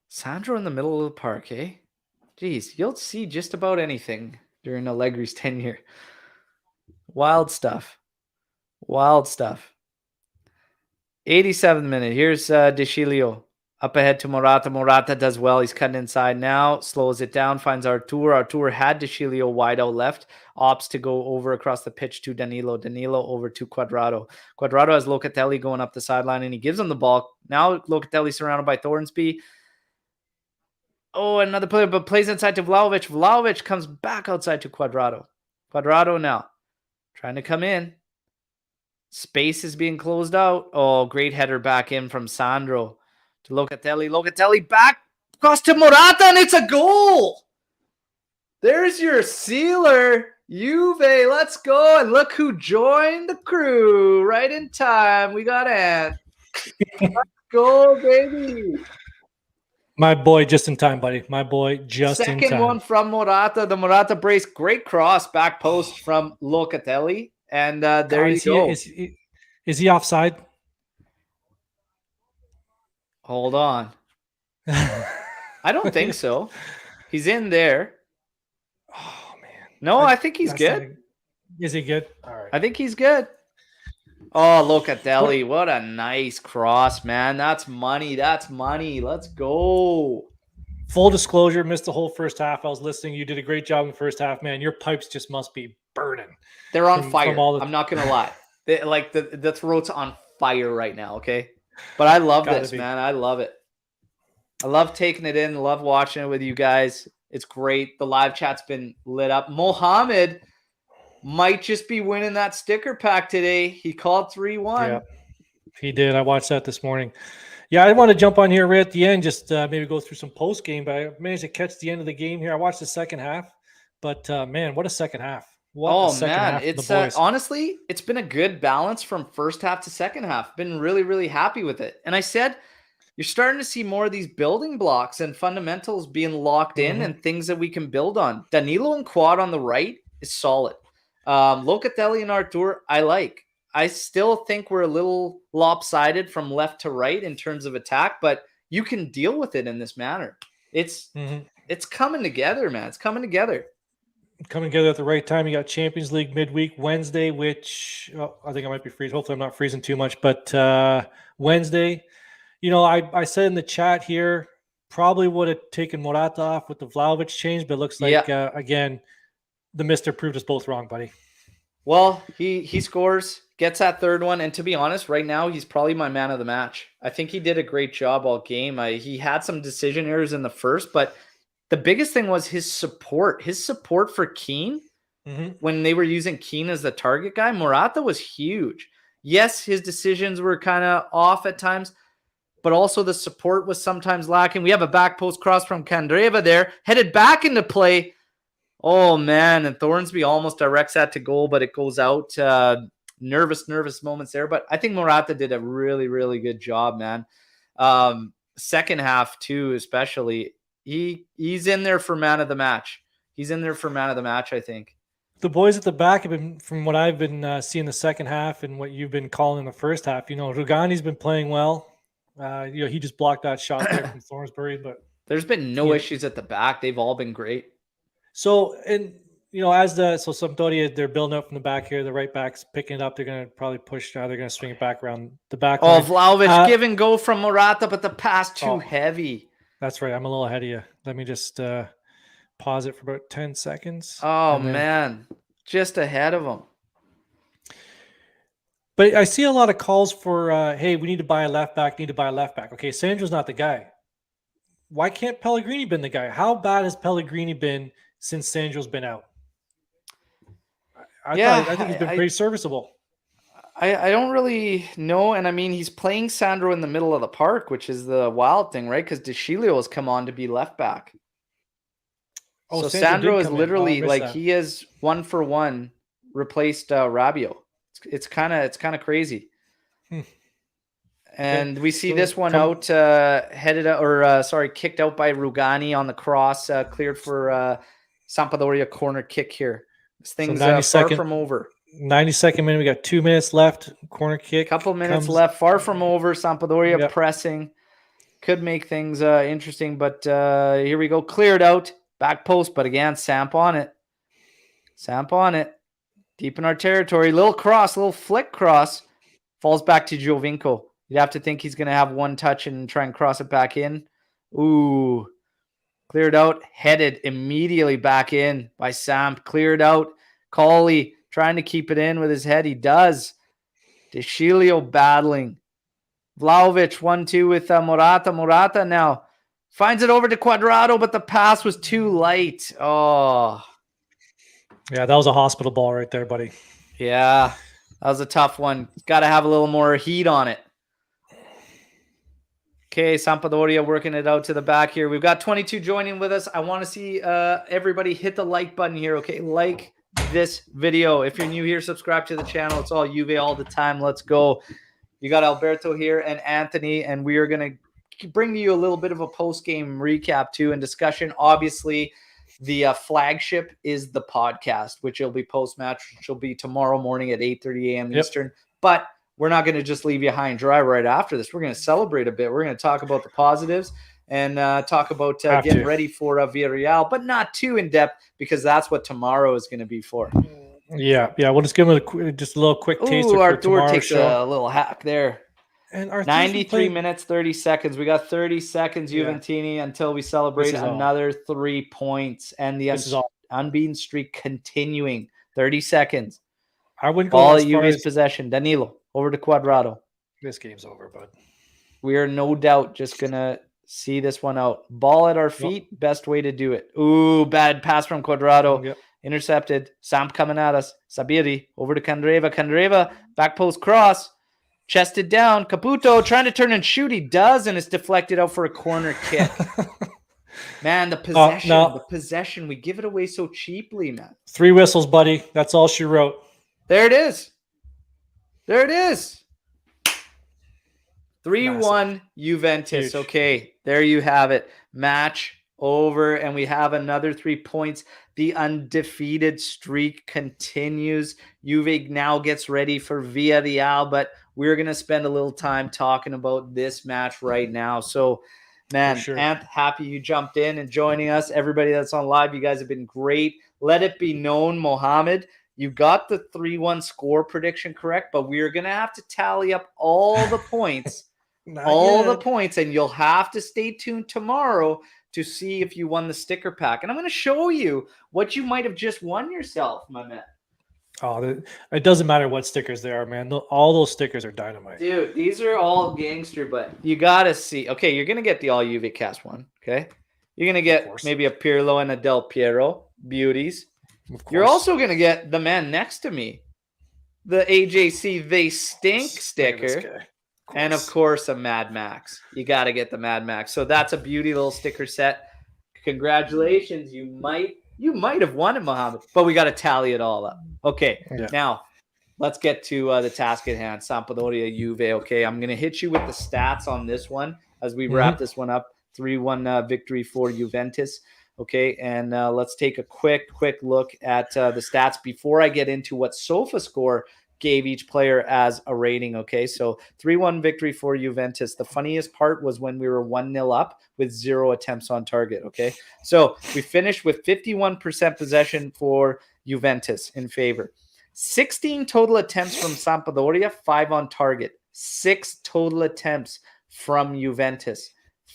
Sandro in the middle of the park, eh? Jeez, you'll see just about anything during Allegri's tenure. Wild stuff. 87th minute. Here's Deschilio. Up ahead to Morata. Morata does well. He's cutting inside now. Slows it down. Finds Artur. Artur had Deschilio wide out left. Opts to go over across the pitch to Danilo. Danilo over to Quadrado. Quadrado has Locatelli going up the sideline, and he gives him the ball. Now Locatelli surrounded by Thornsby. Oh, another player, but plays inside to Vlahović. Vlahović comes back outside to Quadrado. Quadrado now trying to come in. Space is being closed out. Oh, great header back in from Sandro to Locatelli. Locatelli back across to Morata, and it's a goal. There's your sealer. Juve, let's go. And look who joined the crew right in time. We got Ant. Let's go, baby. My boy, just in time, buddy. My boy, just in time. Second one from Morata. The Morata brace. Great cross back post from Locatelli. And there you go. Is he offside? Hold on. I don't think so. He's in there. Oh, man. No, I think he's good. Is he good? All right. I think he's good. Oh, Locatelli. What a nice cross, man. That's money. Let's go. Full disclosure, missed the whole first half. I was listening. You did a great job in the first half, man. Your pipes just must be burning. They're on fire. I'm not going to lie. The throat's on fire right now, okay? But I love this, man. I love it. I love taking it in. Love watching it with you guys. It's great. The live chat's been lit up. Mohammed might just be winning that sticker pack today. He called 3-1. Yeah, he did. I watched that this morning. Yeah, I want to jump on here right at the end, just maybe go through some post game, but I managed to catch the end of the game here. I watched the second half, but man, what a second half. It's honestly, it's been a good balance from first half to second half. Been really, really happy with it. And I said, you're starting to see more of these building blocks and fundamentals being locked in and things that we can build on. Danilo and Quad on the right is solid. Locatelli and Artur, I like. I still think we're a little lopsided from left to right in terms of attack, but you can deal with it in this manner. It's coming together, man. It's coming together. Coming together at the right time. You got Champions League midweek Wednesday, which I think I might be freezing. Hopefully I'm not freezing too much, but Wednesday, I said in the chat here, probably would have taken Morata off with the Vlahović change, but it looks like, again, the mister proved us both wrong, buddy. Well, he scores, gets that third one, and to be honest, right now, he's probably my man of the match. I think he did a great job all game. He had some decision errors in the first, but the biggest thing was his support. His support for Keane, when they were using Keane as the target guy, Morata was huge. Yes, his decisions were kind of off at times, but also the support was sometimes lacking. We have a back post cross from Candreva there, headed back into play. Oh, man, and Thornsby almost directs that to goal, but it goes out. Nervous moments there, but I think Morata did a really, really good job, man. Second half, too, especially. He's in there for man of the match. I think. The boys at the back have been, from what I've been seeing the second half and what you've been calling the first half, Rugani's been playing well. He just blocked that shot there from Thornsbury, but there's been no issues at the back. They've all been great. So, and Sampdoria, they're building up from the back here. The right back's picking it up. They're going to probably push. They're going to swing it back around the back. Oh, Vlahović give and go from Morata, but the pass too heavy. That's right. I'm a little ahead of you. Let me just pause it for about 10 seconds. Oh, man. Just ahead of him. But I see a lot of calls for, hey, we need to buy a left back, Okay, Sandro's not the guy. Why can't Pellegrini been the guy? How bad has Pellegrini been since Sandro's been out? I think he's been pretty serviceable. I don't really know. And I mean, he's playing Sandro in the middle of the park, which is the wild thing, right? Because Deschilio has come on to be left back. Oh, so Sandro is literally like that. he has 1-for-1 replaced Rabiot. It's kind of crazy. And we see this one out, kicked out by Rugani on the cross, cleared for Sampdoria corner kick here. This thing's far from over. 92nd minute, we got 2 minutes left. Corner kick. Couple minutes left, far from over. Sampdoria pressing. Could make things interesting, but here we go. Cleared out. Back post, but again, Samp on it. Deep in our territory. Little cross, little flick cross. Falls back to Giovinco. You'd have to think he's going to have one touch and try and cross it back in. Ooh. Cleared out. Headed immediately back in by Samp. Cleared out. Cauley trying to keep it in with his head. He does. Deschilio battling. Vlahović 1-2 with Morata. Morata now finds it over to Cuadrado, but the pass was too light. Oh. Yeah, that was a hospital ball right there, buddy. Yeah, that was a tough one. Got to have a little more heat on it. Okay, Sampdoria working it out to the back here. We've got 22 joining with us. I want to see everybody hit the like button here, okay? Like this video. If you're new here, subscribe to the channel. It's all Juve all the time. Let's go. You got Alberto here and Anthony, and we are going to bring you a little bit of a post-game recap too and discussion. Obviously, the flagship is the podcast, which will be post-match, which will be tomorrow morning at 8:30 a.m. Eastern. But we're not going to just leave you high and dry right after this. We're going to celebrate a bit. We're going to talk about the positives and talk about getting ready for Villarreal, but not too in-depth because that's what tomorrow is going to be for. Yeah. We'll just give them just a little quick taster for tomorrow's takes show. A little hack there. And 93 minutes, 30 seconds. We got 30 seconds, Juventini, until we celebrate another 3 points. And the unbeaten streak continuing. 30 seconds. I wouldn't go all Juve's possession. Danilo, over to Cuadrado. This game's over, bud. We are no doubt just going to see this one out. Ball at our feet, best way to do it. Ooh, bad pass from Cuadrado. Yep. Intercepted. Samp coming at us. Sabiri, over to Candreva. Candreva, back post cross. Chested down. Caputo trying to turn and shoot. He does, and it's deflected out for a corner kick. Man, the possession. We give it away so cheaply, man. 3 whistles, buddy. That's all she wrote. There it is. 3-1 Juventus. Huge. Okay, there you have it. Match over, and we have another 3 points. The undefeated streak continues. Juve now gets ready for Villarreal, but we're going to spend a little time talking about this match right now. So, man, Anth, happy you jumped in and joining us. Everybody that's on live, you guys have been great. Let it be known, Mohammed, you got the 3-1 score prediction correct, but we're going to have to tally up all the points. The points, and you'll have to stay tuned tomorrow to see if you won the sticker pack. And I'm going to show you what you might have just won yourself, my man. Oh, it doesn't matter what stickers they are, man. All those stickers are dynamite. Dude, these are all gangster, but you got to see. Okay, you're going to get the all Juve cast one, okay? You're going to get maybe a Pirlo and a Del Piero beauties. You're also going to get the man next to me, the AJC They Stink sticker. And, of course, a Mad Max. You got to get the Mad Max. So that's a beauty little sticker set. Congratulations. You might have won it, Mohammed. But we got to tally it all up. Okay, Now let's get to the task at hand. Sampdoria, Juve. Okay, I'm going to hit you with the stats on this one as we wrap this one up. 3-1 victory for Juventus. Okay, and let's take a quick look at the stats before I get into what SofaScore gave each player as a rating. Okay, so 3-1 victory for Juventus. The funniest part was when we were 1-0 up with 0 attempts on target. Okay, so we finished with 51% possession for Juventus in favor. 16 total attempts from Sampdoria, 5 on target. 6 total attempts from Juventus,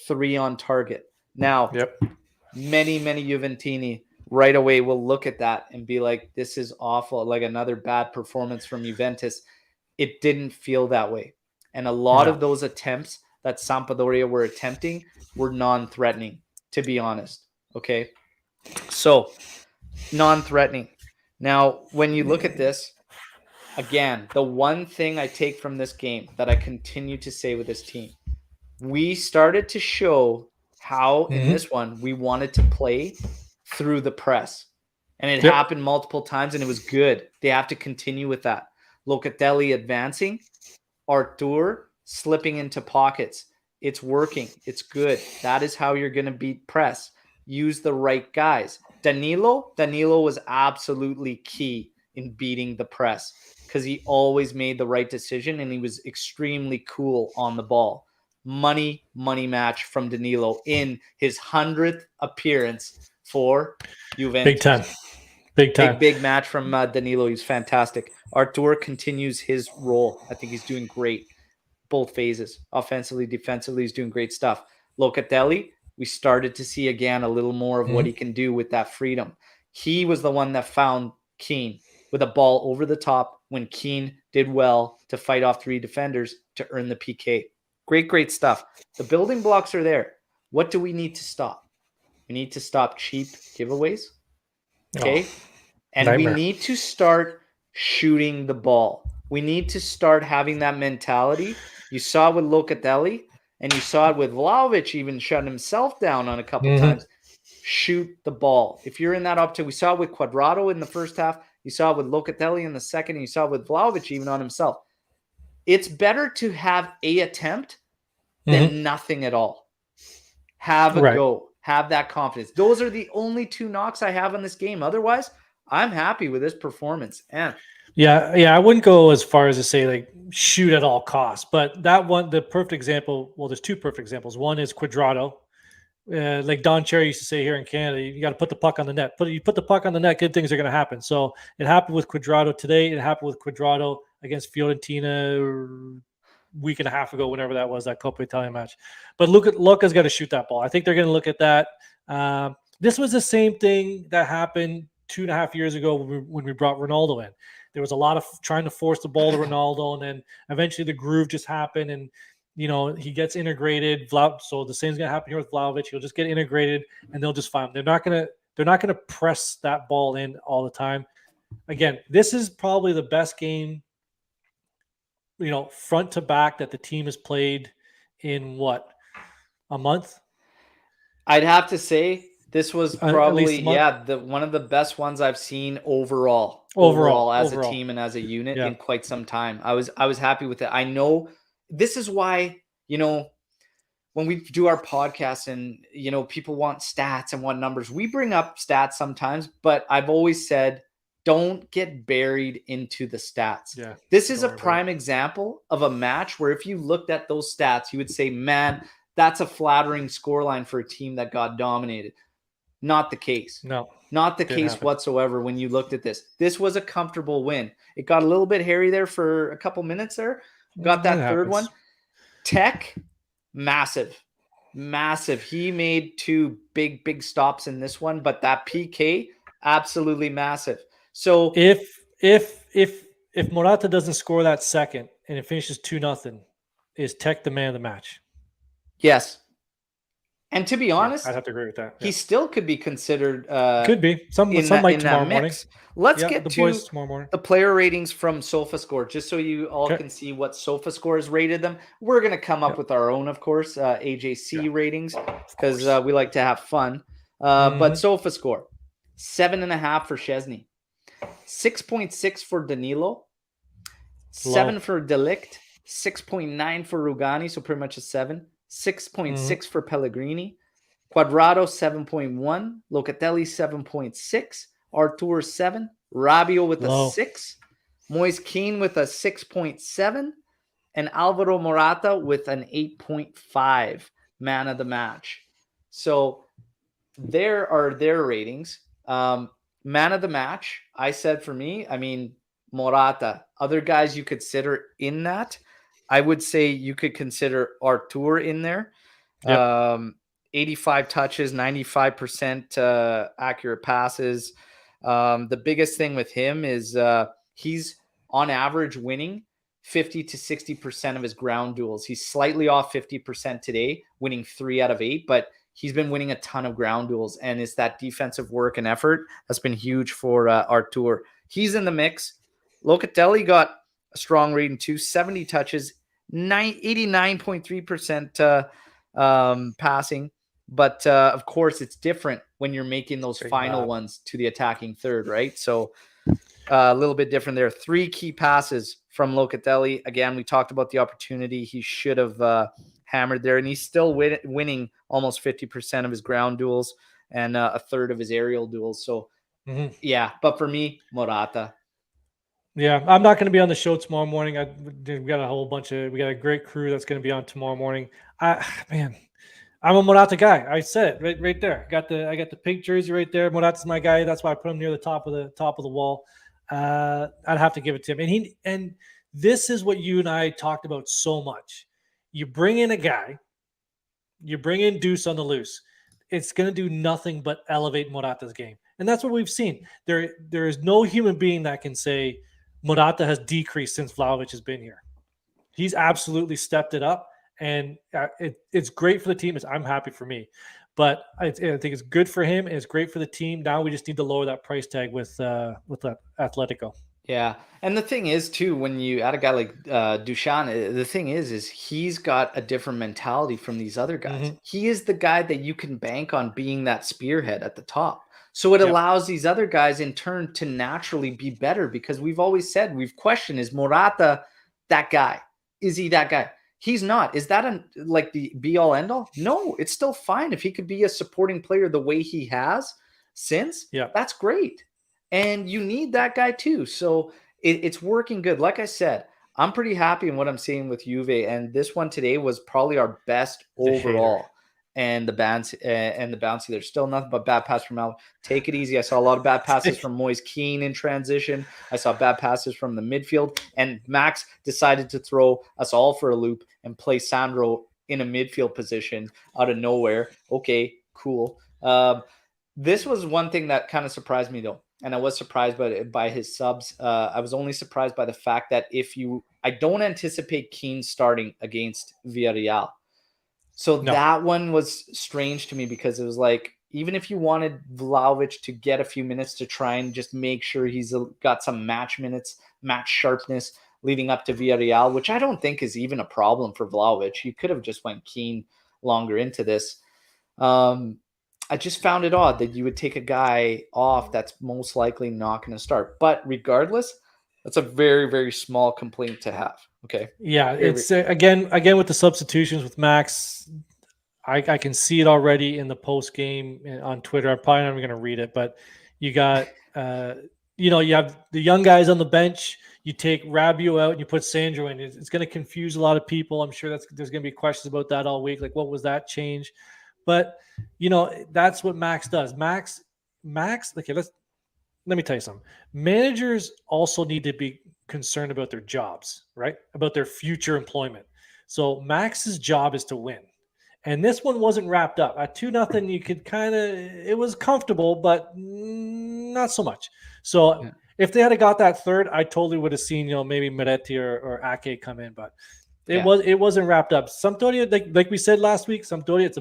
3 on target. Now, many Juventini right away will look at that and be like, this is awful, like another bad performance from Juventus. it didn't feel that way. And a lot of those attempts that Sampdoria were attempting were non-threatening, to be honest. Okay. So non-threatening. Now, when you look at this, again, the one thing I take from this game that I continue to say with this team, we started to show how in this one we wanted to play through the press. And it happened multiple times, and it was good. They have to continue with that. Locatelli advancing, Artur slipping into pockets. It's working. It's good. That is how you're going to beat press. Use the right guys. Danilo was absolutely key in beating the press because he always made the right decision, and he was extremely cool on the ball. Money match from Danilo in his 100th appearance for Juventus. Big time. Big match from Danilo. He's fantastic. Artur continues his role. I think he's doing great. Both phases. Offensively, defensively, he's doing great stuff. Locatelli, we started to see again a little more of what he can do with that freedom. He was the one that found Keane with a ball over the top when Keane did well to fight off 3 defenders to earn the PK. Great stuff. The building blocks are there. What do we need to stop? We need to stop cheap giveaways. Okay. And nightmare. We need to start shooting the ball. We need to start having that mentality. You saw it with Locatelli, and you saw it with Vlahović even shutting himself down on a couple times. Shoot the ball. If you're in that opportunity, we saw it with Cuadrado in the first half. You saw it with Locatelli in the second, and you saw it with Vlahović even on himself. It's better to have a attempt than nothing at all. Have a go. Have that confidence. Those are the only 2 knocks I have on this game. Otherwise, I'm happy with this performance. And I wouldn't go as far as to say like shoot at all costs, but that one, the perfect example. Well, there's 2 perfect examples. One is Cuadrado. Like Don Cherry used to say here in Canada, you got to put the puck on the net. You put the puck on the net, good things are going to happen. So it happened with Cuadrado today. It happened with Cuadrado against Fiorentina week and a half ago, whenever that was, that Coppa Italia match. But Luca's got to shoot that ball. I think they're going to look at that. This was the same thing that happened 2.5 years ago when we brought Ronaldo in. There was a lot of trying to force the ball to Ronaldo, and then eventually the groove just happened, and he gets integrated. So the same's going to happen here with Vlahović. He'll just get integrated, and they'll just find him. They're not gonna press that ball in all the time. Again, this is probably the best game, front to back that the team has played in a month. I'd have to say this was probably one of the best ones I've seen overall as a team and as a unit in quite some time. I was happy with it. I know this is why, when we do our podcast and, people want stats and want numbers, we bring up stats sometimes, but I've always said, don't get buried into the stats. Yeah, this is a prime example of a match where if you looked at those stats, you would say, man, that's a flattering scoreline for a team that got dominated. Not the case. No. Not the case whatsoever when you looked at this. This was a comfortable win. It got a little bit hairy there for a couple minutes there. Got that third one. Tech, massive. He made 2 big stops in this one, but that PK, absolutely massive. So if Morata doesn't score that second and it finishes 2-0, is Tech the man of the match? Yes. And to be honest, I'd have to agree with that. He still could be considered. Could be some like tomorrow morning. Let's get to the player ratings from SofaScore, just so you all can see what SofaScore has rated them. We're going to come up with our own, of course, AJC ratings because we like to have fun. But SofaScore, 7.5 for Szczęsny, 6.6 for Danilo, 7 for Delict, 6.9 for Rugani, so pretty much a 7. 6.6 for Pellegrini, Cuadrado 7.1, Locatelli 7.6, Artur 7, Rabiot with a 6, Moise Kean with a 6.7, and Alvaro Morata with an 8.5 man of the match. So there are their ratings. Man of the match, I said for me, Morata. Other guys you consider in that, I would say you could consider Artur in there. 85 touches, 95% accurate passes. The biggest thing with him is he's on average winning 50 to 60% of his ground duels. He's slightly off 50% today, winning 3 out of 8, but he's been winning a ton of ground duels, and it's that defensive work and effort that's been huge for Artur. He's in the mix. Locatelli got a strong rating too, 70 touches, 89.3% passing. But of course, it's different when you're making those final ones to the attacking third, right? So a little bit different there. 3 key passes from Locatelli. Again, we talked about the opportunity he should have hammered there, and he's still winning almost 50% of his ground duels and a third of his aerial duels. So, yeah, but for me, Morata. Yeah, I'm not going to be on the show tomorrow morning. We got a great crew that's going to be on tomorrow morning. Man, I'm a Morata guy. I said it right there. I got the pink jersey right there. Morata's my guy. That's why I put him near the top of the wall. I'd have to give it to him. And this is what you and I talked about so much. You bring in a guy, you bring in Deuce on the loose. It's going to do nothing but elevate Morata's game. And that's what we've seen. There is no human being that can say Morata has decreased since Vlahović has been here. He's absolutely stepped it up, and it's great for the team. I'm happy for me. But I think it's good for him, and it's great for the team. Now we just need to lower that price tag with Atletico. Yeah, and the thing is too, when you add a guy like Dusan, the thing is he's got a different mentality from these other guys. He is the guy that you can bank on being that spearhead at the top. So it allows these other guys in turn to naturally be better, because we've always said, we've questioned, is Morata that guy? Is he that guy? He's not. Is that like the be all end all? No, it's still fine if he could be a supporting player the way he has since. Yeah, that's great. And you need that guy too. So it's working good. Like I said, I'm pretty happy in what I'm seeing with Juve. And this one today was probably our best overall. And the bouncy, there's still nothing but bad pass from Al. Take it easy. I saw a lot of bad passes from Moise Kean in transition. I saw bad passes from the midfield. And Max decided to throw us all for a loop and play Sandro in a midfield position out of nowhere. Okay, cool. This was one thing that kind of surprised me, though. And I was surprised by his subs. I was only surprised by the fact that I don't anticipate Keane starting against Villarreal. So that one was strange to me, because it was like, even if you wanted Vlahović to get a few minutes to try and just make sure he's got some match minutes, match sharpness leading up to Villarreal, which I don't think is even a problem for Vlahović. You could have just went Keane longer into this. I just found it odd that you would take a guy off that's most likely not going to start. But regardless, that's a very, very small complaint to have. Okay. Yeah, it's again with the substitutions with Max. I can see it already in the post game on Twitter. I'm probably not even going to read it, but you got you have the young guys on the bench. You take Rabiot out and you put Sandro in. It's going to confuse a lot of people. I'm sure there's going to be questions about that all week. Like, what was that change? But that's what Max does. Max. Okay, let me tell you something. Managers also need to be concerned about their jobs, right? About their future employment. So Max's job is to win. And this one wasn't wrapped up. At 2-0, you could it was comfortable, but not so much. So if they had got that third, I totally would have seen, maybe Meretti or Ake come in, but it wasn't wrapped up. Sampdoria, like we said last week, Sampdoria, it's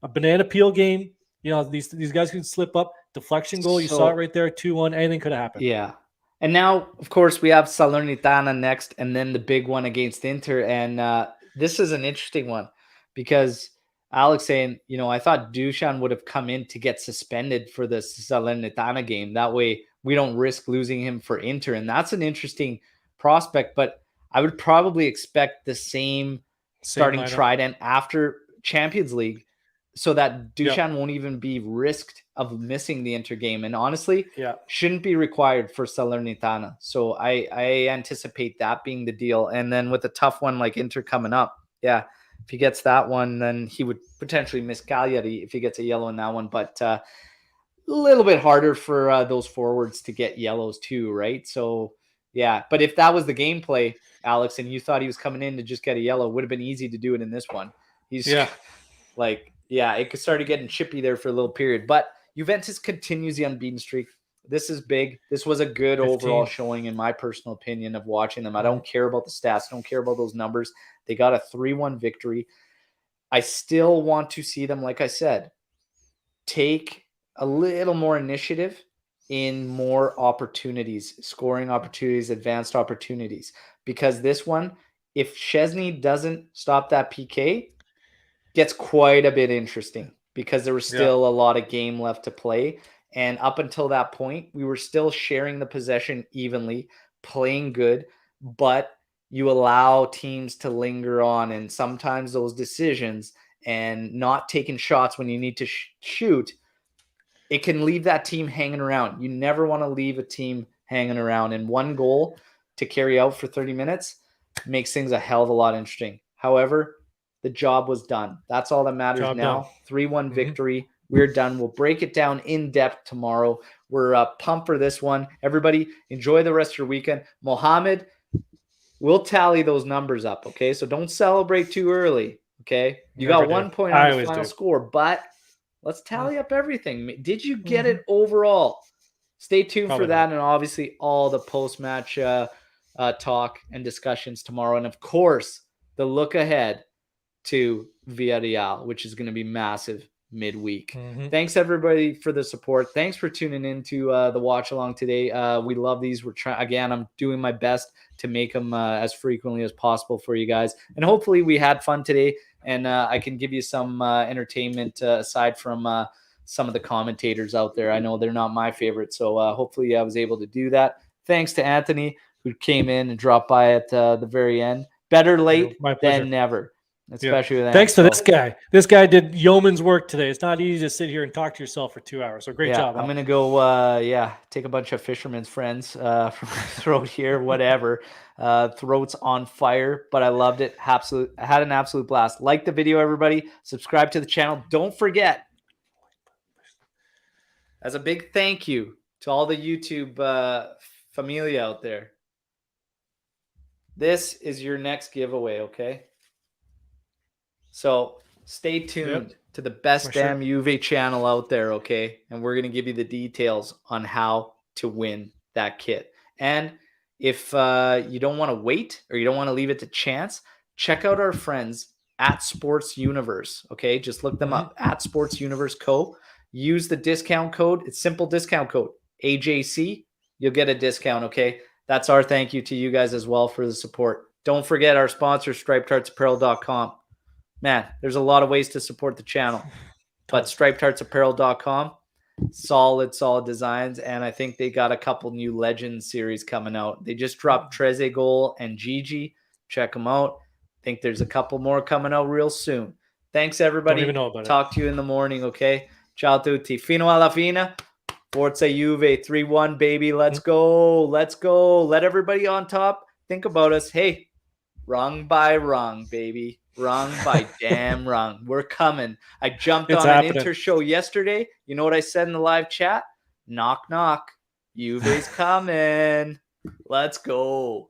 a banana peel game. These guys can slip up. Deflection goal, you saw it right there, 2-1. Anything could have happened. Yeah. And now, of course, we have Salernitana next, and then the big one against Inter. And this is an interesting one, because Alex saying, I thought Dusan would have come in to get suspended for the Salernitana game. That way we don't risk losing him for Inter. And that's an interesting prospect, but I would probably expect the same starting trident after Champions League, so that Dusan won't even be risked of missing the Inter game. And honestly, shouldn't be required for Salernitana. So I anticipate that being the deal. And then with a tough one like Inter coming up, if he gets that one, then he would potentially miss Cagliari if he gets a yellow in that one. But a little bit harder for those forwards to get yellows too, right? So, but if that was the gameplay, Alex, and you thought he was coming in to just get a yellow, it would have been easy to do it in this one. It started getting chippy there for a little period. But Juventus continues the unbeaten streak. This is big. This was a good 15. overall showing, in my personal opinion, of watching them. I don't care about the stats. I don't care about those numbers. They got a 3-1 victory. I still want to see them, like I said, take a little more initiative in more opportunities, scoring opportunities, advanced opportunities. Because this one, if Szczęsny doesn't stop that PK, gets quite a bit interesting because there was still a lot of game left to play. And up until that point, we were still sharing the possession evenly, playing good, but you allow teams to linger on. And sometimes those decisions and not taking shots when you need to shoot, it can leave that team hanging around. You never want to leave a team hanging around. And one goal to carry out for 30 minutes makes things a hell of a lot interesting. However, the job was done. That's all that matters now. 3-1 victory. We're done. We'll break it down in depth tomorrow. We're pumped for this one. Everybody, enjoy the rest of your weekend. Mohammed, we'll tally those numbers up, okay? So don't celebrate too early, okay? You got 1 point on the final score, but let's tally up everything. Did you get it overall? Stay tuned for that, and obviously all the post-match talk and discussions tomorrow. And, of course, the look ahead to Villarreal, which is going to be massive midweek. Thanks, everybody, for the support. Thanks for tuning into the watch-along today. We love these. We're trying. Again, I'm doing my best to make them as frequently as possible for you guys. And hopefully we had fun today, and I can give you some entertainment aside from some of the commentators out there. I know they're not my favorite, so hopefully I was able to do that. Thanks to Anthony, who came in and dropped by at the very end. Better late than never. Especially with that. Thanks to this guy. This guy did yeoman's work today. It's not easy to sit here and talk to yourself for 2 hours. So great job. I'm going to go, take a bunch of fishermen's friends from my throat here, whatever. Throat's on fire, but I loved it. I had an absolute blast. Like the video, everybody. Subscribe to the channel. Don't forget, as a big thank you to all the YouTube familia out there, this is your next giveaway, okay? So stay tuned to the best damn Juve channel out there, okay? And we're going to give you the details on how to win that kit. And if you don't want to wait or you don't want to leave it to chance, check out our friends at Sports Universe, okay? Just look them up, at Sports Universe Co. Use the discount code. It's simple discount code, AJC. You'll get a discount, okay? That's our thank you to you guys as well for the support. Don't forget our sponsor, StripedHeartsApparel.com. Man, there's a lot of ways to support the channel, but StripedHeartsApparel.com, solid designs, and I think they got a couple new Legends series coming out. They just dropped Trezeguet and Gigi. Check them out. I think there's a couple more coming out real soon. Thanks, everybody. Don't even know about Talk to you in the morning, okay? Ciao tutti. Fino alla fine. Forza Juve 3-1, baby. Let's go. Let's go. Let everybody on top think about us. Hey, wrong by wrong, baby. Wrong by damn wrong. We're coming. I jumped on an Inter show yesterday. You know what I said in the live chat? Knock, knock. Juve's coming. Let's go.